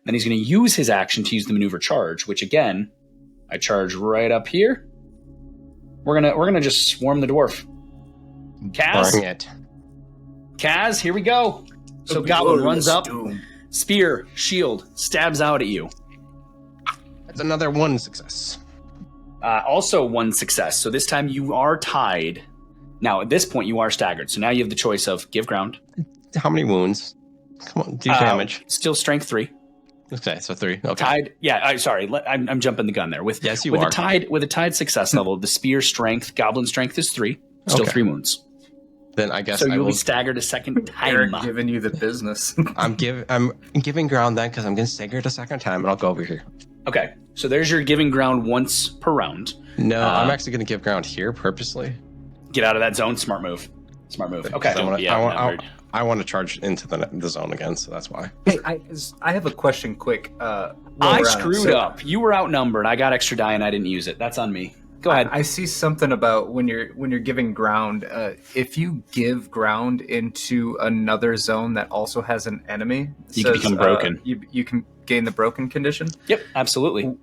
Then he's going to use his action to use the maneuver charge, which again, I charge right up here. We're gonna just swarm the dwarf. Kaz, here we go. So goblin runs up, spear, shield, stabs out at you. That's another one success. Also one success. So this time you are tied. Now at this point you are staggered. So now you have the choice of give ground. How many wounds? Come on, do damage. Still strength 3. Okay, so 3. Okay. Tied. Yeah, sorry. I'm jumping the gun there. With a tied success level, the spear strength, goblin strength is 3. Still 3 wounds. Then I guess so you'll be staggered a second time. Erik giving you the business. I'm giving ground then because I'm getting staggered a second time, and I'll go over here. Okay, so there's your giving ground once per round. No, I'm actually going to give ground here purposely. Get out of that zone. Smart move. Okay. I want to charge into the zone again, so that's why. Hey, I have a question quick. I screwed up. You were outnumbered. I got extra die and I didn't use it. That's on me. Go ahead. I see something about when you're giving ground. If you give ground into another zone that also has an enemy, you can become broken. You can gain the broken condition. Yep, absolutely.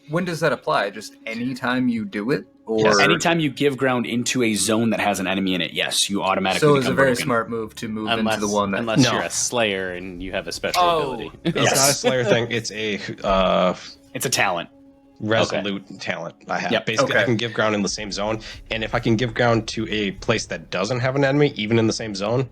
When does that apply? Just anytime you do it? Or yes, anytime you give ground into a zone that has an enemy in it, yes, you automatically become broken. So it's a very smart move to move into the one that... Unless you're a slayer and you have a special ability. It's not a slayer thing. It's a talent. Resolute talent I have. Yep. Basically, I can give ground in the same zone, and if I can give ground to a place that doesn't have an enemy, even in the same zone,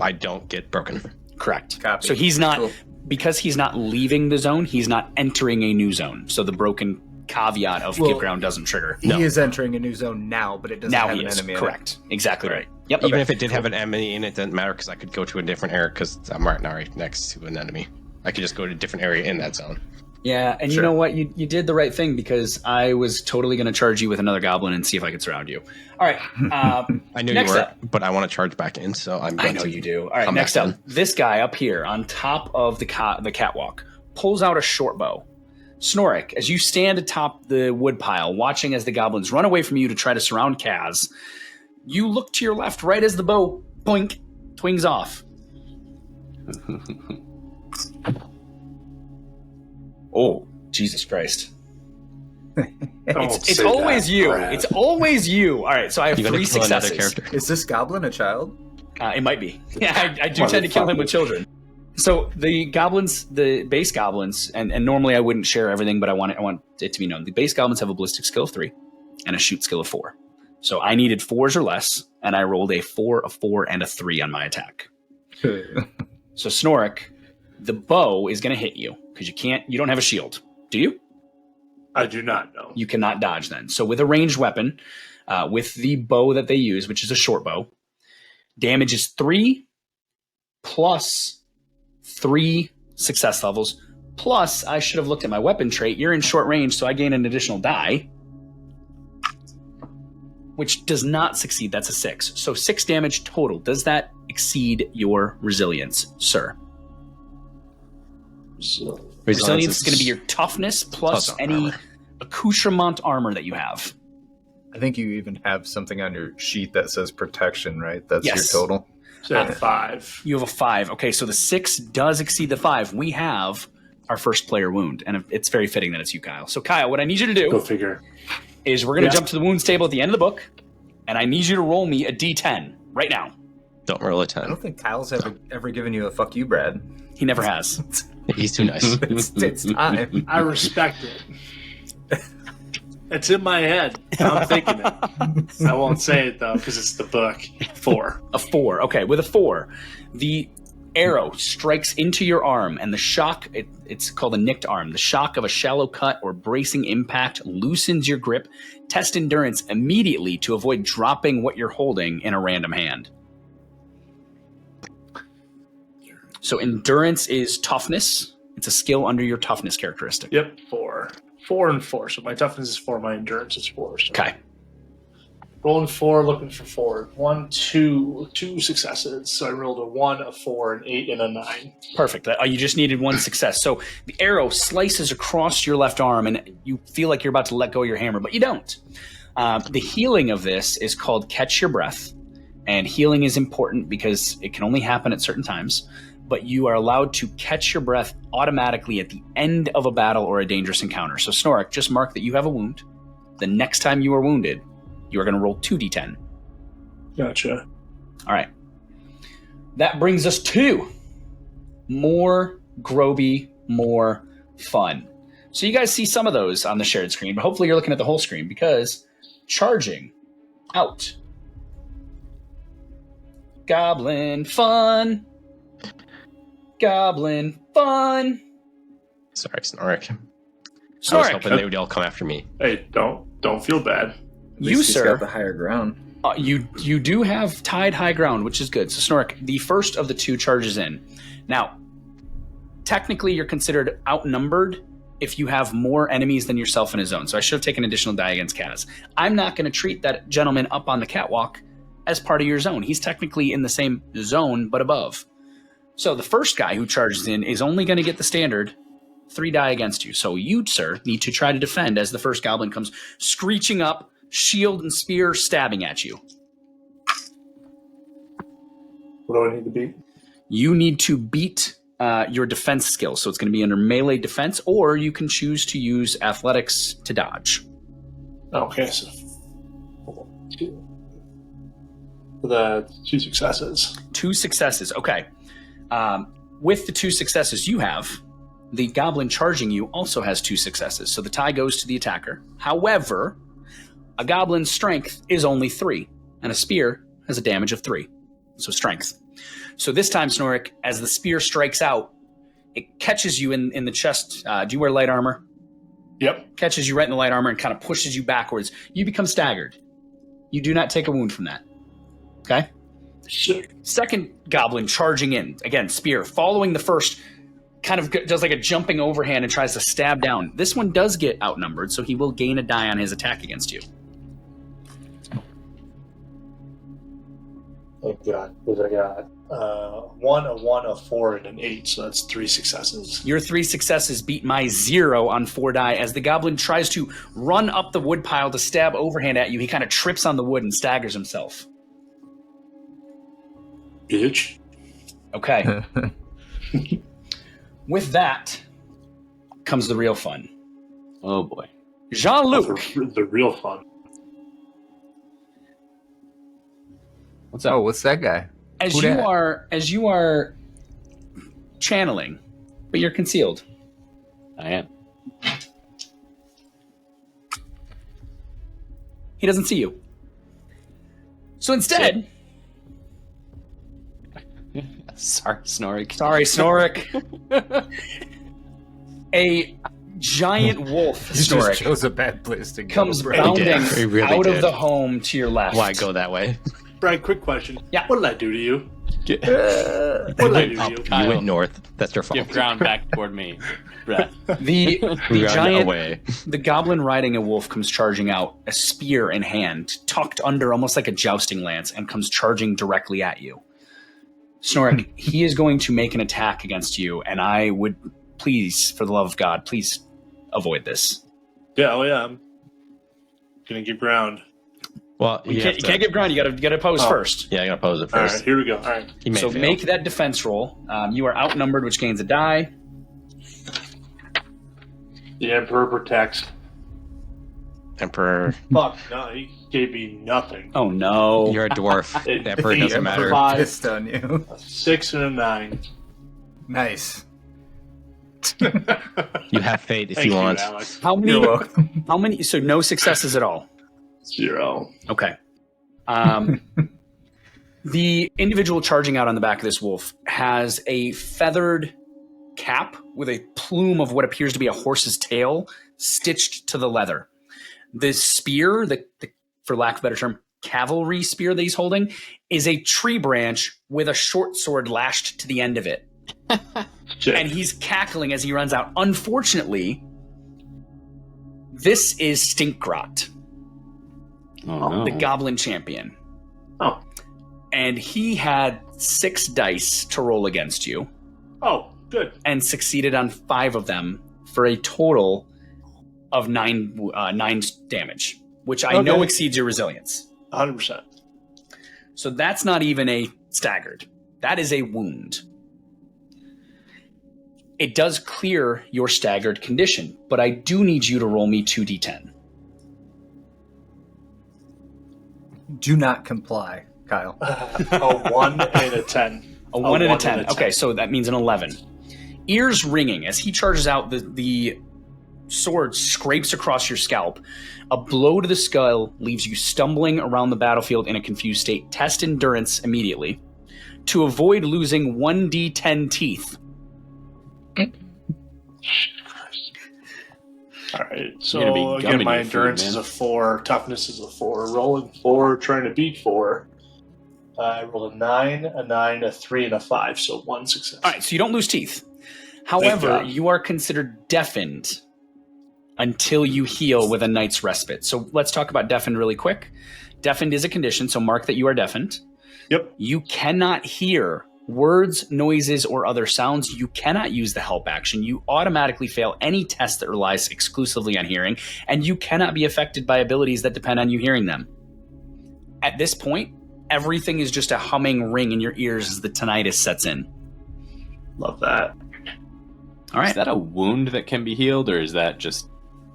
I don't get broken. Correct. Copy. So he's not... Because he's not leaving the zone, he's not entering a new zone. So the broken caveat of give ground doesn't trigger. He is entering a new zone now, but it doesn't have an enemy in it. Correct. Exactly right. Yep. Even if it did have an enemy in it, doesn't matter because I could go to a different area because I'm right next to an enemy. I could just go to a different area in that zone. Yeah, and you know what? You did the right thing because I was totally going to charge you with another goblin and see if I could surround you. All right. I knew you were, but I want to charge back in, so I'm going to. I know you do. All right, next up. This guy up here on top of the catwalk pulls out a short bow. Snorik, as you stand atop the woodpile, watching as the goblins run away from you to try to surround Kaz, you look to your left right as the bow, boink, twings off. Oh, Jesus Christ. It's always you. Brad. It's always you. All right, so I have 3 successes. Is this goblin a child? It might be. Yeah, I do tend to kill him with children. So the goblins, the base goblins, and normally I wouldn't share everything, but I want it to be known. The base goblins have a ballistic skill of 3 and a shoot skill of 4. So I needed 4s or less, and I rolled a 4, a 4, and a 3 on my attack. So Snorik, the bow is going to hit you because you don't have a shield. Do you? I do not know. You cannot dodge then. So with a ranged weapon, with the bow that they use, which is a short bow, damage is 3 plus 3 success levels. Plus, I should have looked at my weapon trait. You're in short range, so I gain an additional die, which does not succeed. That's a 6. So 6 damage total. Does that exceed your resilience, sir? So, resilience is going to be your toughness plus any accoutrement armor that you have. I think you even have something on your sheet that says protection, right? That's your total. So 5. You have a 5. Okay, so the 6 does exceed the 5. We have our first player wound, and it's very fitting that it's you, Kyle. So Kyle, what I need you to do go figure. Is we're going to jump to the wounds table at the end of the book, and I need you to roll me a d10 right now. Don't roll a 10. I don't think Kyle's ever given you a fuck you, Brad. He never has. He's too nice. It's time. I respect it. It's in my head. I'm thinking it. I won't say it, though, because it's the book. 4. A 4. Okay, with a 4, the arrow strikes into your arm, and the shock, it's called a nicked arm. The shock of a shallow cut or bracing impact loosens your grip. Test endurance immediately to avoid dropping what you're holding in a random hand. So endurance is toughness. It's a skill under your toughness characteristic. Yep, 4. 4 and 4. So my toughness is 4, my endurance is 4. So. Okay. Rolling 4, looking for 4. 1, 2, 2 successes. So I rolled a 1, a 4, an 8, and a 9. Perfect. You just needed one success. So the arrow slices across your left arm, and you feel like you're about to let go of your hammer, but you don't. The healing of this is called Catch Your Breath, and healing is important because it can only happen at certain times, but you are allowed to catch your breath automatically at the end of a battle or a dangerous encounter. So Snorik, just mark that you have a wound. The next time you are wounded, you are going to roll 2d10. Gotcha. All right. That brings us to more Groby, more fun. So you guys see some of those on the shared screen, but hopefully you're looking at the whole screen because charging out. Goblin fun. Goblin fun. Sorry, Snorik. I was Snorik, hoping they would all come after me. Hey, don't feel bad. At you, least he's sir, got the higher ground. you do have tied high ground, which is good. So Snorik, the first of the two charges in. Now, technically you're considered outnumbered if you have more enemies than yourself in a zone. So I should have taken an additional die against Kaz. I'm not going to treat that gentleman up on the catwalk as part of your zone. He's technically in the same zone, but above. So the first guy who charges in is only going to get the standard 3 die against you. So you, sir, need to try to defend as the first goblin comes screeching up, shield and spear stabbing at you. What do I need to beat? You need to beat your defense skill. So it's going to be under melee defense, or you can choose to use athletics to dodge. Okay, so 2. The 2 successes. 2 successes. Okay. With the 2 successes you have, the goblin charging you also has 2 successes. So the tie goes to the attacker. However, a goblin's strength is only 3, and a spear has a damage of 3. So strength. So this time, Snorik, as the spear strikes out, it catches you in the chest. Do you wear light armor? Yep. Catches you right in the light armor and kind of pushes you backwards. You become staggered. You do not take a wound from that. Okay? Sure. Second goblin charging in. Again, spear. Following the first, kind of does like a jumping overhand and tries to stab down. This one does get outnumbered, so he will gain a die on his attack against you. Oh god, what I got? 1, a 1, a 4, and an 8, so that's 3 successes. Your 3 successes beat my 0 on 4 die. As the goblin tries to run up the wood pile to stab overhand at you, he kind of trips on the wood and staggers himself. Bitch. Okay. With that comes the real fun. Oh boy. Jean-Luc. The real fun. What's up? Oh, what's that guy? As Who you are channeling, but you're concealed. I am. He doesn't see you. So instead, Sorry, Snorik. sorry, Snorik, a giant wolf, You just Snorik, chose a bad place to go. comes bro. bounding He really out of did. the home to your left. Why go that way? Brian, quick question. Yeah. What did I do to you? Get, What did I do to you? Kyle, You went north. That's your fault. Give ground back toward me. Breath. The We ran giant, away. the goblin riding a wolf comes charging out, a spear in hand, tucked under almost like a jousting lance, and comes charging directly at you. Snorik, he is going to make an attack against you, and I would please, for the love of God, please avoid this. Yeah, oh yeah. I'm gonna give ground. Well, You can't give ground. You got to pose first. Yeah, I gotta pose it All first. right, here we go. All right. He may So fail. make that defense roll. You are outnumbered, which gains a die. The Emperor protects. Emperor. Fuck, no, he gave me nothing. Oh no! You're a dwarf. It- The Emperor he doesn't matter. improvised. Pissed on you. A 6 and a 9. Nice. You have fate if Thank you want. Alex. How many? You're welcome. How many? So no successes at all. 0. Okay. The individual charging out on the back of this wolf has a feathered cap with a plume of what appears to be a horse's tail stitched to the leather. The spear, the for lack of a better term, cavalry spear that he's holding, is a tree branch with a short sword lashed to the end of it. Shit. And he's cackling as he runs out. Unfortunately, this is Stinkgrot. Oh, the no. goblin champion. Oh. And he had 6 dice to roll against you Oh, good. and succeeded on 5 of them for a total of 9 damage, which I know exceeds your resilience. 100%. So that's not even a staggered. That is a wound. It does clear your staggered condition, but I do need you to roll me 2d10. Do not comply, Kyle. A 1 and a 10. A 1 and a 10. Okay, so that means an 11. Ears ringing as he charges out, the sword scrapes across your scalp. A blow to the skull leaves you stumbling around the battlefield in a confused state. Test endurance immediately to avoid losing 1d10 teeth. All right. You're So gonna be again, gumming my your food, endurance man. is a 4, toughness is a 4, rolling 4, trying to beat 4. I rolled a 9, a 3, and a 5, so 1 success. All right, so you don't lose teeth. However, God. you are considered deafened until you heal with a night's respite. So let's talk about deafened really quick. Deafened is a condition, so mark that you are deafened. Yep. You cannot hear words, noises, or other sounds. You cannot use the help action. You automatically fail any test that relies exclusively on hearing, and you cannot be affected by abilities that depend on you hearing them. At this point, everything is just a humming ring in your ears as the tinnitus sets in. Love that. All right. Is that a wound that can be healed, or is that just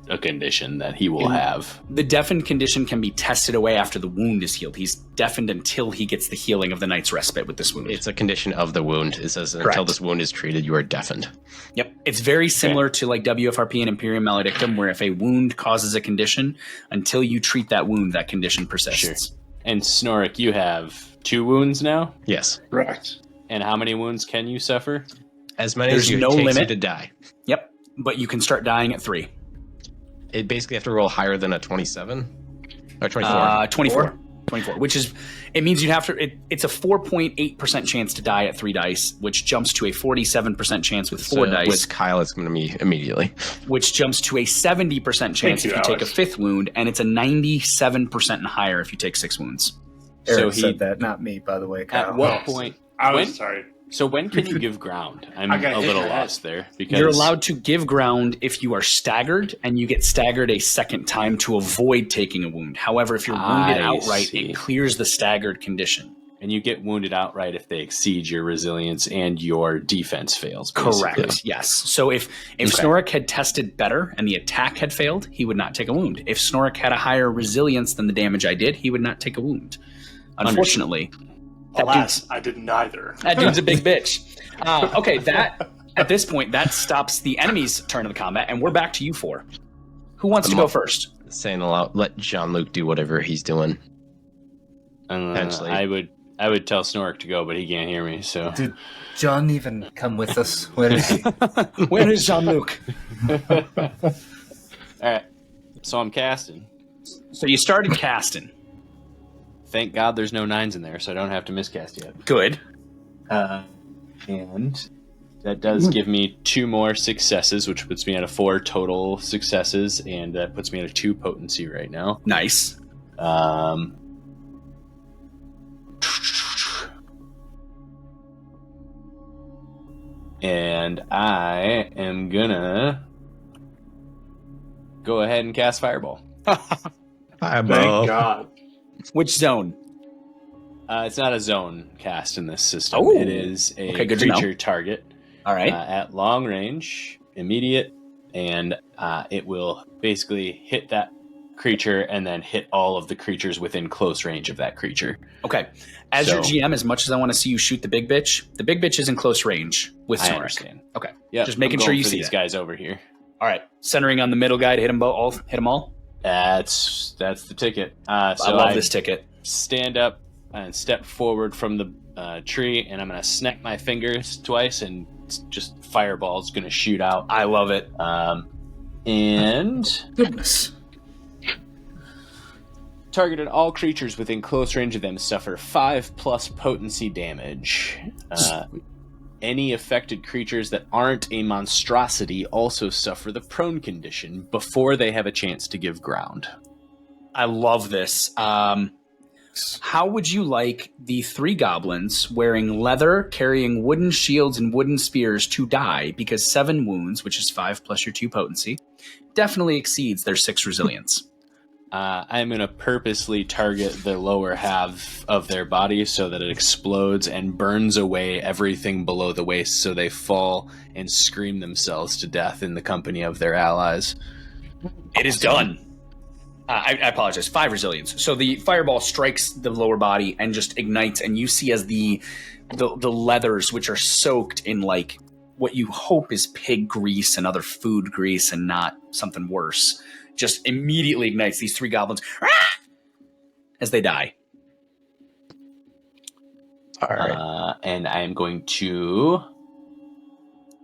a condition that he will have? The deafened condition can be tested away after the wound is healed. He's deafened until he gets the healing of the night's respite with this wound. It's a condition of the wound. It says Correct. until this wound is treated, you are deafened. Yep. It's very similar to like WFRP and Imperium Maledictum, where if a wound causes a condition, until you treat that wound, that condition persists. Sure. And Snorik, you have 2 wounds now? Yes. Correct. And how many wounds can you suffer? As many There's as you no takes you limit. to die. Yep. But you can start dying at 3. It basically have to roll higher than a 27 or 24. 24, which is, it means you'd have to, it's a 4.8% chance to die at 3 dice, which jumps to a 47% chance with 4 dice, With Kyle, it's going to be immediately. which jumps to a 70% chance you, if you take a Alex. 5th wound, and it's a 97% and higher if you take 6 wounds. Eric he- said that, not me, by the way, Kyle. At what point? I was When? sorry. So when can you give ground? I'm I got a hit little in the head. lost there because You're allowed to give ground if you are staggered, and you get staggered a second time to avoid taking a wound. However, if you're wounded I outright, see. it clears the staggered condition. and you get wounded outright if they exceed your resilience and your defense fails. Basically. Correct. Yes. So if Snorik had tested better and the attack had failed, he would not take a wound. If Snorik had a higher resilience than the damage I did, he would not take a wound. Unfortunately, Alas, I did neither. that dude's a big bitch. Okay, that at this point that stops the enemy's turn of the combat, and we're back to you 4. Who wants to go first? Saying aloud, let Jean-Luc do whatever he's doing. Potentially. I would tell Snorik to go, but he can't hear me. So Did John even come with us? Where is he? Where is Jean-Luc? all right. So I'm casting. So you started casting. Thank God there's no 9s in there, so I don't have to miscast yet. Good. And that does give me 2 more successes, which puts me at a 4 total successes, and that puts me at a 2 potency right now. Nice. And I am gonna go ahead and cast Fireball. Thank God. Which zone? It's not a zone cast in this system. Oh. It is a Okay, good to know. creature target All right. at long range, immediate, and it will basically hit that creature and then hit all of the creatures within close range of that creature. Okay. As your GM, as much as I want to see you shoot the big bitch is in close range with I Snorik. understand. Okay. Yeah, Just making I'm sure going you for see these that. guys over here. All right. Centering on the middle guy to hit them all. Hit them all. That's the ticket. So I love this ticket. Stand up and step forward from the tree, and I'm going to snap my fingers twice, and just fireball's going to shoot out. I love it. And Goodness. targeted all creatures within close range of them suffer 5+ potency damage. Any affected creatures that aren't a monstrosity also suffer the prone condition before they have a chance to give ground. I love this. How would you like the 3 goblins wearing leather, carrying wooden shields and wooden spears to die because 7 wounds, which is 5 plus your 2 potency, definitely exceeds their 6 resilience? I'm going to purposely target the lower half of their body so that it explodes and burns away everything below the waist so they fall and scream themselves to death in the company of their allies. It is done. I apologize. 5 resilience. So the fireball strikes the lower body and just ignites, and you see as the leathers, which are soaked in like what you hope is pig grease and other food grease and not something worse, just immediately ignites these 3 goblins as they die. All right. And I am going to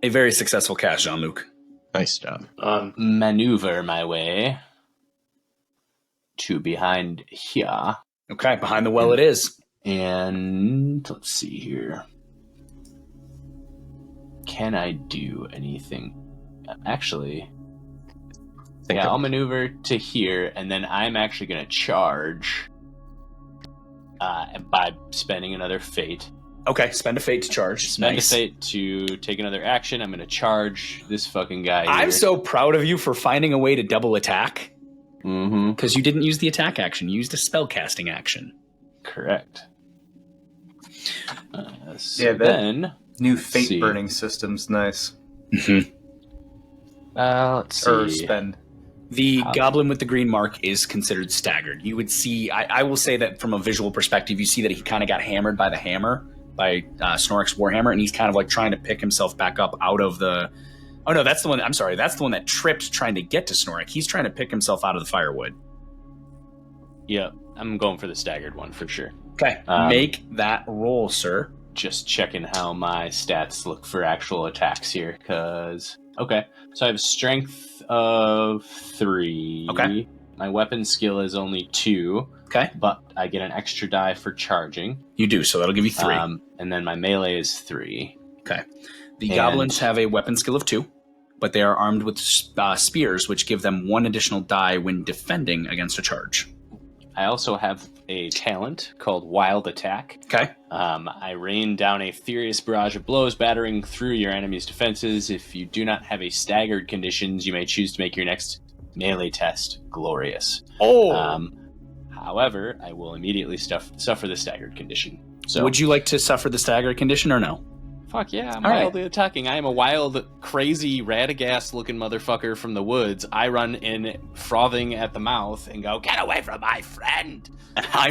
A very successful cast, Jean-Luc. Nice job. maneuver my way to behind here. Okay, behind the well it is. And let's see here. Can I do anything? Actually, I'll maneuver to here, and then I'm actually going to charge by spending another fate. Okay, spend a fate to charge. Spend Nice. a fate to take another action. I'm going to charge this fucking guy here. I'm so proud of you for finding a way to double attack. Mm-hmm. Because you didn't use the attack action, you used a spell casting action. Correct. Yeah, then New see. fate burning system's nice. let's see. Or spend. The goblin with the green mark is considered staggered. You would see, I will say that from a visual perspective, you see that he kind of got hammered by the hammer, by Snorrick's Warhammer, and he's kind of like trying to pick himself back up out of the... Oh no, that's the one, I'm sorry, that's the one that tripped trying to get to Snorrick. He's trying to pick himself out of the firewood. Yeah, I'm going for the staggered one for sure. Okay, make that roll, sir. Just checking how my stats look for actual attacks here, because... Okay, so I have a strength of 3. Okay. My weapon skill is only 2. Okay. But I get an extra die for charging. You do, so that'll give you 3. And then my melee is 3. Okay. The And- goblins have a weapon skill of 2, but they are armed with spears, which give them 1 additional die when defending against a charge. I also have a talent called Wild Attack. Okay. I rain down a furious barrage of blows, battering through your enemy's defenses. If you do not have a staggered conditions, you may choose to make your next melee test glorious. Oh! However, I will immediately suffer the staggered condition. So, Would you like to suffer the staggered condition or no? fuck yeah, I'm All right. wildly attacking. I am a wild, crazy, Radagast-looking motherfucker from the woods. I run in, frothing at the mouth, and go, "Get away from my friend!" I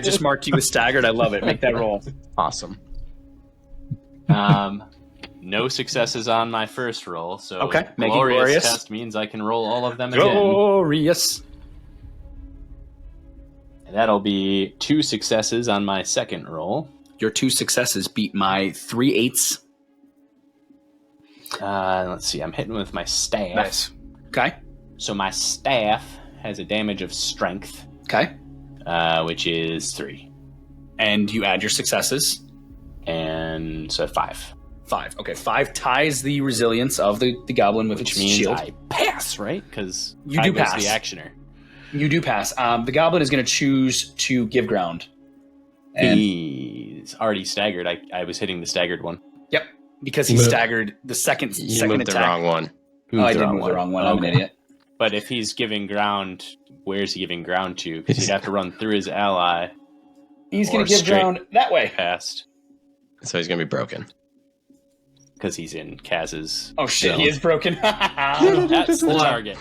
just marked you as staggered. I love it. Make that roll. Awesome. No successes on my first roll, so Okay, make it glorious glorious. test means I can roll all of them again. Glorious. And that'll be 2 successes on my second roll. Your 2 successes beat my 3/8. Let's see, I'm hitting with my staff. Nice. Okay. So my staff has a damage of strength, Okay. which is 3. And you add your successes. And so 5. 5. Okay, 5 ties the resilience of the goblin with Which its means shield. I pass, right? Because You do pass. the actioner. You do pass. The goblin is going to choose to give ground. And He's already staggered. I was hitting the staggered one. yep, because he You moved- staggered the second You moved attack. the wrong one. Oh, I did move the wrong one. I'm an Okay. idiot. But if he's giving ground, where's he giving ground to? Because he'd have to run through his ally He's Or going to give straight. ground that way. past, So he's going to be broken. because he's in Kaz's. Oh shit, zone. he is broken. That's the Hold on. target.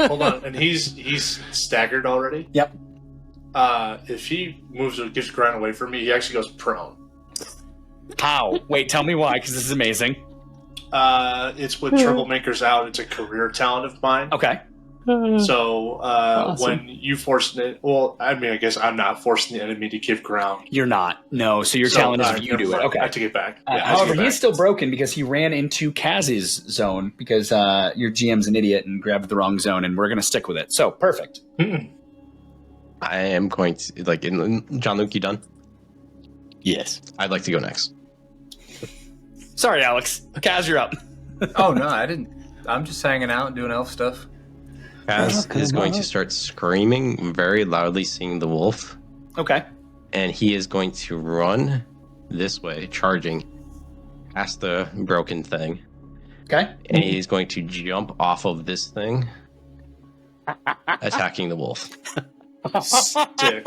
Hold on, and he's staggered already. Yep. If he moves or gives ground away from me, he actually goes prone. How? Wait, tell me why, because this is amazing. It's with Troublemakers Out. It's a career talent of mine. Okay. So Awesome. when you force it, well, I mean, I guess I'm not forcing the enemy to give ground. You're not. No, so your talent is if you never do it. mind. Okay. I take it back. Yeah, I take However, it he back. is still broken because he ran into Kaz's zone because your GM's an idiot and grabbed the wrong zone, and we're going to stick with it. So, perfect. I am going to, like, John Luke, you done? Yes. I'd like to go next. Sorry, Alex. Kaz, you're up. Oh no, I didn't. I'm just hanging out and doing elf stuff. Kaz is going to start screaming very loudly, seeing the wolf. Okay. And he is going to run this way, charging past the broken thing. Okay. And he's going to jump off of this thing, attacking the wolf. Stick.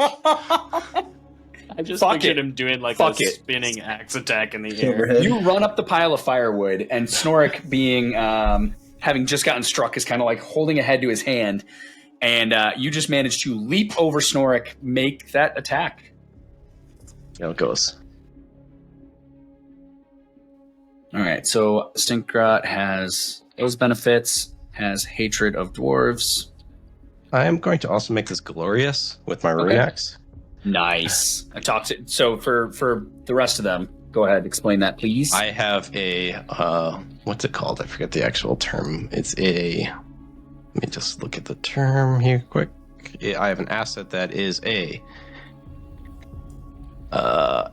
I just pictured him doing like a spinning axe attack in the air. You run up the pile of firewood, and Snorik, being having just gotten struck, is kind of like holding a head to his hand, and you just manage to leap over Snorik, make that attack. There it goes. All right, so Stinkgrot has those benefits, has hatred of dwarves. I am going to also make this glorious with my rune axe. Nice. I talked to, so for the rest of them, go ahead, explain that, please. I have a what's it called? I forget the actual term. It's a, let me just look at the term here quick. I have an asset that is a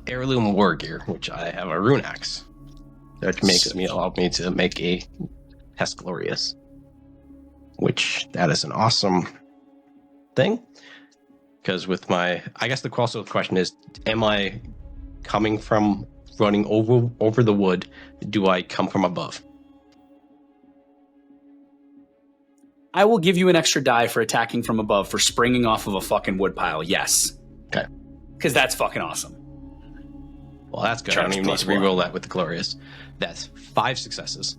heirloom war gear, which I have a rune axe. That allowed me to make a Hess Glorious, which that is an awesome thing. Because with my, I guess the question is, am I coming from running over the wood? Do I come from above? I will give you an extra die for attacking from above for springing off of a fucking wood pile. Yes. Okay. Because that's fucking awesome. Well, that's good. Charge I don't even need to +1. reroll that with the Glorious. That's 5 successes.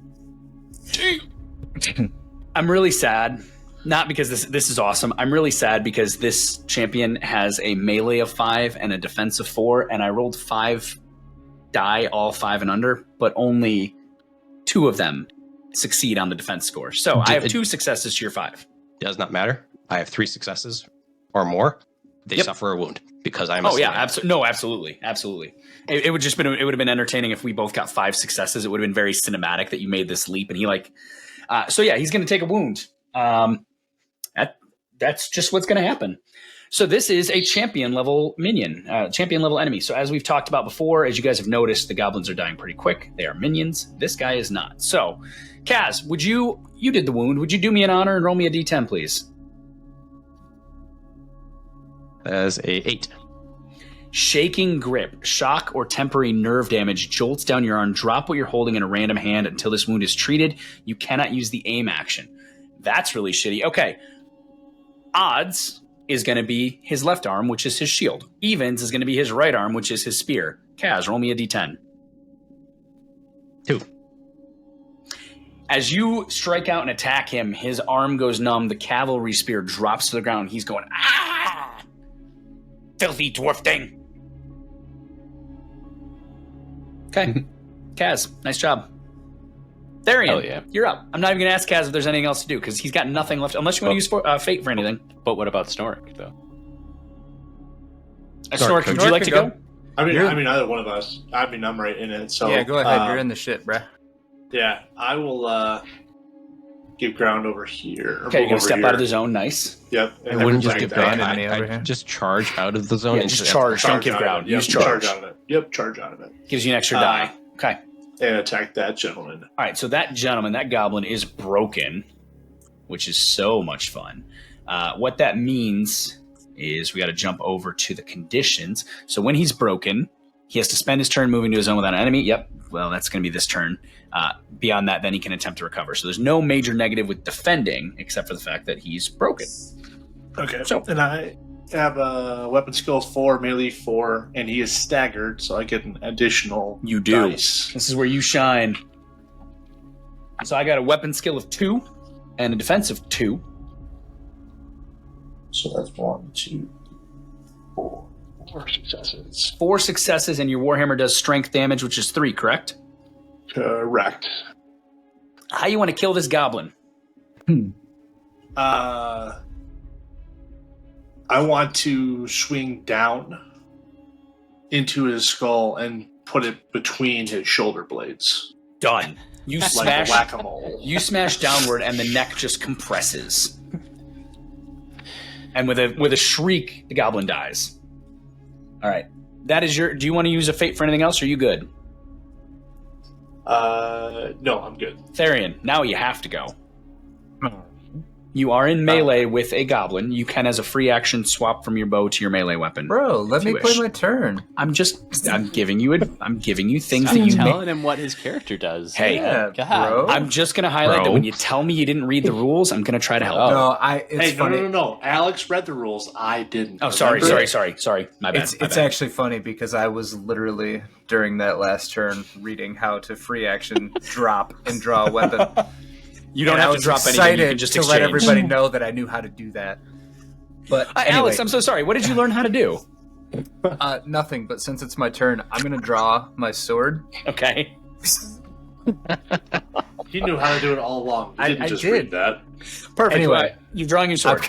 I'm really sad. Not because this is awesome. I'm really sad because this champion has a melee of 5 and a defense of 4, and I rolled 5 die, all 5 and under, but only 2 of them succeed on the defense score. So I have 2 successes to your 5. Does not matter. I have 3 successes or more. They suffer a wound because I'm a yeah, absolutely. It would have been entertaining if we both got 5 successes. It would have been very cinematic that you made this leap, and he he's going to take a wound. That's just what's going to happen. So this is a champion level minion, champion level enemy. So as we've talked about before, as you guys have noticed, the goblins are dying pretty quick. They are minions. This guy is not. So, Kaz, you did the wound. Would you do me an honor and roll me a d10, please? As a 8. Shaking grip, shock or temporary nerve damage jolts down your arm. Drop what you're holding in a random hand until this wound is treated. You cannot use the aim action. That's really shitty. Okay. Odds is going to be his left arm, which is his shield. Evens is going to be his right arm, which is his spear. Kaz, roll me a d10. 2. As you strike out and attack him, his arm goes numb. The cavalry spear drops to the ground. He's going, ah! Filthy dwarf thing. Okay. Kaz, nice job. Therian, you're up. I'm not even going to ask Kaz if there's anything else to do, because he's got nothing left, unless you want to use fate for anything. But what about Snorik, though? Snorik, would you like to go? I mean, either one of us. I'm right in it. So yeah, go ahead. You're in the shit, bruh. Yeah, I will give ground over here. Okay, you're going to step out of the zone. Nice. Yep. I wouldn't just give ground. I just charge out of the zone. Yeah, just charge. Don't give ground. Use charge. Charge out of it. Yep, charge out of it. Gives you an extra die. Okay. And attack that gentleman. All right, so that gentleman, that goblin, is broken, which is so much fun. What that means is we got to jump over to the conditions. So when he's broken, he has to spend his turn moving to a zone without an enemy. Yep, well, that's going to be this turn. Beyond that, then he can attempt to recover. So there's no major negative with defending, except for the fact that he's broken. Okay, so and I have a weapon skill 4, melee 4, and he is staggered, so I get an additional dice. This is where you shine. So I got a weapon skill of 2 and a defensive 2. So that's 1, 2, 4. 4 successes. 4 successes, and your Warhammer does strength damage, which is 3, correct? Correct. How you want to kill this goblin? I want to swing down into his skull and put it between his shoulder blades. Done. You like smash whack-a-mole. You smash downward, and the neck just compresses. And with a shriek, the goblin dies. All right, that is your. Do you want to use a fate for anything else? Or are you good? No, I'm good. Therian, now you have to go. You are in melee with a goblin. You can, as a free action, swap from your bow to your melee weapon. Bro, let me play my turn. I'm giving you things Stop that you telling him what his character does. Hey, bro. I'm just going to highlight that when you tell me you didn't read the rules, I'm going to try to help. No, it's funny. No. Alex read the rules. I didn't. Oh, sorry. My bad. It's actually funny because I was literally, during that last turn, reading how to free action drop and draw a weapon. You don't have to drop anything. You can just to let everybody know that I knew how to do that. But anyway, Alex, I'm so sorry. What did you learn how to do? Nothing. But since it's my turn, I'm going to draw my sword. Okay. He knew how to do it all along. He didn't just read that. Perfect. Anyway, you're drawing your sword.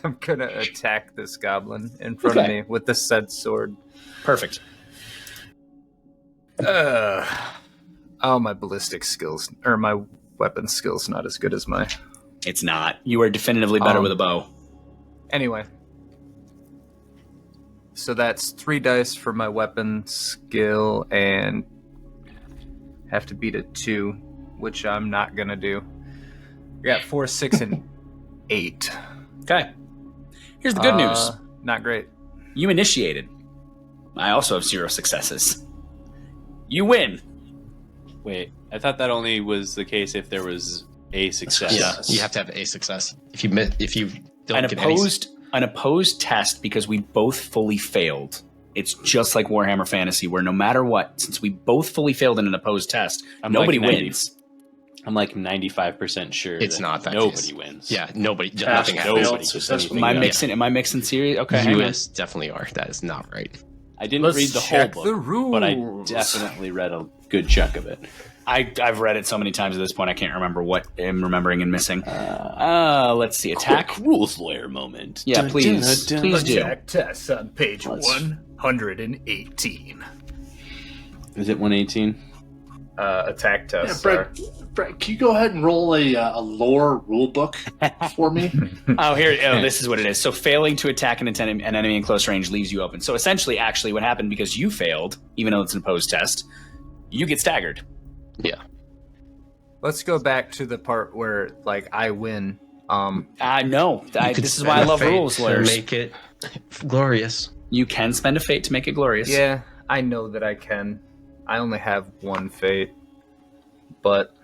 I'm going to attack this goblin in front of me with the said sword. Perfect. My ballistic skills, or my weapon skills, not as good as my... It's not. You are definitively better with a bow. Anyway. So that's 3 dice for my weapon skill, and have to beat a 2, which I'm not going to do. I got 4, 6, and 8. Okay. Here's the good news. Not great. You initiated. I also have 0 successes. You win. Wait, I thought that only was the case if there was a success. Yeah, you have to have a success. If you don't get An opposed test, because we both fully failed. It's just like Warhammer Fantasy, where no matter what, since we both fully failed in an opposed test, nobody wins. I'm like 95% sure it's not that nobody case. wins. Yeah, nothing happens. Am I mixing series? Okay, you definitely are. That is not right. I didn't read the whole book, but I definitely read a good chunk of it. I've read it so many times at this point, I can't remember what I'm remembering and missing. Let's see. Attack rules lawyer moment. Yeah, please do. Attack tests on page 118. Is it 118? Attack tests. Brett, can you go ahead and roll a lore rule book for me? This is what it is. So failing to attack an enemy in close range leaves you open. So essentially, actually, what happened, because you failed, even though it's an opposed test, you get staggered. Yeah. Let's go back to the part where, I win. No. This is why I love rules lawyers. Make it glorious. You can spend a fate to make it glorious. Yeah, I know that I can. I only have 1 fate, but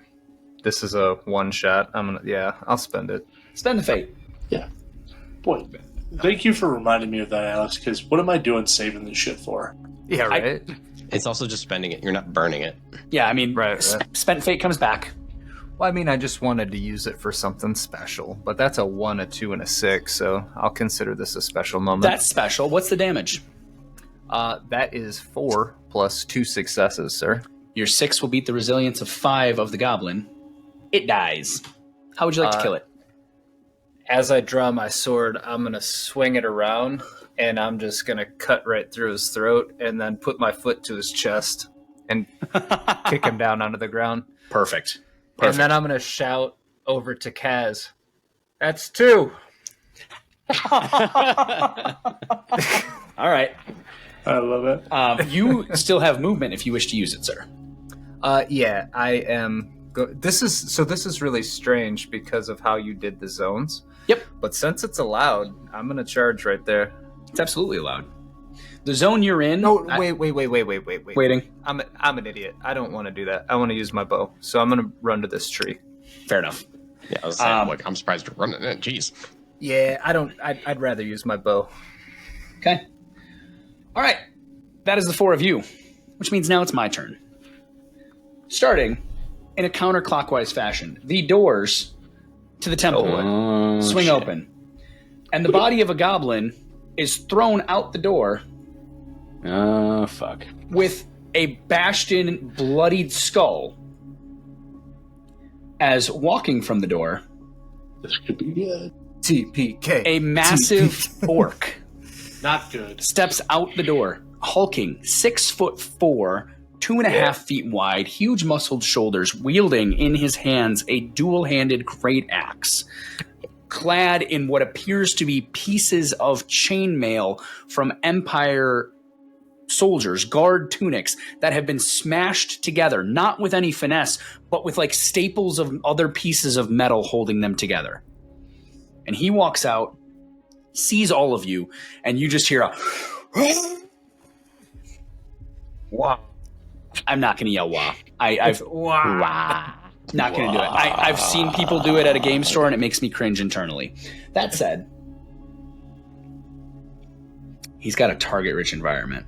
this is a one shot. I'll spend it. Spend the fate. Yeah. Boy, thank you for reminding me of that, Alex, because what am I doing saving this shit for? Yeah, right? It's also just spending it. You're not burning it. Yeah, I mean, right. Spent fate comes back. Well, I mean, I just wanted to use it for something special, but that's a 1, a 2, and a 6, so I'll consider this a special moment. That's special. What's the damage? That is 4 plus 2 successes, sir. Your 6 will beat the resilience of 5 of the goblin. It dies. How would you like to kill it? As I draw my sword, I'm going to swing it around, and I'm just going to cut right through his throat, and then put my foot to his chest and kick him down onto the ground. Perfect. And then I'm going to shout over to Kaz, "That's 2." All right. I love it. You still have movement if you wish to use it, sir. Yeah, I am. This is really strange because of how you did the zones. Yep. But since it's allowed, I'm gonna charge right there. It's absolutely allowed. The zone you're in. No, wait. Waiting. I'm an idiot. I don't want to do that. I want to use my bow, so I'm gonna run to this tree. Fair enough. Yeah, I was saying, I'm surprised you're running it. Jeez. Yeah, I'd rather use my bow. Okay. All right. That is the 4 of you, which means now it's my turn. Starting in a counterclockwise fashion, the doors to the temple swing open, and the body of a goblin is thrown out the door. Oh, fuck. With a bashed-in, bloodied skull. As walking from the door, This could be good. TPK. a massive orc Not good. steps out the door, hulking, 6'4", 2.5 feet wide, huge muscled shoulders, wielding in his hands a dual-handed great axe, clad in what appears to be pieces of chainmail from Empire soldiers, guard tunics that have been smashed together, not with any finesse, but with like staples of other pieces of metal holding them together. And he walks out, sees all of you, and you just hear a wow. I'm not going to yell wow. Wow. Not going to do it. I've seen people do it at a game store, and it makes me cringe internally. That said, he's got a target-rich environment.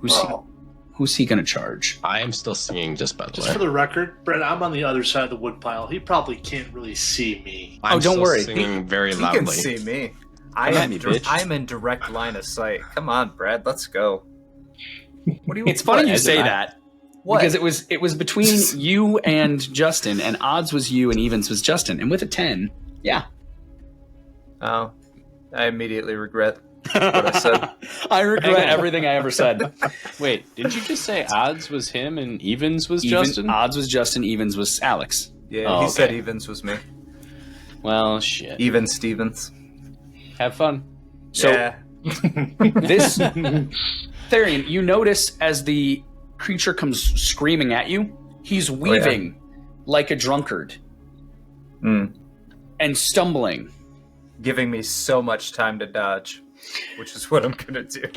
Who's he going to charge? I am still singing, just by the way. Just for the record, Brett, I'm on the other side of the woodpile. He probably can't really see me. I'm don't still worry. Singing very He loudly. can see me. at me, bitch. I'm in direct line of sight. Come on, Brad, let's go. What do you? It's funny you as say am I. that. What? Because it was between you and Justin, and odds was you and evens was Justin. And with a 10, yeah. Oh, I immediately regret what I said. I regret everything I ever said. Wait, didn't you just say odds was him and evens was Justin? Odds was Justin, evens was Alex. Yeah, Oh, he okay. said evens was me. Well, shit. Even Stevens. Have fun. So yeah. this Therian, you notice as the creature comes screaming at you, he's weaving like a drunkard and stumbling. Giving me so much time to dodge, which is what I'm gonna do.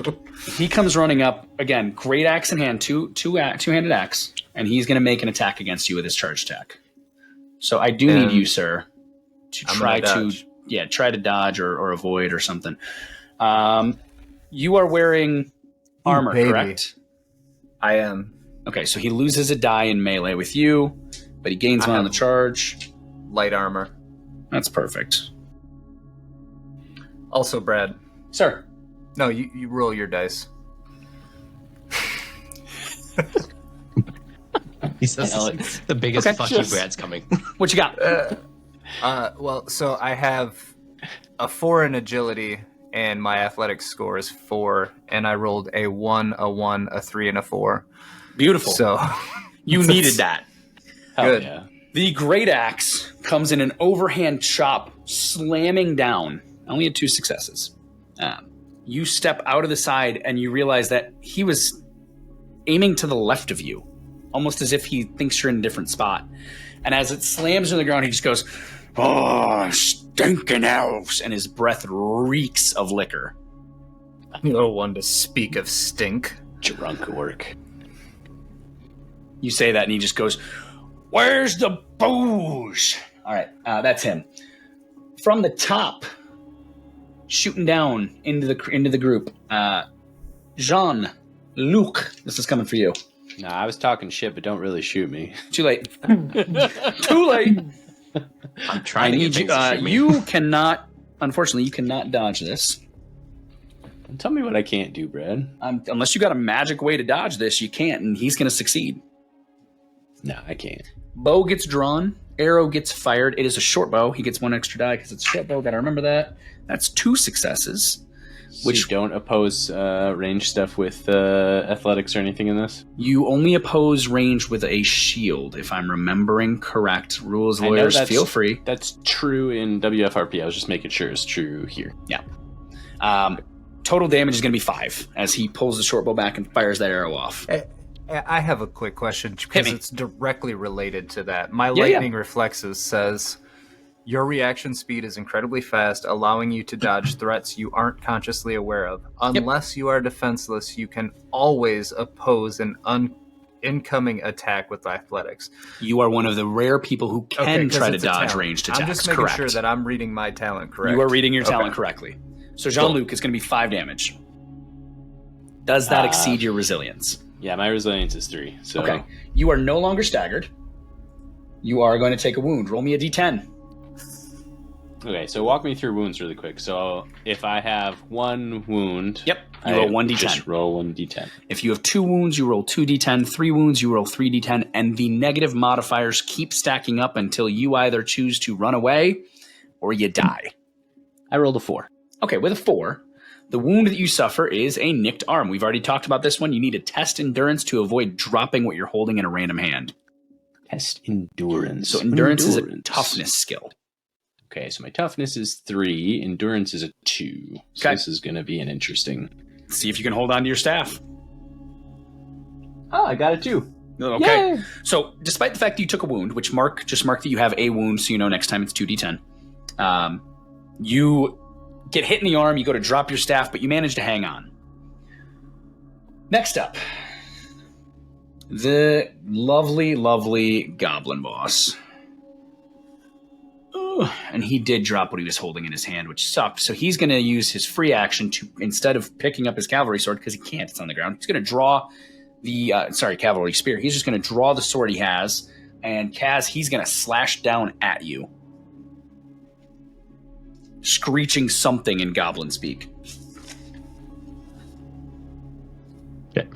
He comes running up again, great axe in hand, two-handed axe, and he's going to make an attack against you with his charge attack. So I do need you, sir, to try to dodge or avoid or something. You are wearing armor, baby. correct? I am. Okay, so he loses a die in melee with you, but he gains one on the charge. Light armor. That's perfect. Also, Brad. Sir. No, you roll your dice. He says the biggest Okay, fuck just- you, Brad's coming. What you got? Well, so I have a 4 in agility, and my athletics score is 4, and I rolled a 1, a 1, a 3, and a 4. Beautiful. So You needed that. Hell Good. yeah. The great axe comes in an overhand chop, slamming down. I only had 2 successes. You step out of the side, and you realize that he was aiming to the left of you, almost as if he thinks you're in a different spot. And as it slams on the ground, he just goes, "Oh, stinking elves!" And his breath reeks of liquor. no one to speak of stink. Drunk work. You say that, and he just goes, "Where's the booze?" All right, that's him. From the top, shooting down into the group, Jean-Luc, this is coming for you. Nah, I was talking shit, but don't really shoot me. Too late. Too late. I'm I trying to need get you. things to shoot me. You cannot. Unfortunately, you cannot dodge this. Tell me what I can't do, Brad. Unless you got a magic way to dodge this, you can't, and he's going to succeed. No, I can't. Bow gets drawn. Arrow gets fired. It is a short bow. He gets 1 extra die because it's a short bow. Got to remember that. That's 2 successes. Which you don't oppose range stuff with athletics or anything in this? You only oppose range with a shield, if I'm remembering correct. Rules lawyers, feel free. That's true in WFRP. I was just making sure it's true here. Yeah. Total damage is going to be 5 as he pulls the short bow back and fires that arrow off. I have a quick question because me. it's directly related to that. My lightning reflexes says your reaction speed is incredibly fast, allowing you to dodge threats you aren't consciously aware of. Unless you are defenseless, you can always oppose an incoming attack with athletics. You are one of the rare people who can 'cause try to it's a dodge talent. ranged attacks. I'm just making correct. sure that I'm reading my talent correct. You are reading your talent Okay. correctly. So Jean-Luc is going to be 5 damage. Does that exceed your resilience? Yeah, my resilience is 3. So Okay. You are no longer staggered. You are going to take a wound. Roll me a d10. Okay, so walk me through wounds really quick. So if I have 1 wound, Yep. You I roll 1d10. Just roll 1d10. If you have 2 wounds, you roll 2d10. 3 wounds, you roll 3d10. And the negative modifiers keep stacking up until you either choose to run away or you die. I rolled a 4. Okay, with a 4, the wound that you suffer is a nicked arm. We've already talked about this one. You need to test endurance to avoid dropping what you're holding in a random hand. Test endurance. So endurance is a toughness skill. Okay, so my toughness is 3, endurance is a 2. So Okay. this is going to be an interesting. See if you can hold on to your staff. Oh, I got it too. Okay. Yay! So despite the fact that you took a wound, which just mark that you have a wound so you know next time it's 2d10. You get hit in the arm, you go to drop your staff, but you manage to hang on. Next up, the lovely, lovely goblin boss. And he did drop what he was holding in his hand, which sucked. So he's going to use his free action to, instead of picking up his cavalry sword, because he can't, it's on the ground, he's going to draw the, cavalry spear. He's just going to draw the sword he has, and Kaz, he's going to slash down at you, screeching something in goblin speak. Okay.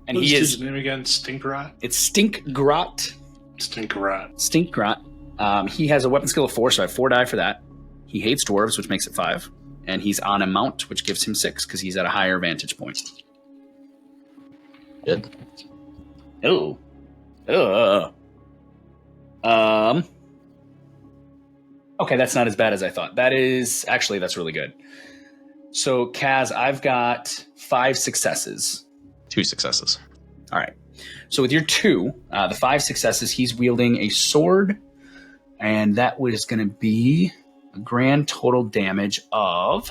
And What's he his is... name again? Stinkrat? It's Stinkgrot. Stinkrat. He has a weapon skill of 4, so I have 4 die for that. He hates dwarves, which makes it 5. And he's on a mount, which gives him 6, because he's at a higher vantage point. Good. Oh. Okay, that's not as bad as I thought. That's really good. So, Kaz, I've got 5 successes. 2 successes. All right. So with your 2, the 5 successes, he's wielding a sword, and that was going to be a grand total damage of...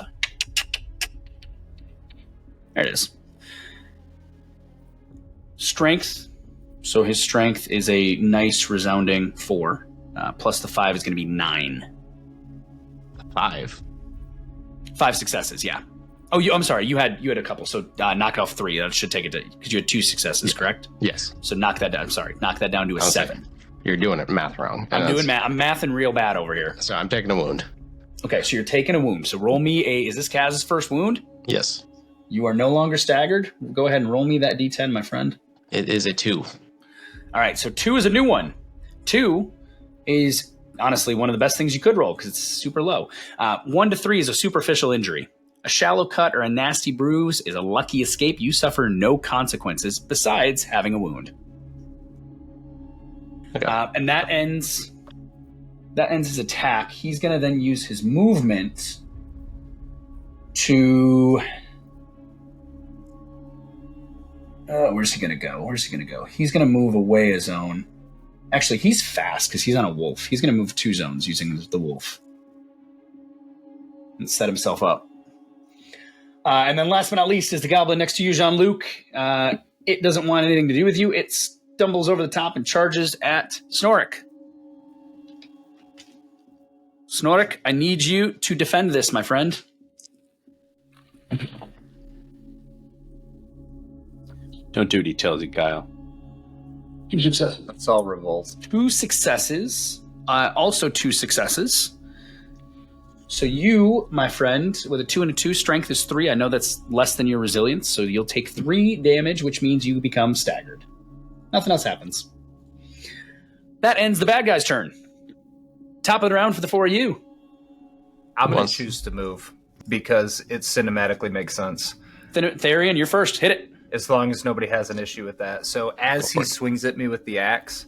There it is. Strength. So his strength is a nice resounding 4. Plus the 5 is going to be 9. 5? 5 successes, yeah. Oh, I'm sorry. You had a couple. So knock off 3. That should take it to, because you had 2 successes, correct? Yes. So knock that down. I'm sorry. Knock that down to a 7. You're doing it math wrong. I'm doing math. I'm mathing real bad over here. So I'm taking a wound. Okay, so you're taking a wound. So roll me a... Is this Kaz's first wound? Yes. You are no longer staggered. Go ahead and roll me that d10, my friend. It is a 2. All right, so 2 is a new one. 2 is honestly one of the best things you could roll because it's super low. 1 to 3 is a superficial injury. A shallow cut or a nasty bruise is a lucky escape. You suffer no consequences besides having a wound. Okay. And that ends his attack. He's going to then use his movement to... where's he going to go? He's going to move away a zone. Actually, he's fast because he's on a wolf. He's going to move 2 zones using the wolf and set himself up. And then last but not least is the goblin next to you, Jean-Luc. It doesn't want anything to do with you. It stumbles over the top and charges at Snorik. Snorik, I need you to defend this, my friend. Don't do what he tells you, Kyle. That's all revolt. 2 successes. Also 2 successes. So you, my friend, with a 2 and a 2, strength is 3. I know that's less than your resilience, so you'll take 3 damage, which means you become staggered. Nothing else happens. That ends the bad guy's turn. Top of the round for the 4 of you. I'm going to choose to move because it cinematically makes sense. Therian, you're first. Hit it. As long as nobody has an issue with that. So as he swings at me with the axe,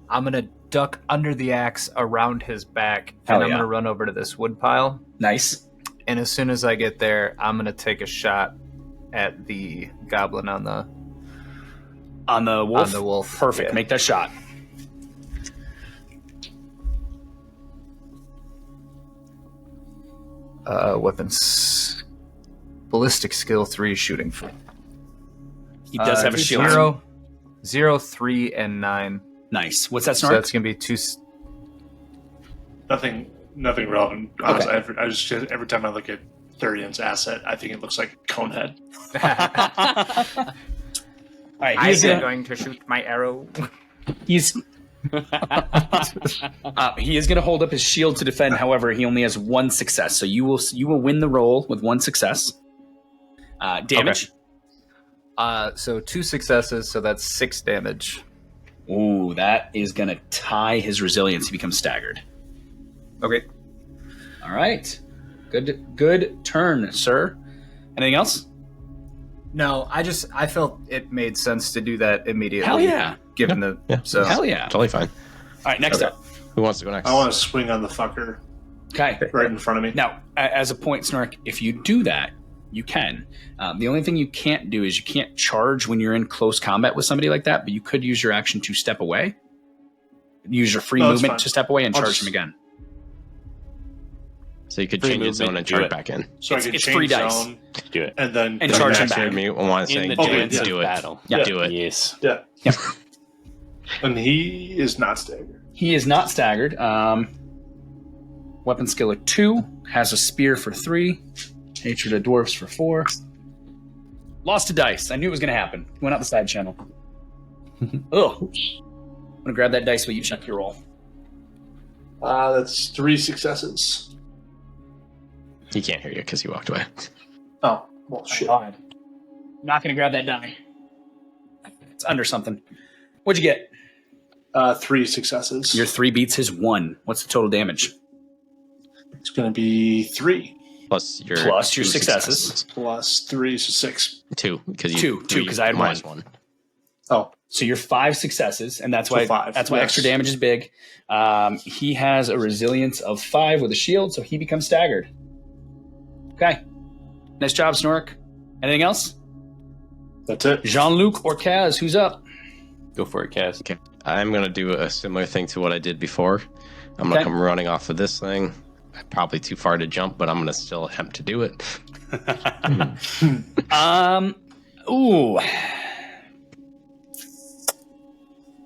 I'm going to duck under the axe around his back, and I'm going to run over to this wood pile. Nice. And as soon as I get there, I'm going to take a shot at the goblin on the wolf? On the wolf. Perfect. Yeah. Make that shot. Weapons. Ballistic skill 3, shooting 4. He does have a shield. 0, 3, and 9. Nice. What's that, Snark? So that's going to be 2... Nothing relevant. Honestly, I just every time I look at Thurian's asset, I think it looks like a conehead. All right, I'm going to shoot my arrow. He's he is going to hold up his shield to defend. However, he only has 1 success, so you will win the roll with 1 success. Damage. Okay. So 2 successes, so that's 6 damage. Ooh, that is going to tie his resilience. He becomes staggered. Okay. All right. Good turn, sir. Anything else? No, I felt it made sense to do that immediately. Hell yeah. Given so hell yeah. Totally fine. All right, next up. Who wants to go next? I want to swing on the fucker Okay. right in front of me. Now, as a point, Snark, if you do that, you can. The only thing you can't do is you can't charge when you're in close combat with somebody like that, but you could use your action to step away. Use your free movement to step away and charge him again. So you could Free change your zone movement, and do charge it. back in. So It's I can free change dice. zone Do it. and then And come charge back. him back. Me want to In say, the Okay, dance yeah. of do it. battle. Yeah. Do it. Yes. Yeah. Yep. And he is not staggered. He is not staggered. Weapon skill of 2. Has a spear for 3. Hatred of dwarfs for 4. Lost a dice. I knew it was going to happen. Went out the side channel. Ugh. I'm going to grab that dice while you check your roll. That's 3 successes. He can't hear you because he walked away. Oh, well, shit. I'm not going to grab that die. It's under something. What'd you get? 3 successes. Your 3 beats his 1. What's the total damage? It's going to be 3 Plus your Plus your 2 successes. plus 3, so 6. 2 because you 2, 'cause I had minus 1. Oh, So you're 5 successes, and that's So why 5, that's why yes. extra damage is big. He has a resilience of 5 with a shield, so he becomes staggered. Okay, nice job, Snork. Anything else? that's it. Jean-Luc or Kaz, who's up? Go for it, Cass. Okay. I'm going to do a similar thing to what I did before. I'm going Okay. to come running off of this thing. Probably too far to jump, but I'm going to still attempt to do it. Ooh,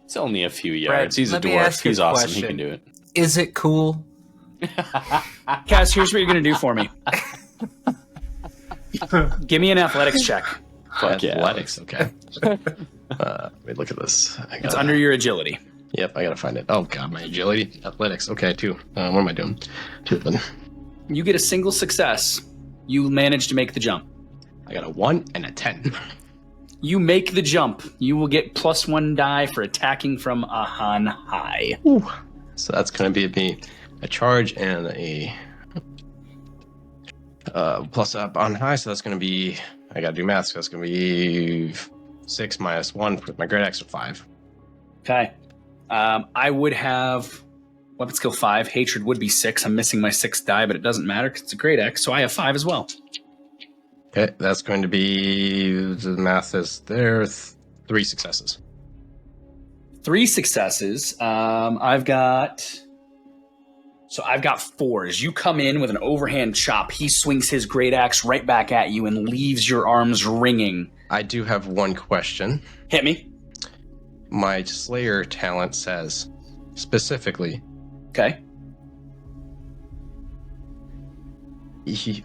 It's only a few Brad, yards. He's a let me dwarf. ask you He's a awesome. He question. can do it. Is it cool? Kaz, here's what you're gonna do for me. Give me an athletics check. Fuck yeah. Athletics, okay. Wait, look at this. It's under your agility. Yep, I got to find it. Oh, God, my agility. Athletics, okay, 2. What am I doing? 2 then. You get a single success. You manage to make the jump. I got a 1 and a 10. You make the jump. You will get +1 die for attacking from on high. Ooh. So that's going to be a charge and a plus up on high. So that's going to be, I got to do math. So that's going to be 6 minus 1 with my great axe of 5. Okay. I would have weapon skill 5. Hatred would be 6. I'm missing my 6th die, but it doesn't matter because it's a great X, so I have 5 as well. Okay, that's going to be, the math is there, 3 successes. 3 successes. I've got 4. As you come in with an overhand chop, he swings his great axe right back at you and leaves your arms ringing. I do have one question. Hit me. My Slayer talent says, specifically, Okay.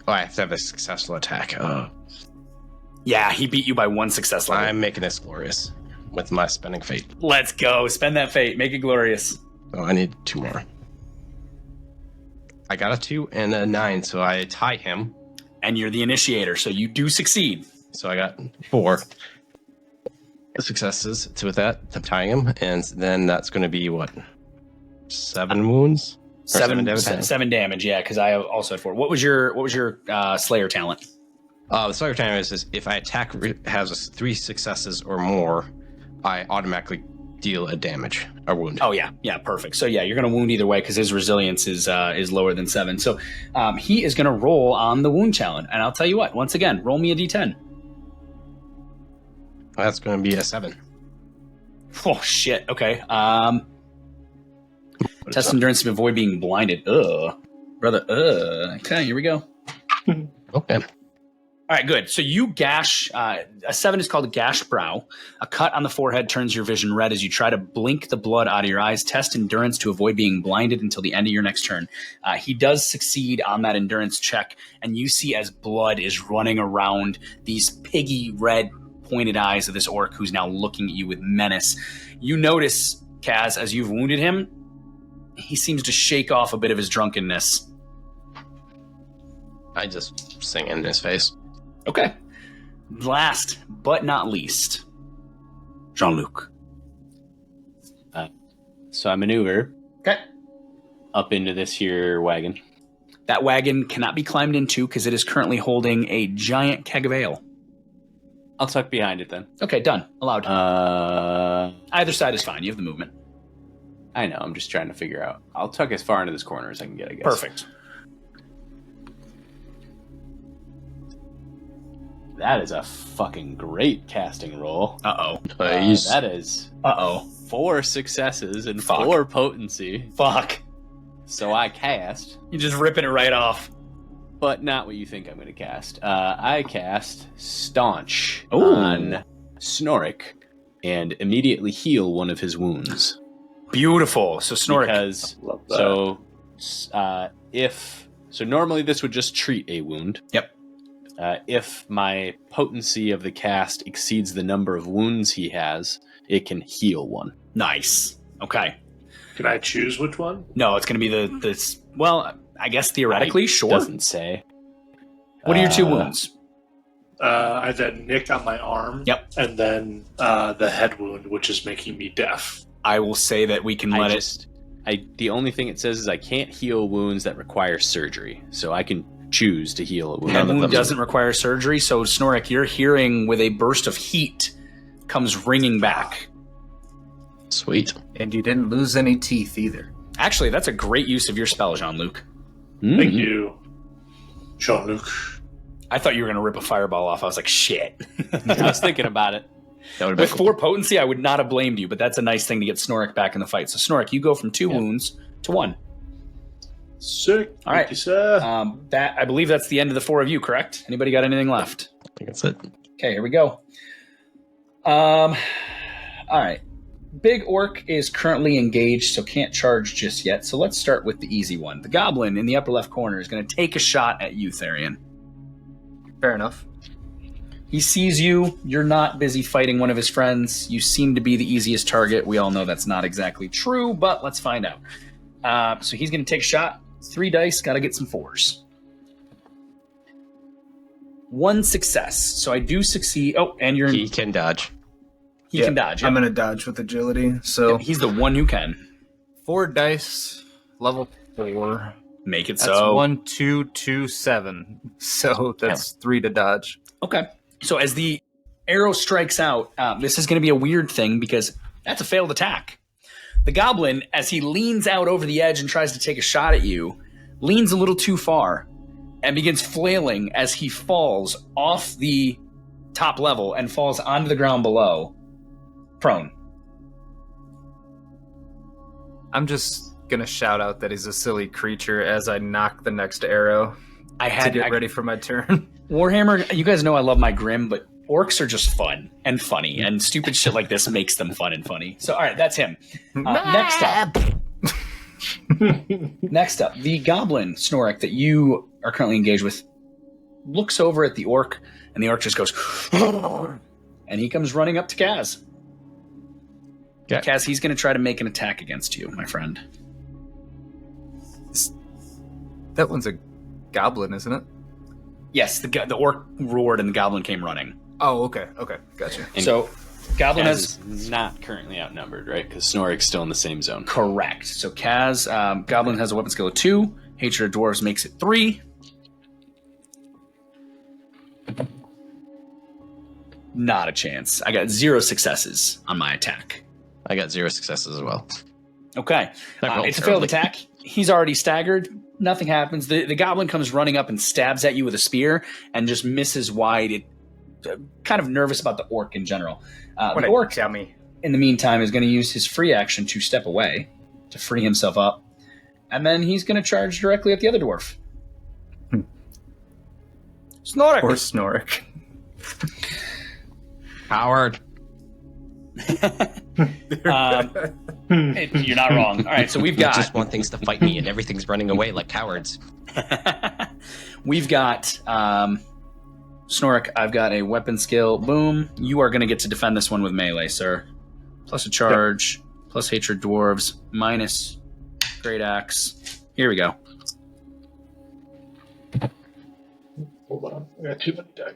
I have to have a successful attack. Yeah, he beat you by 1 success level. I'm making this glorious with my spending fate. Let's go. Spend that fate. Make it glorious. So I need 2 more. I got a 2 and a 9, so I tie him. And you're the initiator, so you do succeed. So I got 4 successes with that. I'm tying him, and then that's going to be what? 7 wounds? Or 7 damage? 7 damage, yeah, because I also had 4. What was your Slayer talent? The Slayer talent is if I attack has 3 successes or more, I automatically deal a damage, a wound. Oh yeah, perfect. So yeah, you're going to wound either way because his resilience is lower than 7. So he is going to roll on the wound challenge, and I'll tell you what. Once again, roll me a d10. That's going to be a 7. Oh shit. Okay. Test endurance to avoid being blinded. Brother. Okay, here we go. Okay. All right, good. So you gash. A 7 is called a gash brow. A cut on the forehead turns your vision red as you try to blink the blood out of your eyes. Test endurance to avoid being blinded until the end of your next turn. He does succeed on that endurance check, and you see as blood is running around these piggy red pointed eyes of this orc who's now looking at you with menace. You notice, Kaz, as you've wounded him, he seems to shake off a bit of his drunkenness. I just sing in his face. Okay. Last but not least, Jean-Luc. So I maneuver Okay. up into this here wagon. That wagon cannot be climbed into because it is currently holding a giant keg of ale. I'll tuck behind it then. Okay, done. Allowed. Uh, Either side is fine. You have the movement. I know. I'm just trying to figure out. I'll tuck as far into this corner as I can get, I guess. Perfect. That is a fucking great casting roll. Uh-oh. That is Uh-oh. 4 successes and Fuck. 4 potency. Fuck. So I cast. You're just ripping it right off. but not what you think I'm going to cast. I cast Staunch Ooh. on Snorik and immediately heal one of his wounds. Beautiful. So Snorik. Because Love that. so normally this would just treat a wound. Yep. If my potency of the cast exceeds the number of wounds he has, it can heal one. Nice. Okay. Can I choose which one? No, it's going to be the well, I guess theoretically, sure. Doesn't say. What are your 2 wounds? I have that nick on my arm. Yep. And then the head wound, which is making me deaf. I will say that we can let it. The only thing it says is I can't heal wounds that require surgery, so I can choose to heal a wound. That wound doesn't require surgery, so Snorik, your hearing with a burst of heat comes ringing back. Sweet. And you didn't lose any teeth either. Actually, that's a great use of your spell, Jean-Luc. Thank you, Jean-Luc. I thought you were going to rip a fireball off. I was like, shit. I was thinking about it. That would With have 4 potency, I would not have blamed you, but that's a nice thing to get Snorik back in the fight. So Snorik, you go from 2 wounds to 1. Sick. All right. Thank you, sir. That I believe that's the end of the 4 of you, correct? Anybody got anything left? I think that's it. Okay, here we go. All right. Big Orc is currently engaged, so can't charge just yet. So let's start with the easy one. The Goblin in the upper left corner is going to take a shot at you, Therian. Fair enough. He sees you. You're not busy fighting one of his friends. You seem to be the easiest target. We all know that's not exactly true, but let's find out. So he's going to take a shot. 3 dice. Got to get some 4s. 1 success. So I do succeed. Oh, and you're... He can dodge. He can dodge. I'm Yep. going to dodge with agility. So He's the one who can. 4 dice, level 4. Make it That's so. 1, 2, 2, 7. So that's 3 to dodge. Okay. So as the arrow strikes out, this is going to be a weird thing because that's a failed attack. The goblin, as he leans out over the edge and tries to take a shot at you, leans a little too far and begins flailing as he falls off the top level and falls onto the ground below, prone. I'm just going to shout out that he's a silly creature as I knock the next arrow to get ready for my turn. Warhammer, you guys know I love my Grim, but orcs are just fun and funny, and stupid shit like this makes them fun and funny. So, all right, that's him. Next up, the goblin Snorik that you are currently engaged with looks over at the orc, and the orc just goes, and he comes running up to Kaz. Okay. Kaz, he's going to try to make an attack against you, my friend. That one's a goblin, isn't it? Yes, the orc roared and the goblin came running. Oh, okay. Okay, gotcha. And So, goblin Kaz has... is not currently outnumbered, right? Because Snorik's still in the same zone. Correct. So Kaz, goblin has a weapon skill of 2. Hatred of dwarves makes it 3. Not a chance. I got 0 successes on my attack. I got 0 successes as well. Okay. That rolled It's a failed terribly. attack. He's already staggered. Nothing happens. The goblin comes running up and stabs at you with a spear and just misses wide. Kind of nervous about the orc in general. The orc, dummy. in the meantime, is going to use his free action to step away to free himself up. And then he's going to charge directly at the other dwarf. Snorik! Or Snorik. Howard. You're not wrong. All right, so we've You got... just want things to fight me, and everything's running away like cowards. We've got Snorik. I've got a weapon skill. Boom. You are going to get to defend this one with melee, sir. Plus a charge, plus hatred dwarves, minus great axe. Here we go. Hold on. I got too many dice.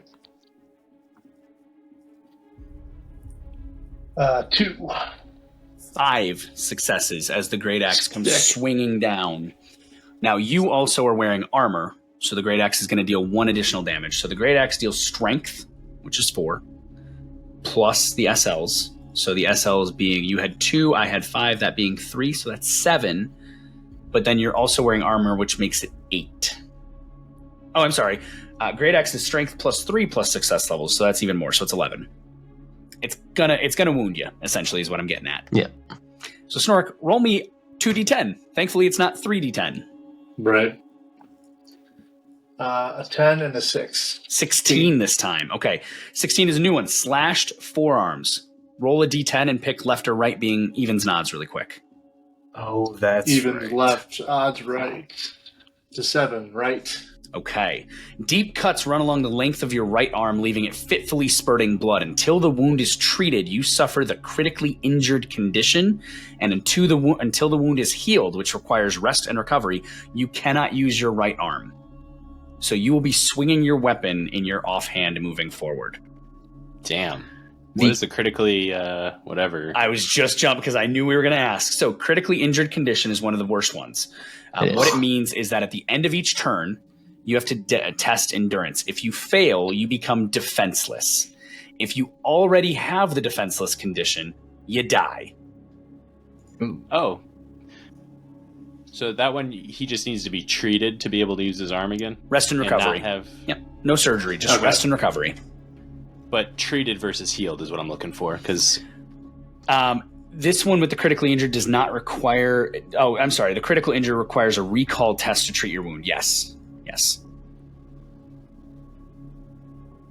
2. 5 successes as the great axe comes swinging down. Now, you also are wearing armor, so the great axe is going to deal 1 additional damage. So the great axe deals strength, which is 4, plus the SLs. So the SLs being, you had 2, I had 5, that being 3, so that's 7. But then you're also wearing armor, which makes it 8. Oh, I'm sorry. Great axe is strength plus 3 plus success levels, so that's even more. So it's 11. It's gonna wound you, essentially, is what I'm getting at. Yeah. So Snorik, roll me 2d10. Thankfully, it's not 3d10. Right. A 10 and a 6. 16 this time. Okay. 16 is a new one. Slashed forearms. Roll a d10 and pick left or right, being evens and odds really quick. Oh, that's Even right. left, odds right. To 7, right. Okay. Deep cuts run along the length of your right arm, leaving it fitfully spurting blood. Until the wound is treated, you suffer the critically injured condition, and until the wound is healed, which requires rest and recovery, you cannot use your right arm. So you will be swinging your weapon in your offhand moving forward. Damn. What is the critically whatever? I was just jumping because I knew we were going to ask. So critically injured condition is one of the worst ones. What it means is that at the end of each turn, you have to test endurance. If you fail, you become defenseless. If you already have the defenseless condition, you die. Oh. So that one, he just needs to be treated to be able to use his arm again? Rest and recovery. Yep. No surgery, just rest and recovery. But treated versus healed is what I'm looking for, because... this one with the critically injured does not require... Oh, I'm sorry. The critical injury requires a recall test to treat your wound. Yes. Yes.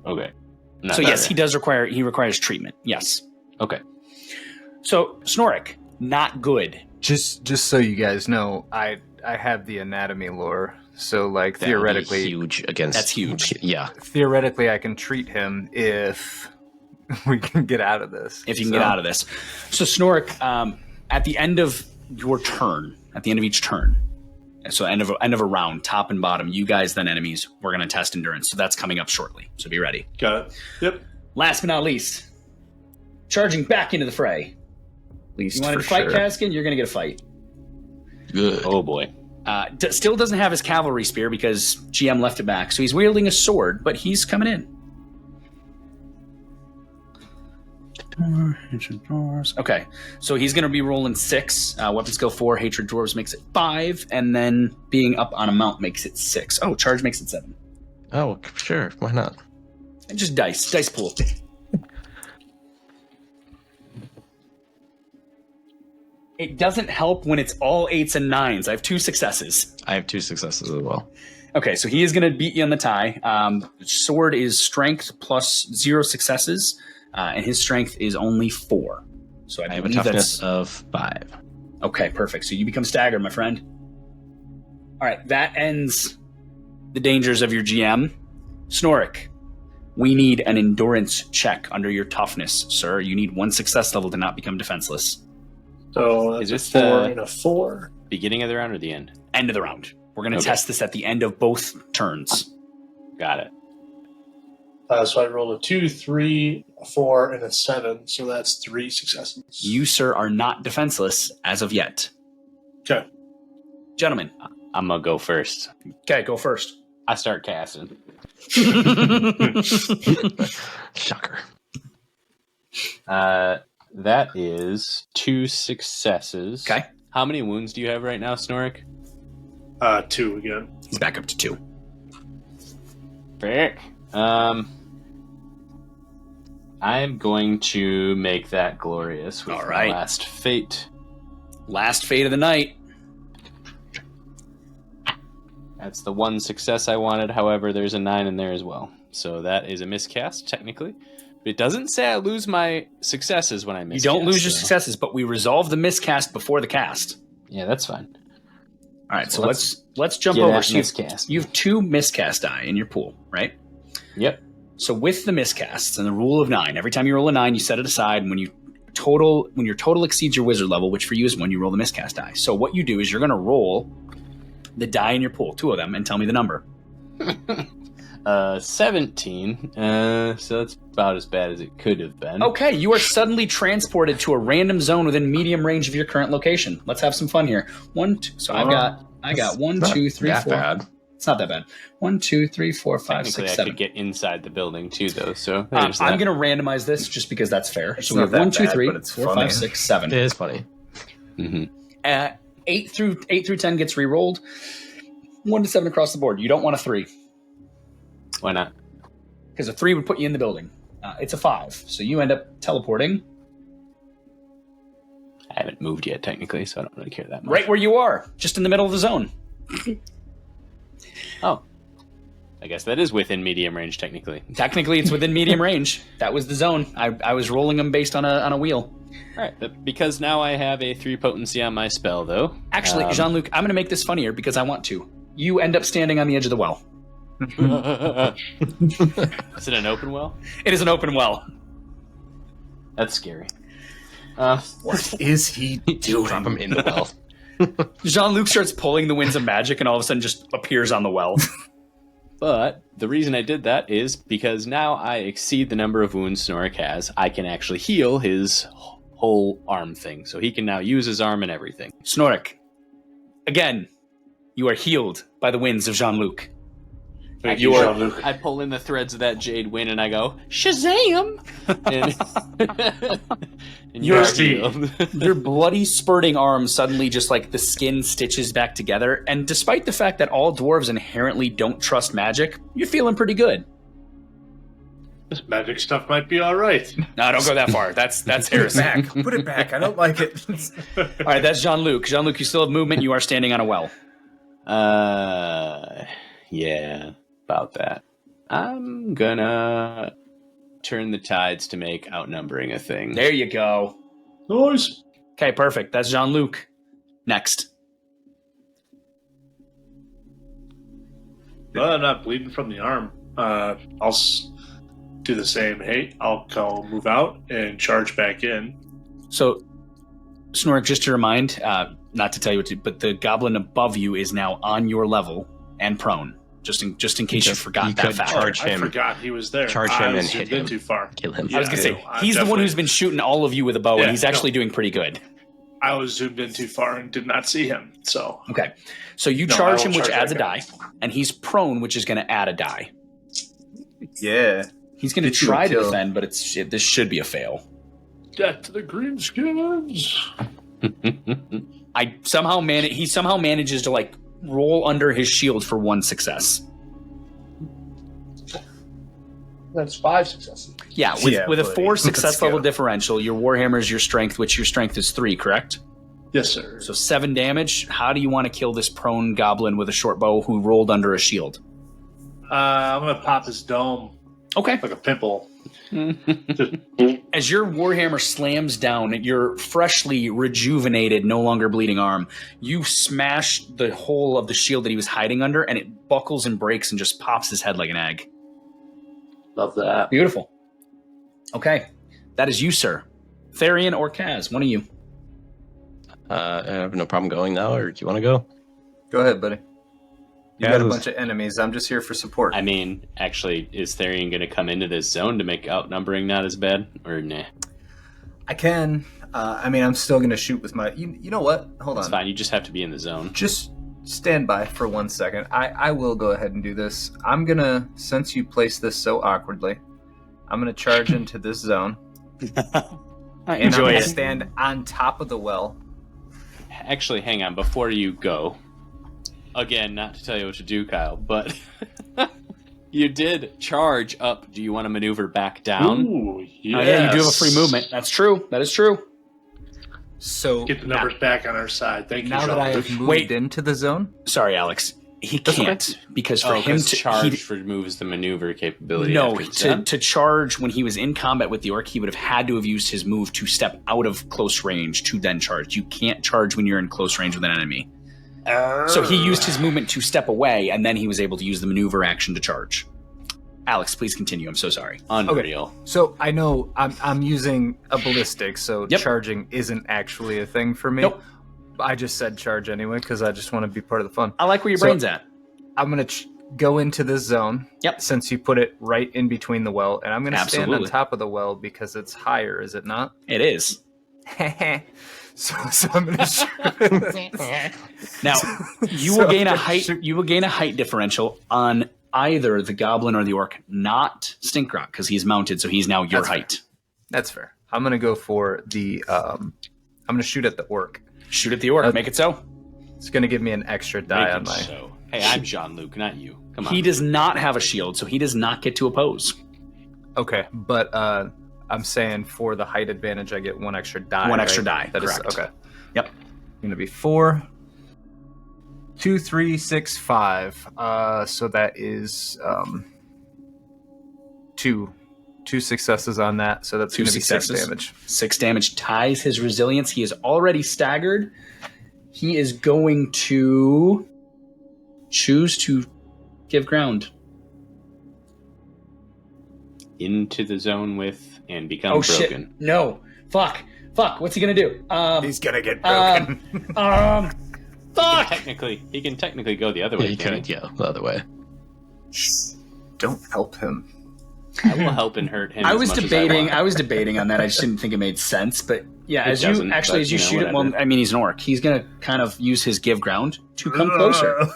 Okay. So yes, he requires treatment. Yes. Okay. So Snorik, not good. Just so you guys know, I have the anatomy lore, so like theoretically, huge against. That's huge. Yeah. Theoretically, I can treat him if we can get out of this. If you can get out of this. So Snorik, at the end of your turn, at the end of each turn, so end of a round, top and bottom, you guys then enemies, we're going to test endurance. So that's coming up shortly. So be ready. Got it. Yep. Last but not least, charging back into the fray. You wanted to fight, Kaskin? You're going to get a fight. Good. Oh boy. Still doesn't have his cavalry spear because GM left it back. So he's wielding a sword, but he's coming in. Hatred dwarves. Okay, so he's going to be rolling 6. Weapon skill 4. Hatred dwarves makes it 5, and then being up on a mount makes it 6. Oh, charge makes it 7. Oh, sure. Why not? And just dice pool. It doesn't help when it's all 8s and 9s. I have 2 successes. I have 2 successes as well. Okay, so he is going to beat you on the tie. Sword is strength plus 0 successes. And his strength is only 4. So I have a toughness of 5. Okay, perfect. So you become staggered, my friend. All right, that ends the dangers of your GM. Snorik, we need an endurance check under your toughness, sir. You need 1 success level to not become defenseless. So that's is this a 4 the and a 4. Beginning of the round or the end? End of the round. We're going to test this at the end of both turns. Got it. So I rolled a 2, 3, a 4, and a 7. So that's 3 successes. You, sir, are not defenseless as of yet. Okay. Gentlemen. I'm going to go first. Okay, go first. I start casting. Shocker. That is 2 successes. Okay. How many wounds do you have right now, Snorik? 2 again. He's back up to 2. Frick. I'm going to make that glorious with my last fate. Last fate of the night. That's the 1 success I wanted. However, there's a 9 in there as well. So that is a miscast, technically. But it doesn't say I lose my successes when I miscast. You don't lose your successes, but we resolve the miscast before the cast. Yeah, that's fine. All right, so let's jump over. So miscast. You have 2 miscast die in your pool, right? Yep. So with the miscasts and the rule of 9, every time you roll a 9, you set it aside. And when your total exceeds your wizard level, which for you is 1, you roll the miscast die. So what you do is you're going to roll the die in your pool, 2 of them, and tell me the number. 17. So that's about as bad as it could have been. Okay, you are suddenly transported to a random zone within medium range of your current location. Let's have some fun here. 1, 2. So I got 1, 2, 3, 4. Bad. It's not that bad. 1, 2, 3, 4, 5, 6, 7. I could get inside the building too, though. So I'm going to randomize this just because that's fair. So we have 1, 2, 3, 4, 5, 6, 7. It is funny. Mm-hmm. 8 through 10 gets re-rolled. 1 to 7 across the board. You don't want a 3. Why not? Because a 3 would put you in the building. It's a 5. So you end up teleporting. I haven't moved yet, technically, so I don't really care that much. Right where you are. Just in the middle of the zone. Oh. I guess that is within medium range, technically. Technically, it's within medium range. That was the zone. I was rolling them based on a wheel. All right, because now I have a 3 potency on my spell, though. Actually, Jean-Luc, I'm going to make this funnier because I want to. You end up standing on the edge of the well. Is it an open well? It is an open well. That's scary. What is he doing? Drop him in the well. Jean-Luc starts pulling the winds of magic and all of a sudden just appears on the well. But the reason I did that is because now I exceed the number of wounds Snorik has. I can actually heal his whole arm thing. So he can now use his arm and everything. Snorik, again, you are healed by the winds of Jean-Luc. Thank you, Jean-Luc. I pull in the threads of that jade wind and I go, Shazam! and you are healed. Your bloody spurting arm suddenly just like the skin stitches back together, and despite the fact that all dwarves inherently don't trust magic, you're feeling pretty good. This magic stuff might be all right. No, don't go that far. That's heresy. Put it back. I don't like it. All right, that's Jean-Luc. Jean-Luc, you still have movement. You are standing on a well. Yeah, about that. I'm gonna turn the tides to make outnumbering a thing. There you go. Noise. Okay, perfect. That's Jean-Luc. Next. Well, I'm not bleeding from the arm. I'll do the same. Hey, I'll go move out and charge back in. So, Snorik, just to remind, not to tell you what to do, but the goblin above you is now on your level and prone. Just in case you forgot that fact. Charge him. I forgot he was there. Charge him and zoomed hit in him. too far. Kill him. I was going to say, he's the one who's been shooting all of you with a bow, and he's actually doing pretty good. I was zoomed in too far and did not see him. So Okay. So you No, charge I him, won't which charge adds a that die, and he's prone, which is going to add a die. Yeah. He's going to Get you a try to kill. defend, but this should be a fail. death to the greenskins. He somehow manages to like roll under his shield for one success. That's 5 successes. Yeah, with a 4 success level differential, your Warhammer is your strength, which your strength is 3, correct? Yes, sir. So 7 damage. How do you want to kill this prone goblin with a short bow who rolled under a shield? I'm going to pop his dome Okay. like a pimple. As your Warhammer slams down at your freshly rejuvenated, no longer bleeding arm, you smash the hole of the shield that he was hiding under, and it buckles and breaks and just pops his head like an egg. Love that. Beautiful. Okay. That is you, sir. Therian or Kaz, one of you. I have no problem going now, or do you want to go? Go ahead, buddy. You Yeah, got a it was- bunch of enemies. I'm just here for support. I mean, actually, is Therian going to come into this zone to make outnumbering not as bad? Or nah? I can. I'm still going to shoot with my... You know what? Hold It's on. fine. You just have to be in the zone. Just stand by for 1 second. I will go ahead and do this. I'm going to, since you placed this so awkwardly, I'm going to charge into this zone. I And I'm going it. to stand on top of the well. Actually, hang on. Before you go, again, not to tell you what to do, Kyle, but you did charge up. Do you want to maneuver back down? Ooh, yes. Oh, yeah, you do have a free movement. That's true. That is true. So Get the numbers back on our side. Thank you, now that I Jean-Luc. have moved Wait. into the zone, Sorry, Alex. He That's can't because for him to charge removes the maneuver capability. No, after it's done. to charge when he was in combat with the orc, he would have had to have used his move to step out of close range to then charge. You can't charge when you're in close range with an enemy. So he used his movement to step away, and then he was able to use the maneuver action to charge. Alex, please continue. I'm so sorry. Unreal. so I know I'm using a ballistic, so Yep. charging isn't actually a thing for me. Nope. I just said charge anyway because I just want to be part of the fun. I like where your So- brain's at. I'm going to go into this zone. Yep. Since you put it right in between the well, and I'm going to stand on Absolutely. top of the well because it's higher, is it not? It is. so I'm going to shoot. Now, you will gain a height. You will gain a height differential on either the goblin or the orc, not Stinkrock, because he's mounted, so he's now your That's height. That's fair. I'm going to go for the. I'm going to shoot at the orc. Shoot at the orc. Make it so. It's going to give me an extra die Make on it my. so. Hey, I'm Jean-Luc, not you. Come on. He does not have a shield, so he does not get to oppose. Okay, but I'm saying for the height advantage, I get one extra die. One right? extra die, That is correct. okay. Yep. Going to be 4. 2, 3, 6, 5. So that is 2 successes on that. So that's 2 going to be 6 successes. damage. 6 damage ties his resilience. He is already staggered. He is going to choose to give ground. Into the zone with and become broken. Shit. No. Fuck. What's he going to do? He's going to get broken. Fuck. He can technically go the other way. He could go the other way. Don't help him. I will help and hurt him. I was as much debating. As I was debating on that. I just didn't think it made sense. But yeah, It as doesn't, you shoot it. Well, whatever. I mean, he's an orc. He's gonna kind of use his give ground to come closer.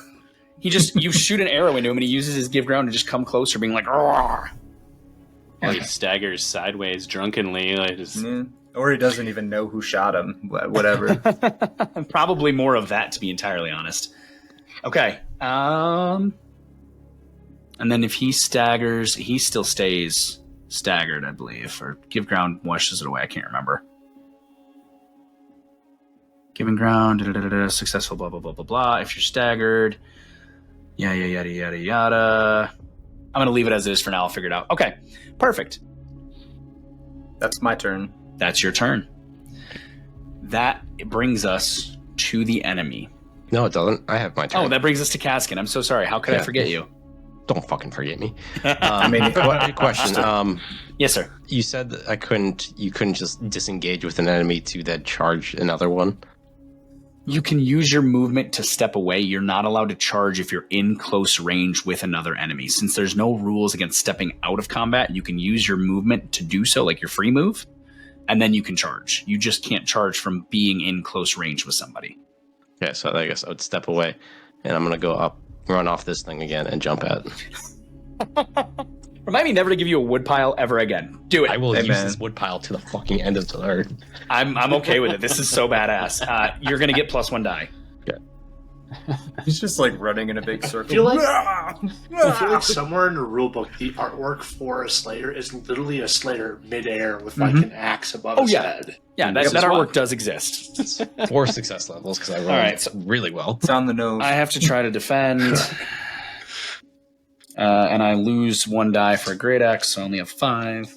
You shoot an arrow into him, and he uses his give ground to just come closer, being like, "Roar." Or he staggers sideways drunkenly. Like just, Or he doesn't even know who shot him. Whatever. Probably more of that, to be entirely honest. Okay. And then if he staggers, he still stays staggered, I believe. Or give ground washes it away. I can't remember. Giving ground, successful, blah, blah, blah, blah, blah. If you're staggered, yada. I'm going to leave it as it is for now. I'll figure it out. Okay. Perfect. That's my turn. That's your turn. That brings us to the enemy. No, it doesn't. I have my turn. Oh, that brings us to Kaskin. I'm so sorry. How could I forget you? Don't fucking forget me. Question. Yes, sir. You said that you couldn't just disengage with an enemy to then charge another one. You can use your movement to step away. You're not allowed to charge if you're in close range with another enemy. Since there's no rules against stepping out of combat, you can use your movement to do so, like your free move, and then you can charge. You just can't charge from being in close range with somebody. Yeah, so I guess I would step away, and I'm going to go up, run off this thing again, and jump at it. Remind me never to give you a wood pile ever again. Do it. I will use this wood pile to the fucking end of the earth. I'm okay with it. This is so badass. You're going to get +1 die. He's just like running in a big circle. I feel like somewhere in the rulebook, the artwork for a Slayer is literally a Slayer midair with like an axe above his head. Yeah, that artwork does exist. It's 4 success levels because I rolled really well. It's on the nose. I have to try to defend. And I lose 1 die for a great axe, so I only have 5.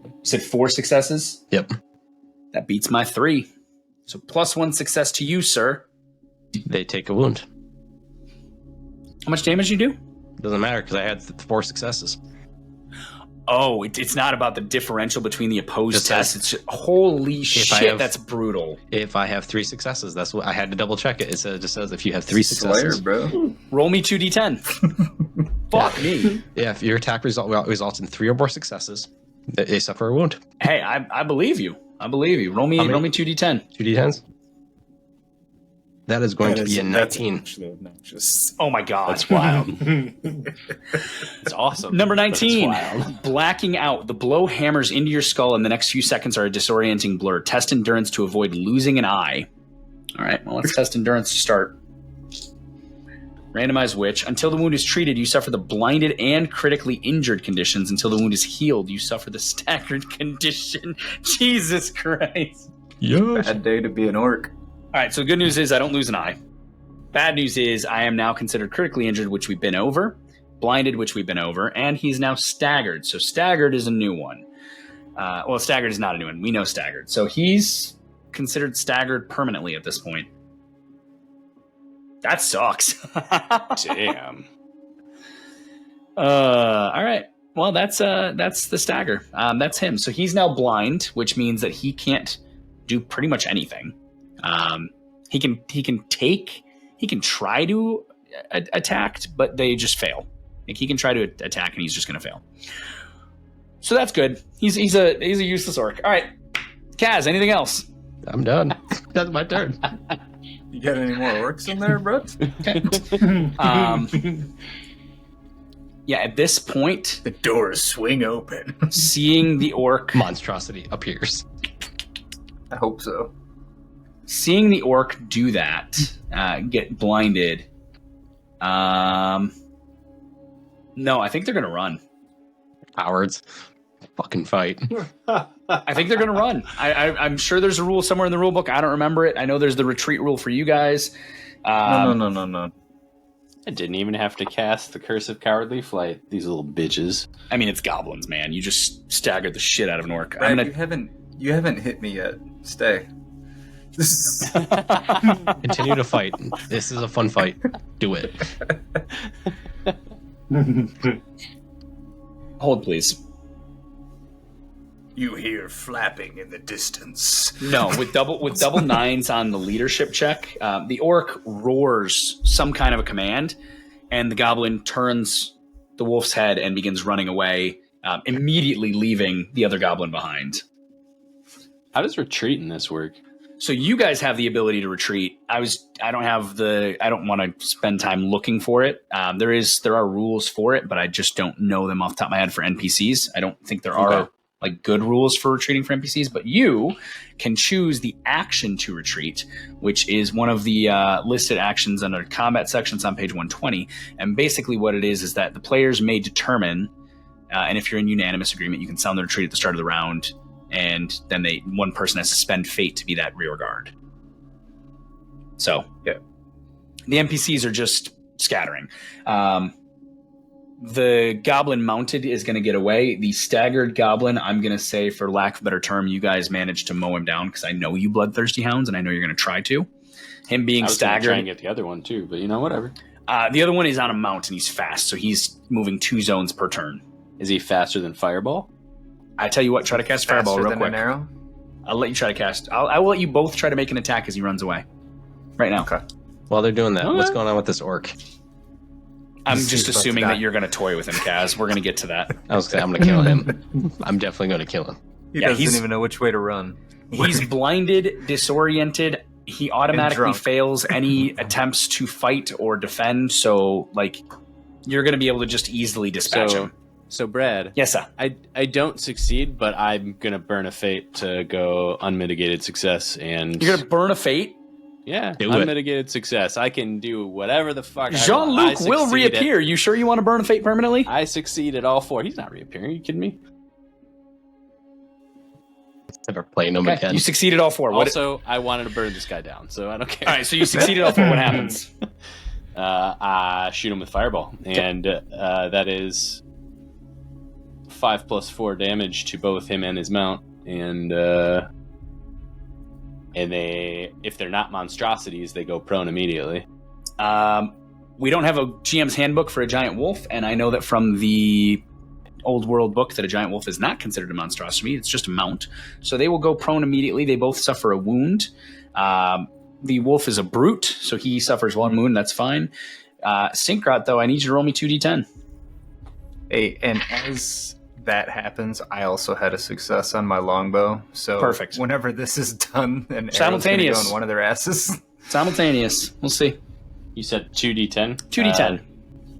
You said 4 successes? Yep. That beats my 3. So +1 success to you, sir. They take a wound. How much damage you do? Doesn't matter because I had 4 successes. Oh, it's not about the differential between the opposed tests. It's just, holy shit, that's brutal. If I have 3 successes, that's what I had to double check it. It just says if you have 3 successes, Slayer, bro. Roll me 2d10. Fuck me. Yeah, if your attack results in 3 or more successes, they suffer a wound. Hey, I believe you. Roll me 2d10. 2d10s. That is going to be a 19. Oh my god. That's wild. It's awesome. Number 19. Wild. Blacking out. The blow hammers into your skull and the next few seconds are a disorienting blur. Test endurance to avoid losing an eye. All right, well, let's test endurance to start. Randomize which. Until the wound is treated, you suffer the blinded and critically injured conditions. Until the wound is healed, you suffer the staggered condition. Jesus Christ. Yes. Bad day to be an orc. All right, so the good news is I don't lose an eye. Bad news is I am now considered critically injured, which we've been over. Blinded, which we've been over. And he's now staggered. So staggered is a new one. Well, staggered is not a new one. We know staggered. So he's considered staggered permanently at this point. That sucks. Damn. All right. Well, that's the stagger. That's him. So he's now blind, which means that he can't do pretty much anything. He can try to attack, but they just fail. Like he can try to attack and he's just going to fail. So that's good. He's a useless orc. All right, Kaz. Anything else? I'm done. That's my turn. You got any more orcs in there, bro? Okay. Yeah. At this point, The doors swing open. seeing the orc, Monstrosity appears. I hope so. seeing the orc do that, get blinded. No, I think they're going to run. Cowards. fucking fight. I think they're going to run. I'm sure there's a rule somewhere in the rule book. I don't remember it. I know there's the retreat rule for you guys. No. I didn't even have to cast the Curse of Cowardly Flight. These little bitches. I mean, it's goblins, man. You just staggered the shit out of Nork. Brad, you haven't hit me yet. Stay. Continue to fight. This is a fun fight. Do it. Hold, please. You hear flapping in the distance. No, with double nines on the leadership check, the orc roars some kind of a command, and the goblin turns the wolf's head and begins running away, immediately leaving the other goblin behind. How does retreat in this work? So you guys have the ability to retreat. I don't want to spend time looking for it. There are rules for it, but I just don't know them off the top of my head for NPCs. I don't think there are like good rules for retreating for NPCs, but you can choose the action to retreat, which is one of the listed actions under combat sections on page 120. And basically what it is that the players may determine, and if you're in unanimous agreement, you can sound the retreat at the start of the round, and then one person has to spend fate to be that rear guard. So yeah, the NPCs are just scattering. The goblin mounted is going to get away. The staggered goblin, I'm going to say, for lack of a better term, you guys managed to mow him down because I know you bloodthirsty hounds, and I know you're going to try to. Him being staggered. Try and get the other one too, but whatever. The other one is on a mount and he's fast, so he's moving 2 zones per turn. Is he faster than Fireball? I tell you what, try to cast Fireball real quick. An arrow? I'll let you try to cast. I will let you both try to make an attack as he runs away. Right now. Okay. While they're doing that, what's going on with this orc? I'm just assuming that you're going to toy with him, Kaz. We're going to get to that. I'm going to kill him. I'm definitely going to kill him. He doesn't even know which way to run. He's blinded, disoriented. He automatically fails any attempts to fight or defend. So, you're going to be able to just easily dispatch him. So, Brad. Yes, sir. I don't succeed, but I'm going to burn a fate to go unmitigated success. And you're going to burn a fate? Yeah, unmitigated success. I can do whatever the fuck Jean-Luc will reappear. You sure you want to burn a fate permanently? I succeed at all 4. He's not reappearing. Are you kidding me? Never playing him again. You succeeded all 4. I wanted to burn this guy down, so I don't care. All right, so you succeeded all 4. What happens? I shoot him with Fireball, and that is 5 + 4 damage to both him and his mount, and if they're not monstrosities, they go prone immediately. We don't have a GM's handbook for a giant wolf, and I know that from the Old World book that a giant wolf is not considered a monstrosity. It's just a mount. So they will go prone immediately. They both suffer a wound. The wolf is a brute, so he suffers 1 wound. That's fine. Synkrot, though, I need you to roll me 2d10. Hey, and as that happens, I also had a success on my longbow. So perfect. Whenever this is done, an simultaneous arrow's gonna go in one of their asses. Simultaneous. We'll see. You said 2d10? 2d10.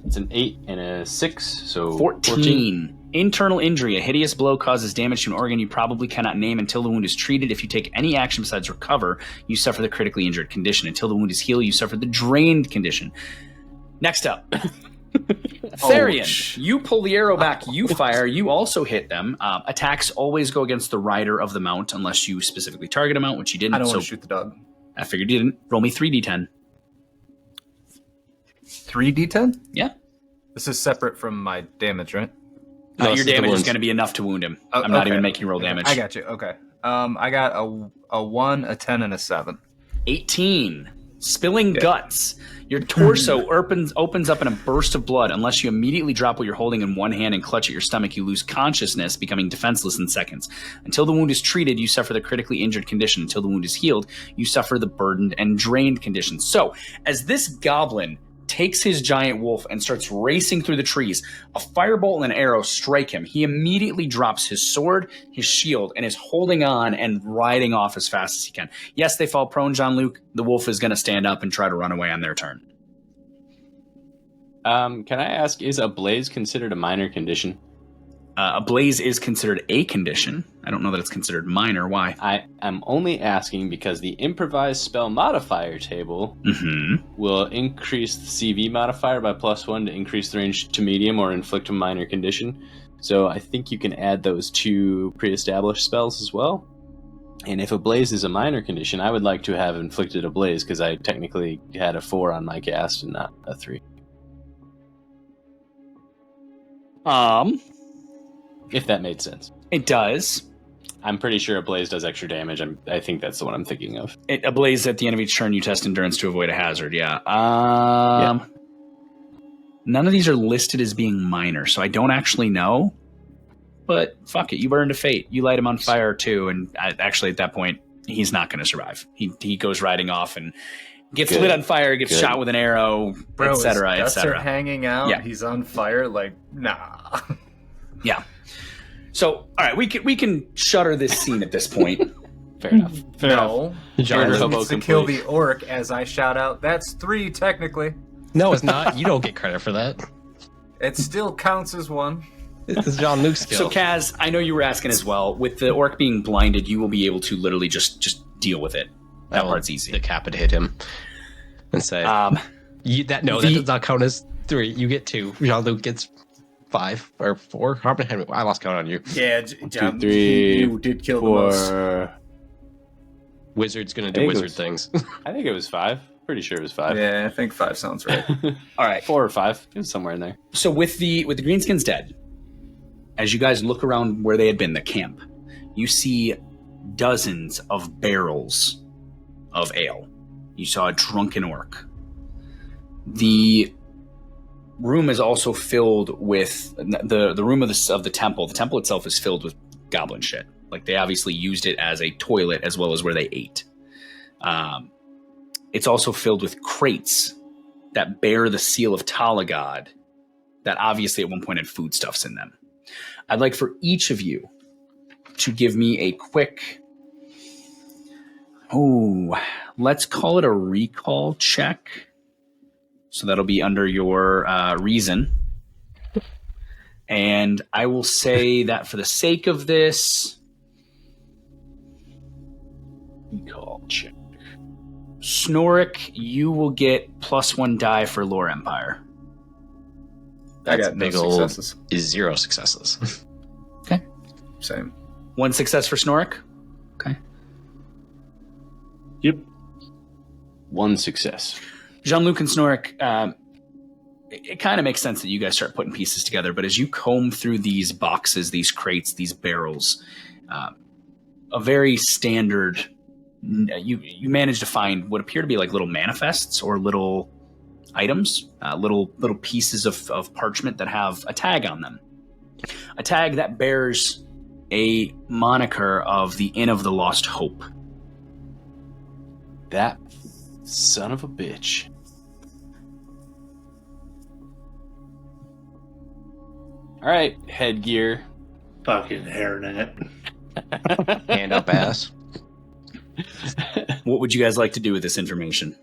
It's an 8 and a 6, so 14. Internal injury. A hideous blow causes damage to an organ you probably cannot name until the wound is treated. If you take any action besides recover, you suffer the critically injured condition. Until the wound is healed, you suffer the drained condition. Next up. Therian, you pull the arrow back, you fire, you also hit them. Attacks always go against the rider of the mount unless you specifically target a mount, which you didn't. I don't want to shoot the dog. I figured you didn't. Roll me 3d10. 3d10? Yeah. This is separate from my damage, right? Your damage is going to be enough to wound him. I'm not even making you roll damage. I got you. Okay. I got a 1, a 10, and a 7. 18. Spilling guts. Your torso opens up in a burst of blood. Unless you immediately drop what you're holding in one hand and clutch at your stomach, you lose consciousness, becoming defenseless in seconds. Until the wound is treated, you suffer the critically injured condition. Until the wound is healed, you suffer the burdened and drained condition. So, as this goblin takes his giant wolf and starts racing through the trees, a firebolt and an arrow strike him. He immediately drops his sword, his shield, and is holding on and riding off as fast as he can. Yes, they fall prone, Jean-Luc. The wolf is going to stand up and try to run away on their turn. Can I ask, is a blaze considered a minor condition? A blaze is considered a condition. I don't know that it's considered minor. Why? I am only asking because the improvised spell modifier table will increase the CV modifier by +1 to increase the range to medium or inflict a minor condition. So I think you can add those 2 pre-established spells as well. And if a blaze is a minor condition, I would like to have inflicted a blaze because I technically had a 4 on my cast and not a 3. If that made sense. It does. I'm pretty sure a blaze does extra damage. I think that's the one I'm thinking of. A blaze at the end of each turn, you test endurance to avoid a hazard. Yeah. None of these are listed as being minor, so I don't actually know. But fuck it, you burned a fate. You light him on fire too, and actually at that point, he's not going to survive. He goes riding off and gets lit on fire, gets shot with an arrow, etc., etc. Are hanging out. Yeah. He's on fire. Like, nah. Yeah. So, all right, we can shutter this scene at this point. Fair enough. No. John John Hobo needs to complete. kill the orc as I shout out, that's 3 technically. No, it's not. You don't get credit for that. It still counts as 1. This is John Luke's skill. So, Kaz, I know you were asking as well. With the orc being blinded, you will be able to literally just deal with it. That part's easy. Decapitate him and say, that does not count as 3. You get 2. Jean Luc gets 5 or 4. Harper Henry, I lost count on you. Yeah, John, 2, 3, you did kill the most. 4. Wizard's gonna do wizard things. I think it was 5. Pretty sure it was 5. Yeah, I think 5 sounds right. All right. 4 or 5. It was somewhere in there. So with the Greenskins dead, as you guys look around where they had been, the camp, you see dozens of barrels of ale. You saw a drunken orc. The room is also filled with the room of the temple. The temple itself is filled with goblin shit. Like, they obviously used it as a toilet as well as where they ate. It's also filled with crates that bear the seal of Talagod that obviously at one point had foodstuffs in them. I'd like for each of you to give me a quick, let's call it a recall check. So that'll be under your reason. And I will say that for the sake of this, recall check. Snorik, you will get +1 die for Lore Empire. I That's got no big old successes. is 0 successes. Okay. Same. 1 success for Snorik. Okay. Yep. 1 success. Jean-Luc and Snorik, it kind of makes sense that you guys start putting pieces together, but as you comb through these boxes, these crates, these barrels, a very standard, you manage to find what appear to be like little manifests or little items, little pieces of parchment that have a tag on them. A tag that bears a moniker of the Inn of the Lost Hope. That son of a bitch. All right, headgear. Fucking hairnet. Hand up ass. What would you guys like to do with this information?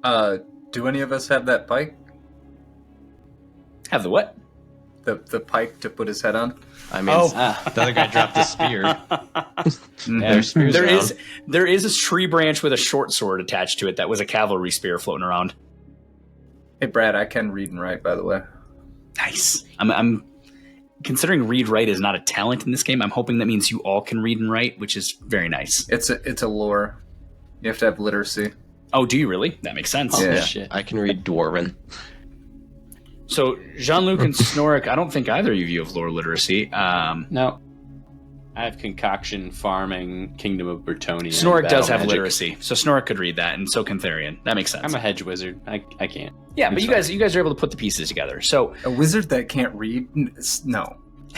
Do any of us have that pike? Have the what? The pike to put his head on? I mean, the other guy dropped his spear. There is a tree branch with a short sword attached to it that was a cavalry spear floating around. Hey, Brad, I can read and write, by the way. Nice. I'm considering read write is not a talent in this game. I'm hoping that means you all can read and write, which is very nice. It's a lore. You have to have literacy. Oh, do you really? That makes sense. Yeah. Shit. I can read Dwarven. So Jean-Luc and Snorik, I don't think either of you have lore literacy. No. I have concoction, farming, Kingdom of Bretonnia. Snorik does battle have magic. literacy, so Snorik could read that, and so can Therian. That makes sense. I'm a hedge wizard. I can't. Yeah, but It's you guys are able to put the pieces together. So A wizard that can't read? No.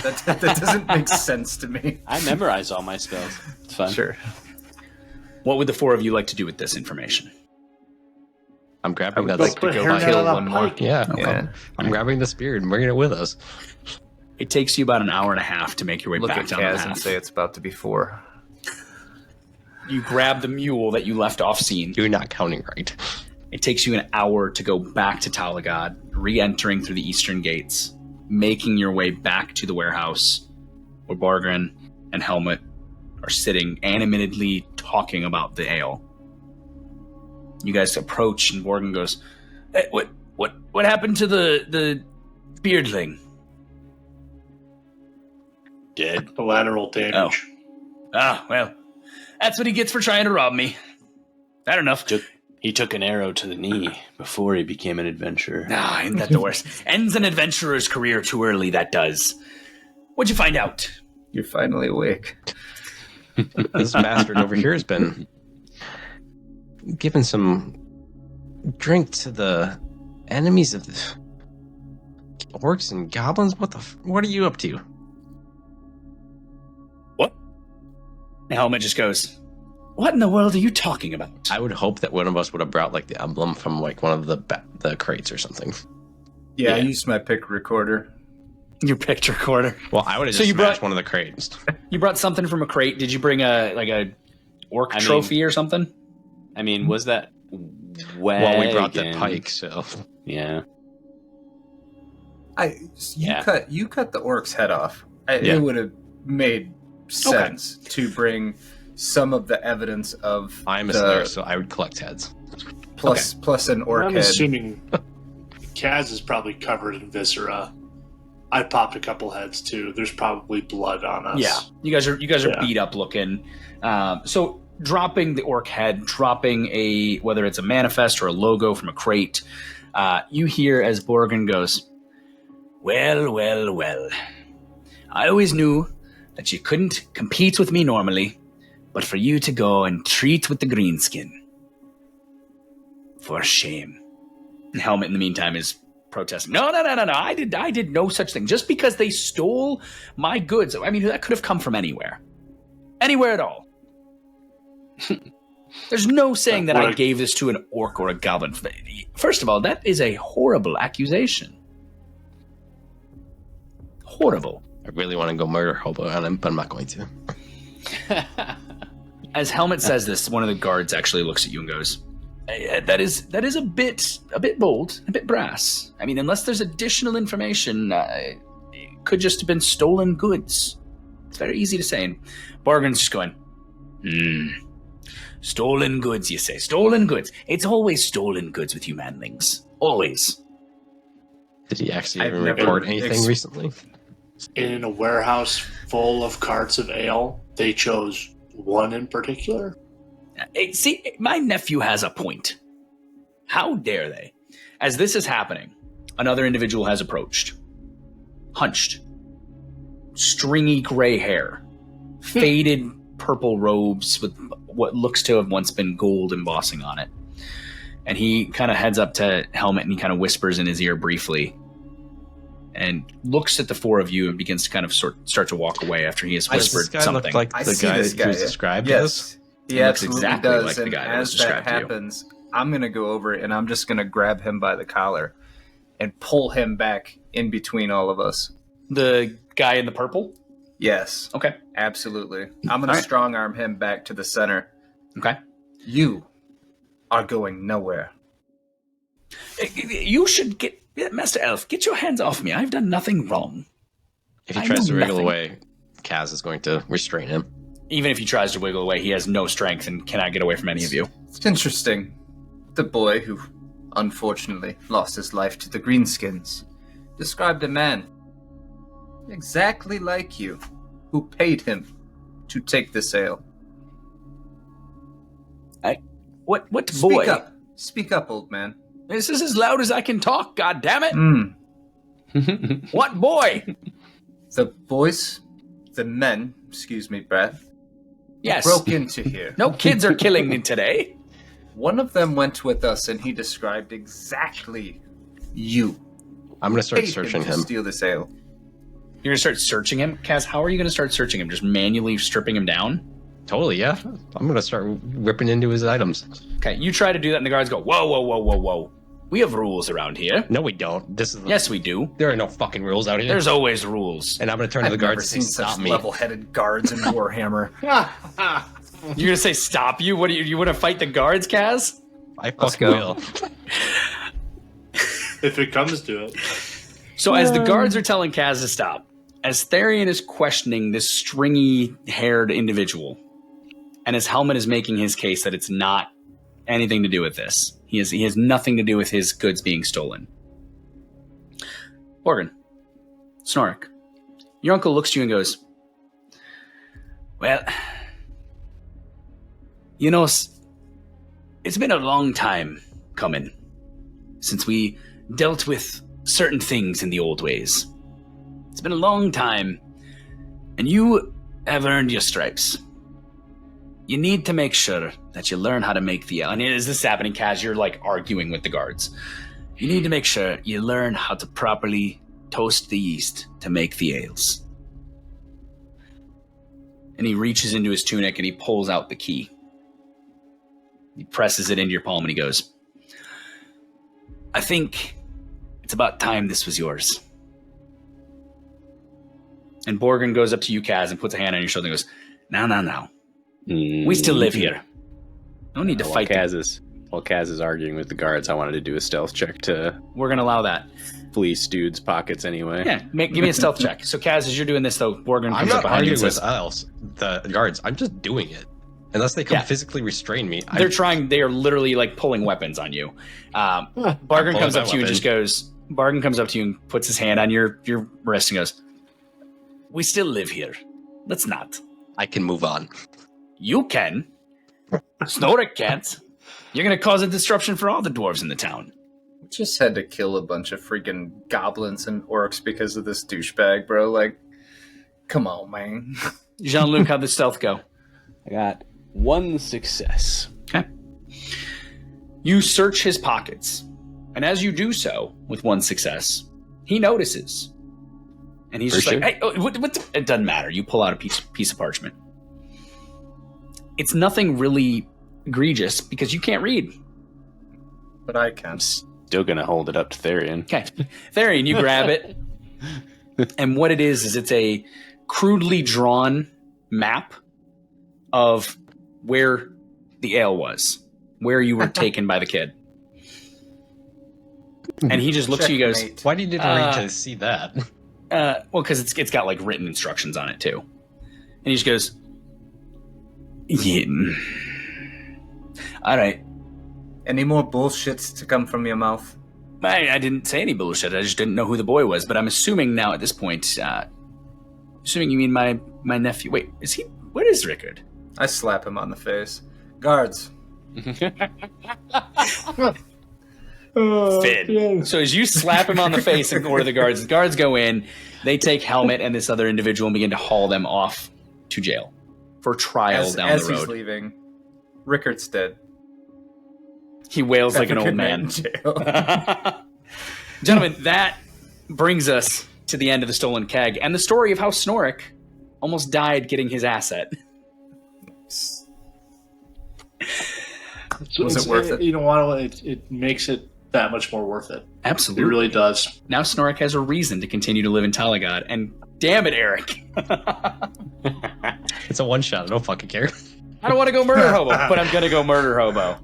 That doesn't make sense to me. I memorize all my spells. It's fun. Sure. what would the four of you like to do with this information? I'm grabbing that. like to Put go hairnet kill on a one more. pike. Yeah, Yeah. I'm grabbing the spear and bringing it with us. It takes you about an hour and a half to make your way Look back at down the Kaz path. and say it's about to be 4. You grab the mule that you left off scene. You're not counting right. It takes you an hour to go back to Talagod, re-entering through the eastern gates. making your way back to the warehouse where Borgrin and Helmet are sitting animatedly talking about the ale. You guys approach, and Borgrin goes, hey, what happened to the beardling? Dead. Collateral damage. Well, that's what he gets for trying to rob me. Fair enough. He took an arrow to the knee before he became an adventurer. Ain't that the worst? Ends an adventurer's career too early, that does. What'd you find out? You're finally awake. This bastard over here has been giving some drink to the enemies of the orcs and goblins. What are you up to? What? The Helmet just goes, what in the world are you talking about? I would hope that one of us would have brought like the emblem from like one of the crates or something. Yeah, I used my pick recorder. Your picture recorder. Well, I would have just smashed one of the crates. You brought something from a crate. Did you bring a orc trophy or something? I mean, was that well, we brought the pike, so yeah. You cut the orc's head off. It would have made sense to bring some of the evidence of. I'm a slayer, so I would collect heads. Plus an orc I'm head. assuming Kaz is probably covered in viscera. I popped a couple heads too. There's probably blood on us. Yeah, you guys are beat up looking. So dropping the orc head, dropping whether it's a manifest or a logo from a crate, you hear as Borgrin goes, Well. I always knew that you couldn't compete with me normally, but for you to go and treat with the greenskin. For shame. And Helmet, in the meantime, is protesting. No. I did no such thing. Just because they stole my goods. I mean, that could have come from anywhere. Anywhere at all. There's no saying that I gave this to an orc or a goblin. First of all, that is a horrible accusation. Horrible. I really want to go murder Hobo on him, but I'm not going to. As Helmet says this, one of the guards actually looks at you and goes, that is a bit bold, a bit brass. I mean, unless there's additional information, it could just have been stolen goods. It's very easy to say. And Borgrin's just going, Stolen goods, you say. Stolen goods. It's always stolen goods with you manlings. Always. Did he actually even report anything recently? In a warehouse full of carts of ale, they chose one in particular. See, my nephew has a point. How dare they? As this is happening, another individual has approached. Hunched. Stringy gray hair. Faded purple robes with what looks to have once been gold embossing on it. And he kind of heads up to Helmet and he kind of whispers in his ear briefly and looks at the four of you and begins to kind of start to walk away after he has whispered Does this guy something. look like the guy that was described as? He absolutely exactly does. like the And guy that was as that described to you. happens, I'm going to go over and I'm just going to grab him by the collar and pull him back in between all of us. The guy in the purple? Yes. Okay. Absolutely. I'm going to strong arm him back to the center. Okay. You are going nowhere. You should get... Master Elf, get your hands off me. I've done nothing wrong. If he tries to wriggle away, Kaz is going to restrain him. Even if he tries to wiggle away, he has no strength and cannot get away from any of you. It's interesting. The boy who unfortunately lost his life to the greenskins described a man exactly like you who paid him to take the sale. What boy? Speak up, old man. This is as loud as I can talk, goddammit! What boy? The men, excuse me, Brad. Yes. Broke into here. No kids are killing me today. One of them went with us and he described exactly you. I'm going to start Paid searching to him. steal the sale. You're going to start searching him? Kaz, how are you going to start searching him? Just manually stripping him down? Totally, yeah. I'm going to start ripping into his items. Okay, you try to do that and the guards go, whoa. We have rules around here. No, we don't. Yes, we do. There are no fucking rules out here. There's always rules. And I'm going to turn to the guards and say, stop me. Level-headed guards in Warhammer. You're going to say stop you? What do you want to fight the guards, Kaz? I fucking will. If it comes to it. So as the guards are telling Kaz to stop, as Therian is questioning this stringy-haired individual, and his helmet is making his case that it's not anything to do with this. He has nothing to do with his goods being stolen. Borgrin, Snorik, your uncle looks to you and goes, well, you know, it's been a long time coming since we dealt with certain things in the old ways. It's been a long time, and you have earned your stripes. You need to make sure that you learn how to make the ale. And is this happening, Kaz? You're like arguing with the guards. You need to make sure you learn how to properly toast the yeast to make the ales. And he reaches into his tunic and he pulls out the key. He presses it into your palm and he goes, I think it's about time this was yours. And Borgrin goes up to you, Kaz, and puts a hand on your shoulder and goes, now. We still live here. No need to fight. While Kaz is arguing with the guards, I wanted to do a stealth check to... We're going to allow that. Fleece dude's pockets anyway. Yeah, give me a stealth check. So Kaz, as you're doing this, though, Borgrin I'm comes up not behind you arguing and says, with the guards. I'm just doing it. Unless they can physically restrain me. They are literally like pulling weapons on you. Borgrin comes up to you and just goes, Borgrin comes up to you and puts his hand on your wrist and goes, we still live here. Let's not. I can move on. You can. Snorik can't. You're going to cause a disruption for all the dwarves in the town. We just had to kill a bunch of freaking goblins and orcs because of this douchebag, bro. Like, come on, man. Jean-Luc, how'd the stealth go? I got 1 success. Okay. You search his pockets, and as you do so with 1 success, he notices. And he's just like, hey, what it doesn't matter. You pull out a piece of parchment. It's nothing really egregious because you can't read. But I can. I'm still going to hold it up to Therian. Okay. Therian, you grab it. And what it is it's a crudely drawn map of where the ale was, where you were taken by the kid. And he just looks at you and goes, why did you need to see that? Well, because it's got like written instructions on it too. And he just goes, yeah. All right. Any more bullshits to come from your mouth? I didn't say any bullshit. I just didn't know who the boy was. But I'm assuming now at this point, assuming you mean my nephew. Wait, is he? Where is Rickard? I slap him on the face. Guards. Finn. So as you slap him on the face and order the guards go in, they take Helmet and this other individual and begin to haul them off to jail for trial down the road. As he's leaving, Rickard's dead. He wails like an old man. Gentlemen, that brings us to the end of the stolen keg and the story of how Snorik almost died getting his asset. Was it worth it? You know what? It makes it that much more worth it. Absolutely. It really does. Now Snorik has a reason to continue to live in Talagod, and damn it, Erik. It's a one-shot. I don't fucking care. I don't want to go murder hobo, but I'm going to go murder hobo.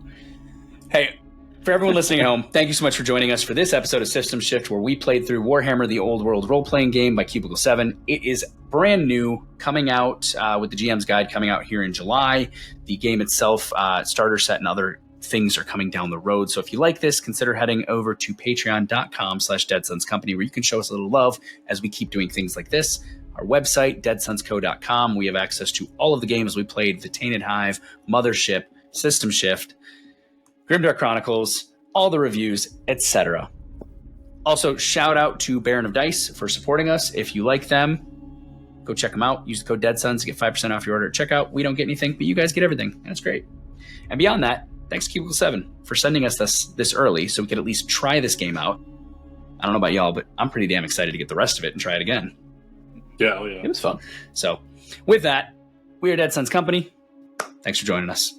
Hey, for everyone listening at home, thank you so much for joining us for this episode of System Shift, where we played through Warhammer, the Old World Roleplaying Game by Cubicle 7. It is brand new, coming out with the GM's Guide coming out here in July. The game itself, starter set and other things are coming down the road. So if you like this, consider heading over to patreon.com/DeadSonsCompany, where you can show us a little love as we keep doing things like this. Our website, deadsonsco.com. We have access to all of the games we played, The Tainted Hive, Mothership, System Shift, Grimdark Chronicles, all the reviews, etc. Also, shout out to Baron of Dice for supporting us. If you like them, go check them out. Use the code DEADSONS to get 5% off your order at checkout. We don't get anything, but you guys get everything, and it's great. And beyond that, thanks to Cubicle 7 for sending us this early so we could at least try this game out. I don't know about y'all, but I'm pretty damn excited to get the rest of it and try it again. Yeah, oh yeah. It was fun. So, with that, we are Dead Sons Company. Thanks for joining us.